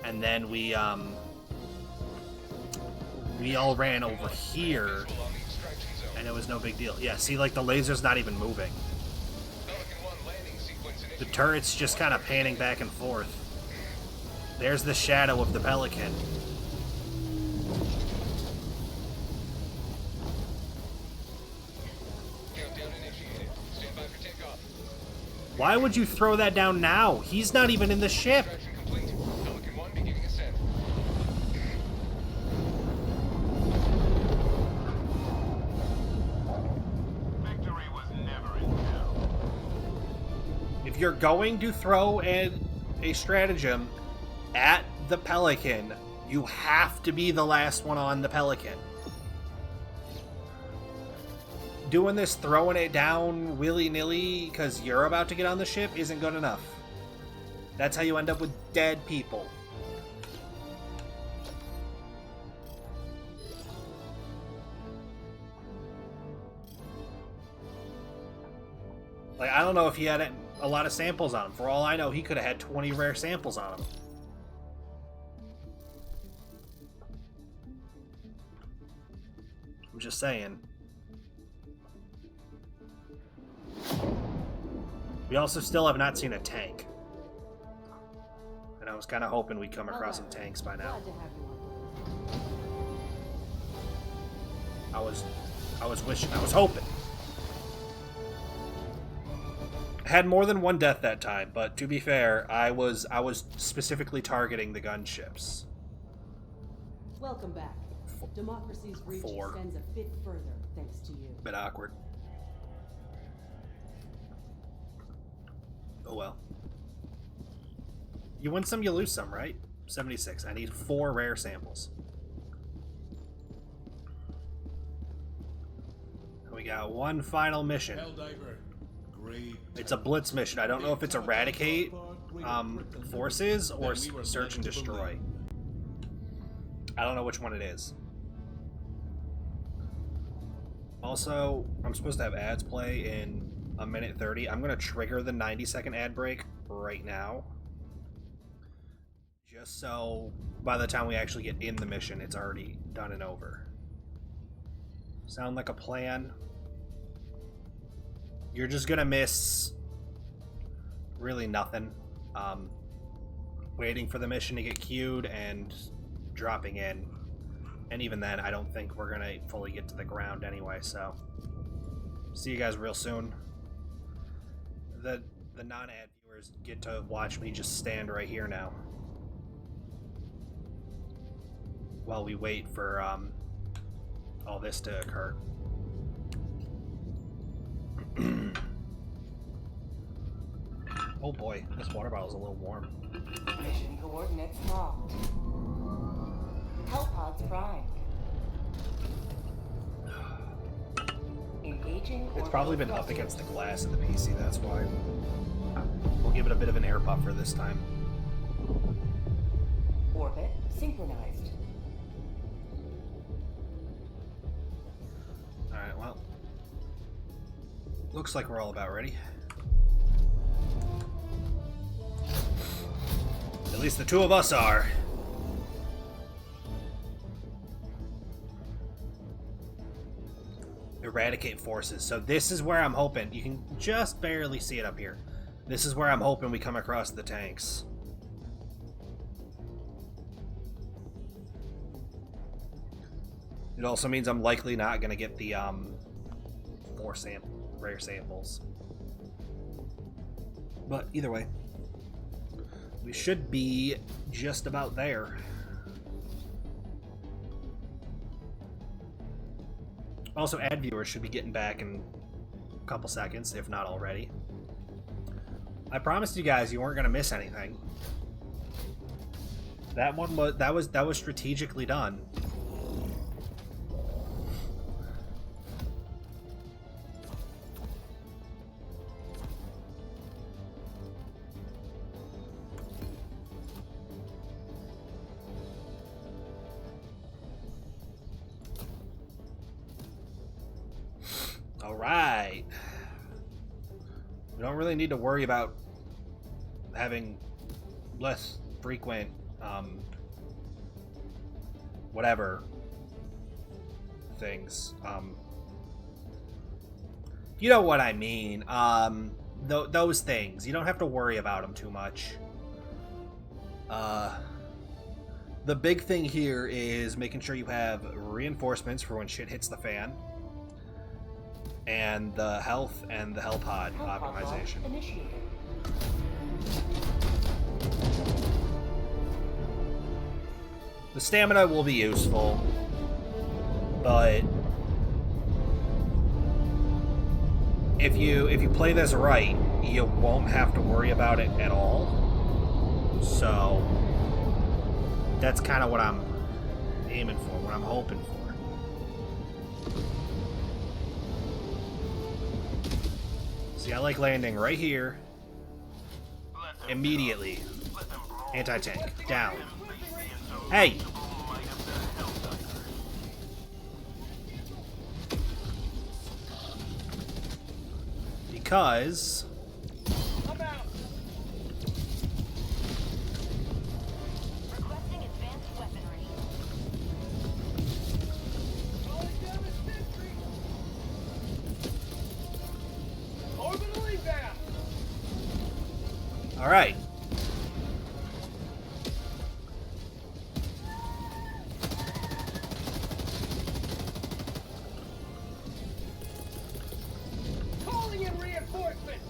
And then we all ran over here. And it was no big deal. Yeah, see, like, the laser's not even moving. The turret's just kind of panning back and forth. There's the shadow of the Pelican. Why would you throw that down now? He's not even in the ship. Victory was never in doubt. If you're going to throw a stratagem at the Pelican, you have to be the last one on the Pelican. Doing this, throwing it down willy-nilly because you're about to get on the ship isn't good enough. That's how you end up with dead people. Like, I don't know if he had a lot of samples on him. For all I know, he could have had 20 rare samples on him. I'm just saying. We also still have not seen a tank. And I was kind of hoping we'd come across some tanks by now. Glad to have you on board. I was wishing, I was hoping. I had more than one death that time, but to be fair, I was specifically targeting the gunships. Welcome back. Democracy's reach Four. extends a bit further thanks to you. Bit awkward. Oh well. You win some, you lose some, right? 76. I need 4 rare samples. We got one final mission. Helldiver, great. It's a blitz mission. I don't know if it's eradicate forces or search and destroy. I don't know which one it is. Also, I'm supposed to have ads play in a minute 30. I'm going to trigger the 90-second ad break right now. Just so by the time we actually get in the mission, it's already done and over. Sound like a plan? You're just going to miss really nothing. Waiting for the mission to get queued and dropping in. And even then, I don't think we're going to fully get to the ground anyway, so... See you guys real soon. The non-ad viewers get to watch me just stand right here now. While we wait for all this to occur. Oh boy, this water bottle's a little warm. Mission coordinates locked. Hellpods primed. Engaging. It's probably been up against the glass of the PC, that's why. We'll give it a bit of an air buffer this time. Orbit synchronized. Alright, well. Looks like we're all about ready. At least the two of us are. Eradicate forces. So this is where I'm hoping. You can just barely see it up here. This is where I'm hoping we come across the tanks. It also means I'm likely not going to get the 4 rare samples. But either way, we should be just about there. Also, ad viewers should be getting back in a couple seconds, if not already. I promised you guys you weren't going to miss anything. That was strategically done. Alright. We don't really need to worry about having less frequent, whatever things. You know what I mean. Those things. You don't have to worry about them too much. The big thing here is making sure you have reinforcements for when shit hits the fan. And the health and the Hellpod optimization. The stamina will be useful, but if you play this right, you won't have to worry about it at all. So that's kind of what I'm aiming for, what I'm hoping for. See, I like landing right here. Immediately. Anti-tank. Down. Hey! because I'm out. Requesting advanced weaponry. Calling down a sentry. Orbital inbound. all right. Calling in reinforcements.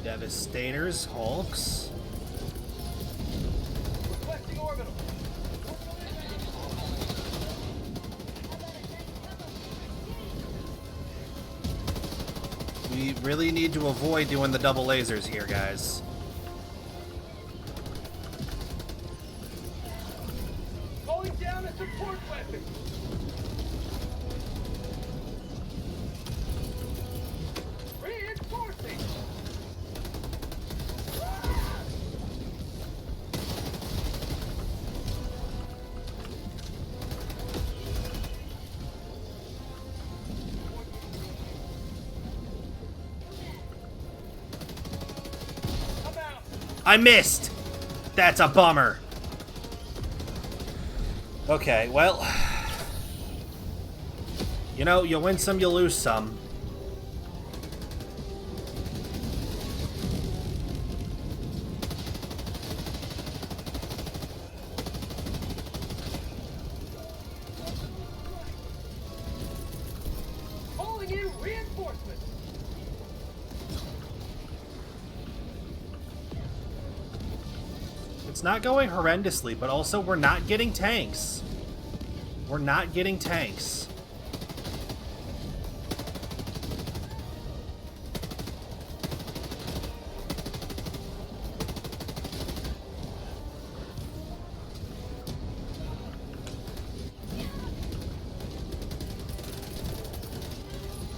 Devastators, Hulks. Requesting orbital. We really need to avoid doing the double lasers here, guys. Calling down a support weapon. Reinforcing. I'm out. I missed! That's a bummer. Okay, well... You know, you win some, you lose some. Calling in reinforcements. It's not going horrendously, but also we're not getting tanks. We're not getting tanks.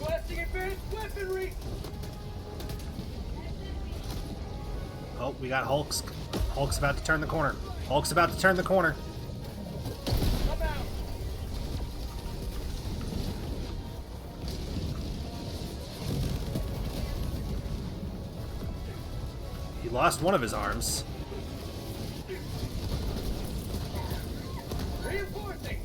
Requesting advanced weaponry. Oh, we got Hulks. Hulk's about to turn the corner. Hulk's about to turn the corner. I'm out. He lost one of his arms. Reinforcing.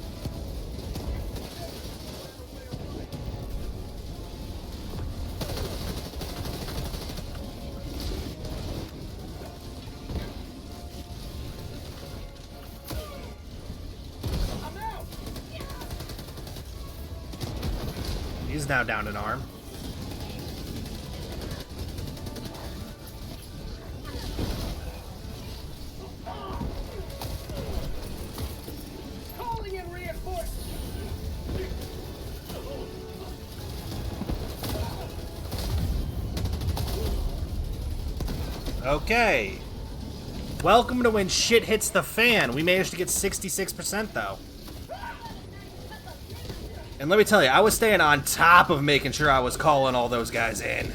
I'm out. He's now down an arm. Calling in reinforcements. Okay. Welcome to when shit hits the fan. We managed to get 66% though. And let me tell you, I was staying on top of making sure I was calling all those guys in.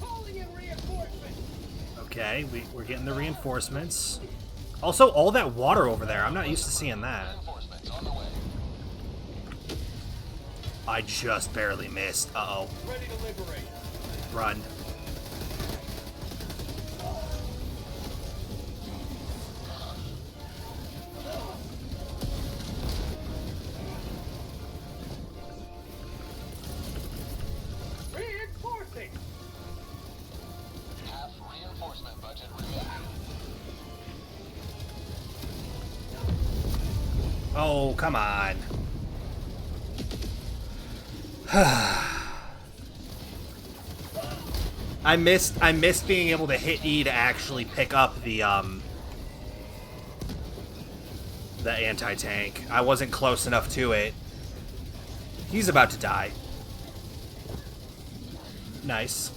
Calling in reinforcements. Okay, we're getting the reinforcements. Also, all that water over there. I'm not used to seeing that. Reinforcements on the way. I just barely missed. Uh-oh. Ready to liberate. Run. Reinforcing. Half reinforcement budget remaining. Oh, come on. I missed being able to hit E to actually pick up the anti-tank. I wasn't close enough to it. He's about to die. Nice.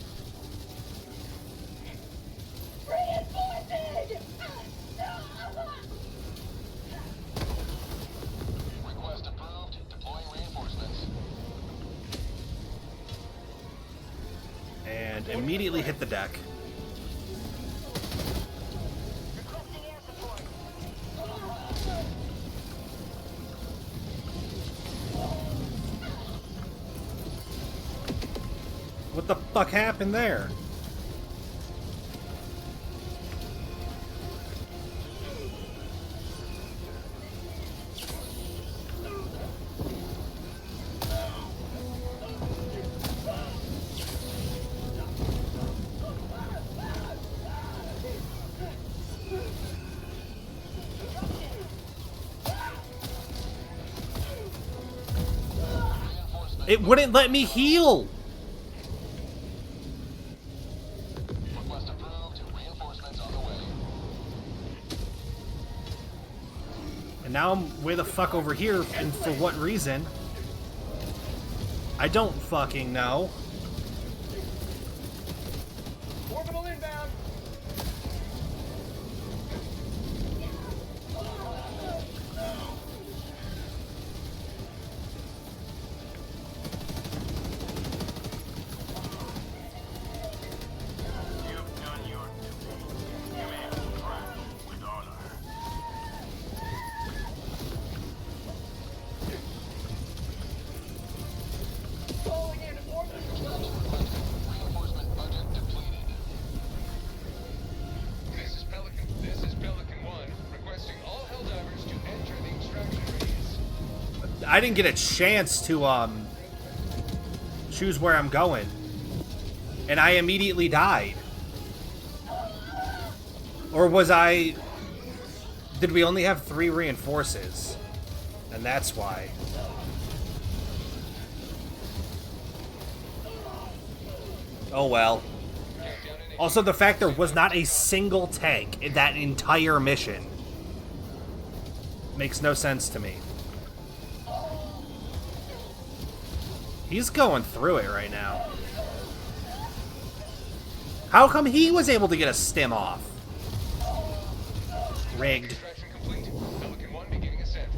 Request a and immediately hit the deck. What the fuck happened there? It wouldn't let me heal! Request approved. Reinforcements on the way. And now I'm way the fuck over here, and for what reason? I don't fucking know. Orbital inbound. You've done your duty. You may crash with honor. Calling in orbital. Reinforcement budget depleted. This is Pelican 1, requesting all Helldivers to enter the extraction radius. I didn't get a chance to, choose where I'm going. And I immediately died. Or was I... Did we only have 3 reinforces? And that's why. Oh well. Also, the fact there was not a single tank in that entire mission makes no sense to me. He's going through it right now. How come he was able to get a stim off? Rigged. Extraction complete. Pelican 1 beginning ascent.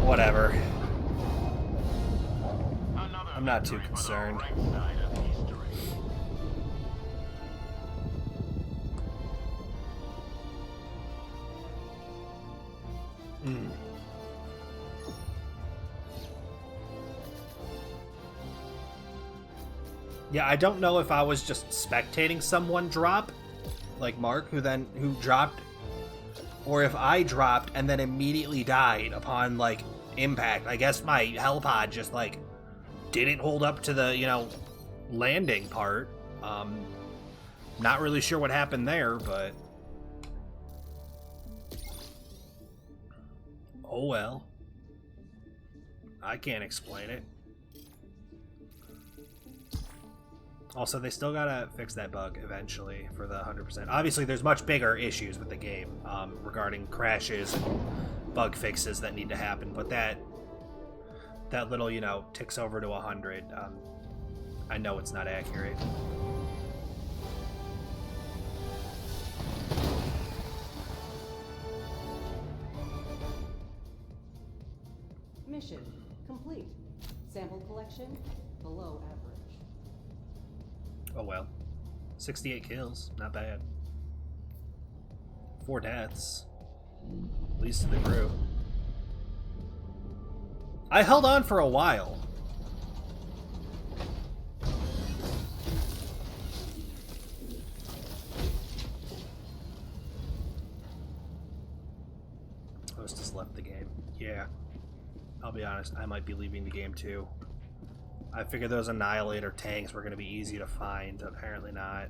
Whatever. Another I'm not too victory for the concerned. right side of history. Yeah, I don't know if I was just spectating someone drop, like Mark, who dropped, or if I dropped and then immediately died upon, like, impact. I guess my helipod just, like, didn't hold up to the, you know, landing part. Not really sure what happened there, but... Oh well. I can't explain it. Also, they still gotta fix that bug eventually for the 100%. Obviously, there's much bigger issues with the game regarding crashes and bug fixes that need to happen, but that little, you know, ticks over to 100. I know it's not accurate. Mission complete. Sample collection below average. Oh well. 68 kills, not bad. 4 deaths. At least to the crew. I held on for a while. Host has left the game. Yeah. I'll be honest, I might be leaving the game too. I figured those Annihilator tanks were going to be easy to find. Apparently not.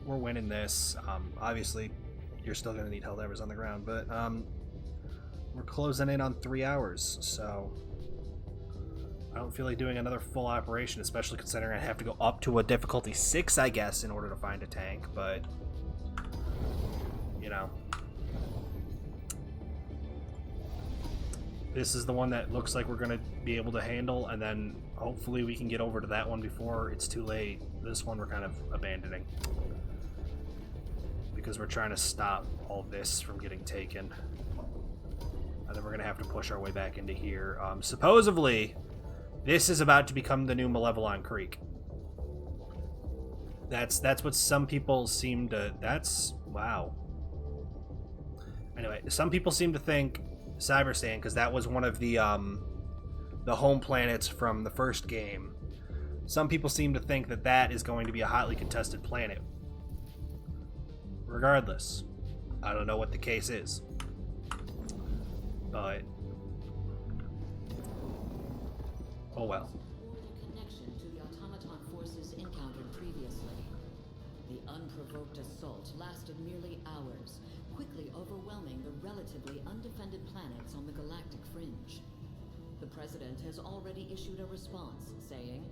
We're winning this. Obviously, you're still going to need Helldivers on the ground, but we're closing in on 3 hours, so I don't feel like doing another full operation, especially considering I have to go up to a difficulty 6, I guess, in order to find a tank, but, you know. This is the one that looks like we're going to be able to handle, and then hopefully we can get over to that one before it's too late. This one we're kind of abandoning, because we're trying to stop all this from getting taken. And then we're going to have to push our way back into here. Supposedly, this is about to become the new Malevelon Creek. That's what some people seem to... That's... Wow. Anyway, some people seem to think Cybersand, because that was one of the home planets from the first game. Some people seem to think that that is going to be a hotly contested planet. Regardless, I don't know what the case is. But... oh well. Connection to the automaton forces encountered previously. The unprovoked assault lasted merely hours, quickly overwhelming the relatively undefended planets on the galactic fringe. The President has already issued a response, saying,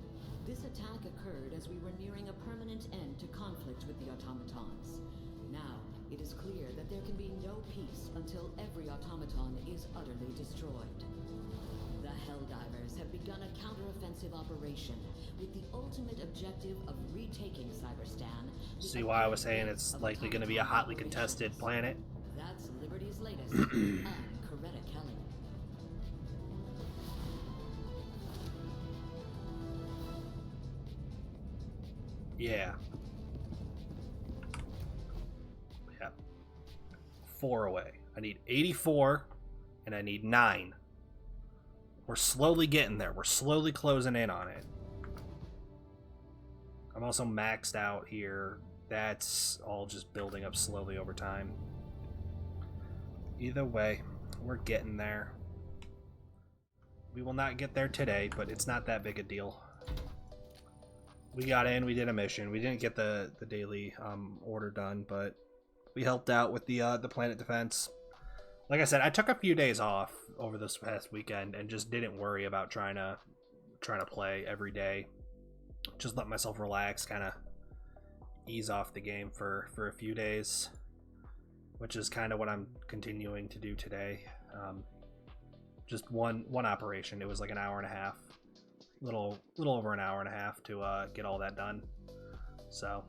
"This attack occurred as we were nearing a permanent end to conflict with the automatons. Now, it is clear that there can be no peace until every automaton is utterly destroyed. The Helldivers have begun a counteroffensive operation with the ultimate objective of retaking Cyberstan." See why I was saying it's likely going to be a hotly contested planet? That's Liberty's latest. I'm Coretta Kelly. Yeah. 4 away. I need 84, and I need 9. We're slowly getting there. We're slowly closing in on it. I'm also maxed out here. That's all just building up slowly over time. Either way, we're getting there. We will not get there today, but it's not that big a deal. We got in, we did a mission. We didn't get the daily order done, but we helped out with the planet defense. Like I said, I took a few days off over this past weekend and just didn't worry about trying to play every day. Just let myself relax, kind of ease off the game for a few days, which is kind of what I'm continuing to do today. Just one operation. It was like an hour and a half, little over an hour and a half to get all that done. So.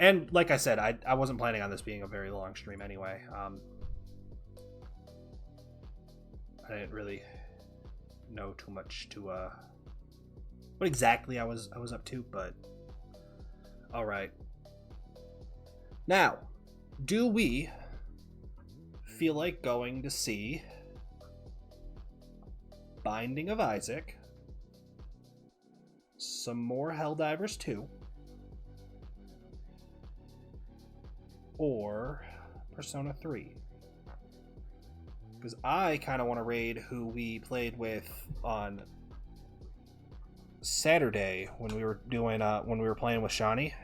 And like I said, I wasn't planning on this being a very long stream anyway. I didn't really know too much to what exactly I was up to, but all right. Now, do we feel like going to see Binding of Isaac, some more Helldivers 2, or Persona 3? Because I kind of want to raid who we played with on Saturday when we were doing when we were playing with Shawnee,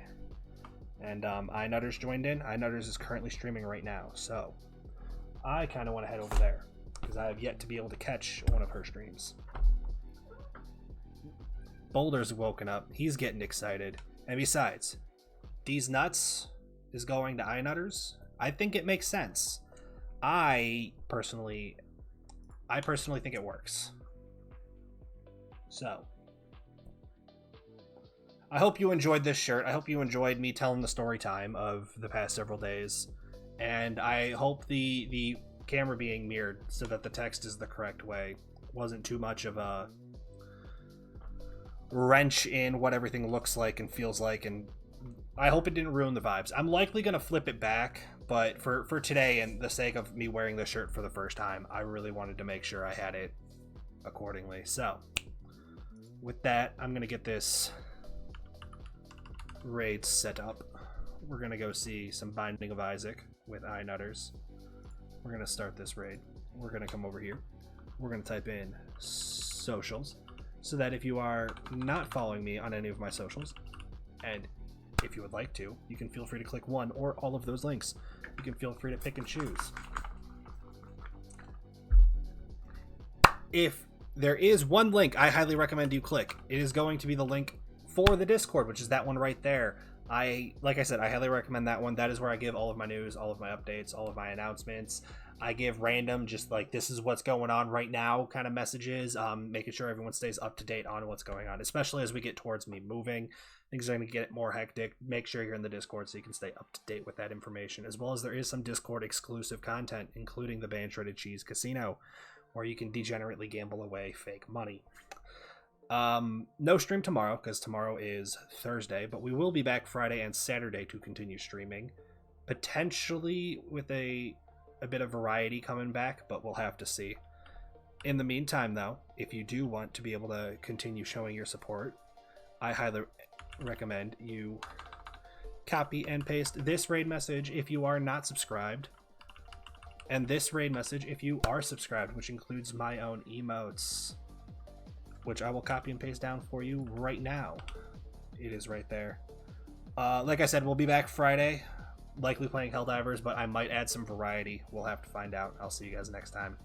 and iNutters joined in. iNutters is currently streaming right now, so I kind of want to head over there because I have yet to be able to catch one of her streams. Boulder's woken up. He's getting excited, and besides, D's Nuts is going to iNutters. I think it makes sense. I personally think it works. So, I hope you enjoyed this shirt. I hope you enjoyed me telling the story time of the past several days, and I hope the camera being mirrored so that the text is the correct way wasn't too much of a wrench in what everything looks like and feels like, and I hope it didn't ruin the vibes. I'm likely going to flip it back, but for today and the sake of me wearing this shirt for the first time, I really wanted to make sure I had it accordingly. So, with that, I'm going to get this raid set up. We're going to go see some Binding of Isaac with iNutters. We're going to start this raid. We're going to come over here. We're going to type in socials so that if you are not following me on any of my socials, and if you would like to, you can feel free to click one or all of those links. You can feel free to pick and choose. If there is one link I highly recommend you click, it is going to be the link for the Discord, which is that one right there. Like I said, I highly recommend that one. That is where I give all of my news, all of my updates, all of my announcements. I give random, just like, this is what's going on right now kind of messages, making sure everyone stays up to date on what's going on, especially as we get towards me moving. Things are going to get more hectic. Make sure you're in the Discord so you can stay up to date with that information, as well as there is some Discord exclusive content, including the Band Shredded Cheese Casino, where you can degenerately gamble away fake money. No stream tomorrow, because tomorrow is Thursday, but we will be back Friday and Saturday to continue streaming, potentially with a bit of variety coming back, but we'll have to see. In the meantime, though, if you do want to be able to continue showing your support, I highly recommend you copy and paste this raid message if you are not subscribed, and this raid message if you are subscribed, which includes my own emotes, which I will copy and paste down for you right now. It is right there. Like I said, we'll be back Friday, likely playing Helldivers, but I might add some variety. We'll have to find out. I'll see you guys next time.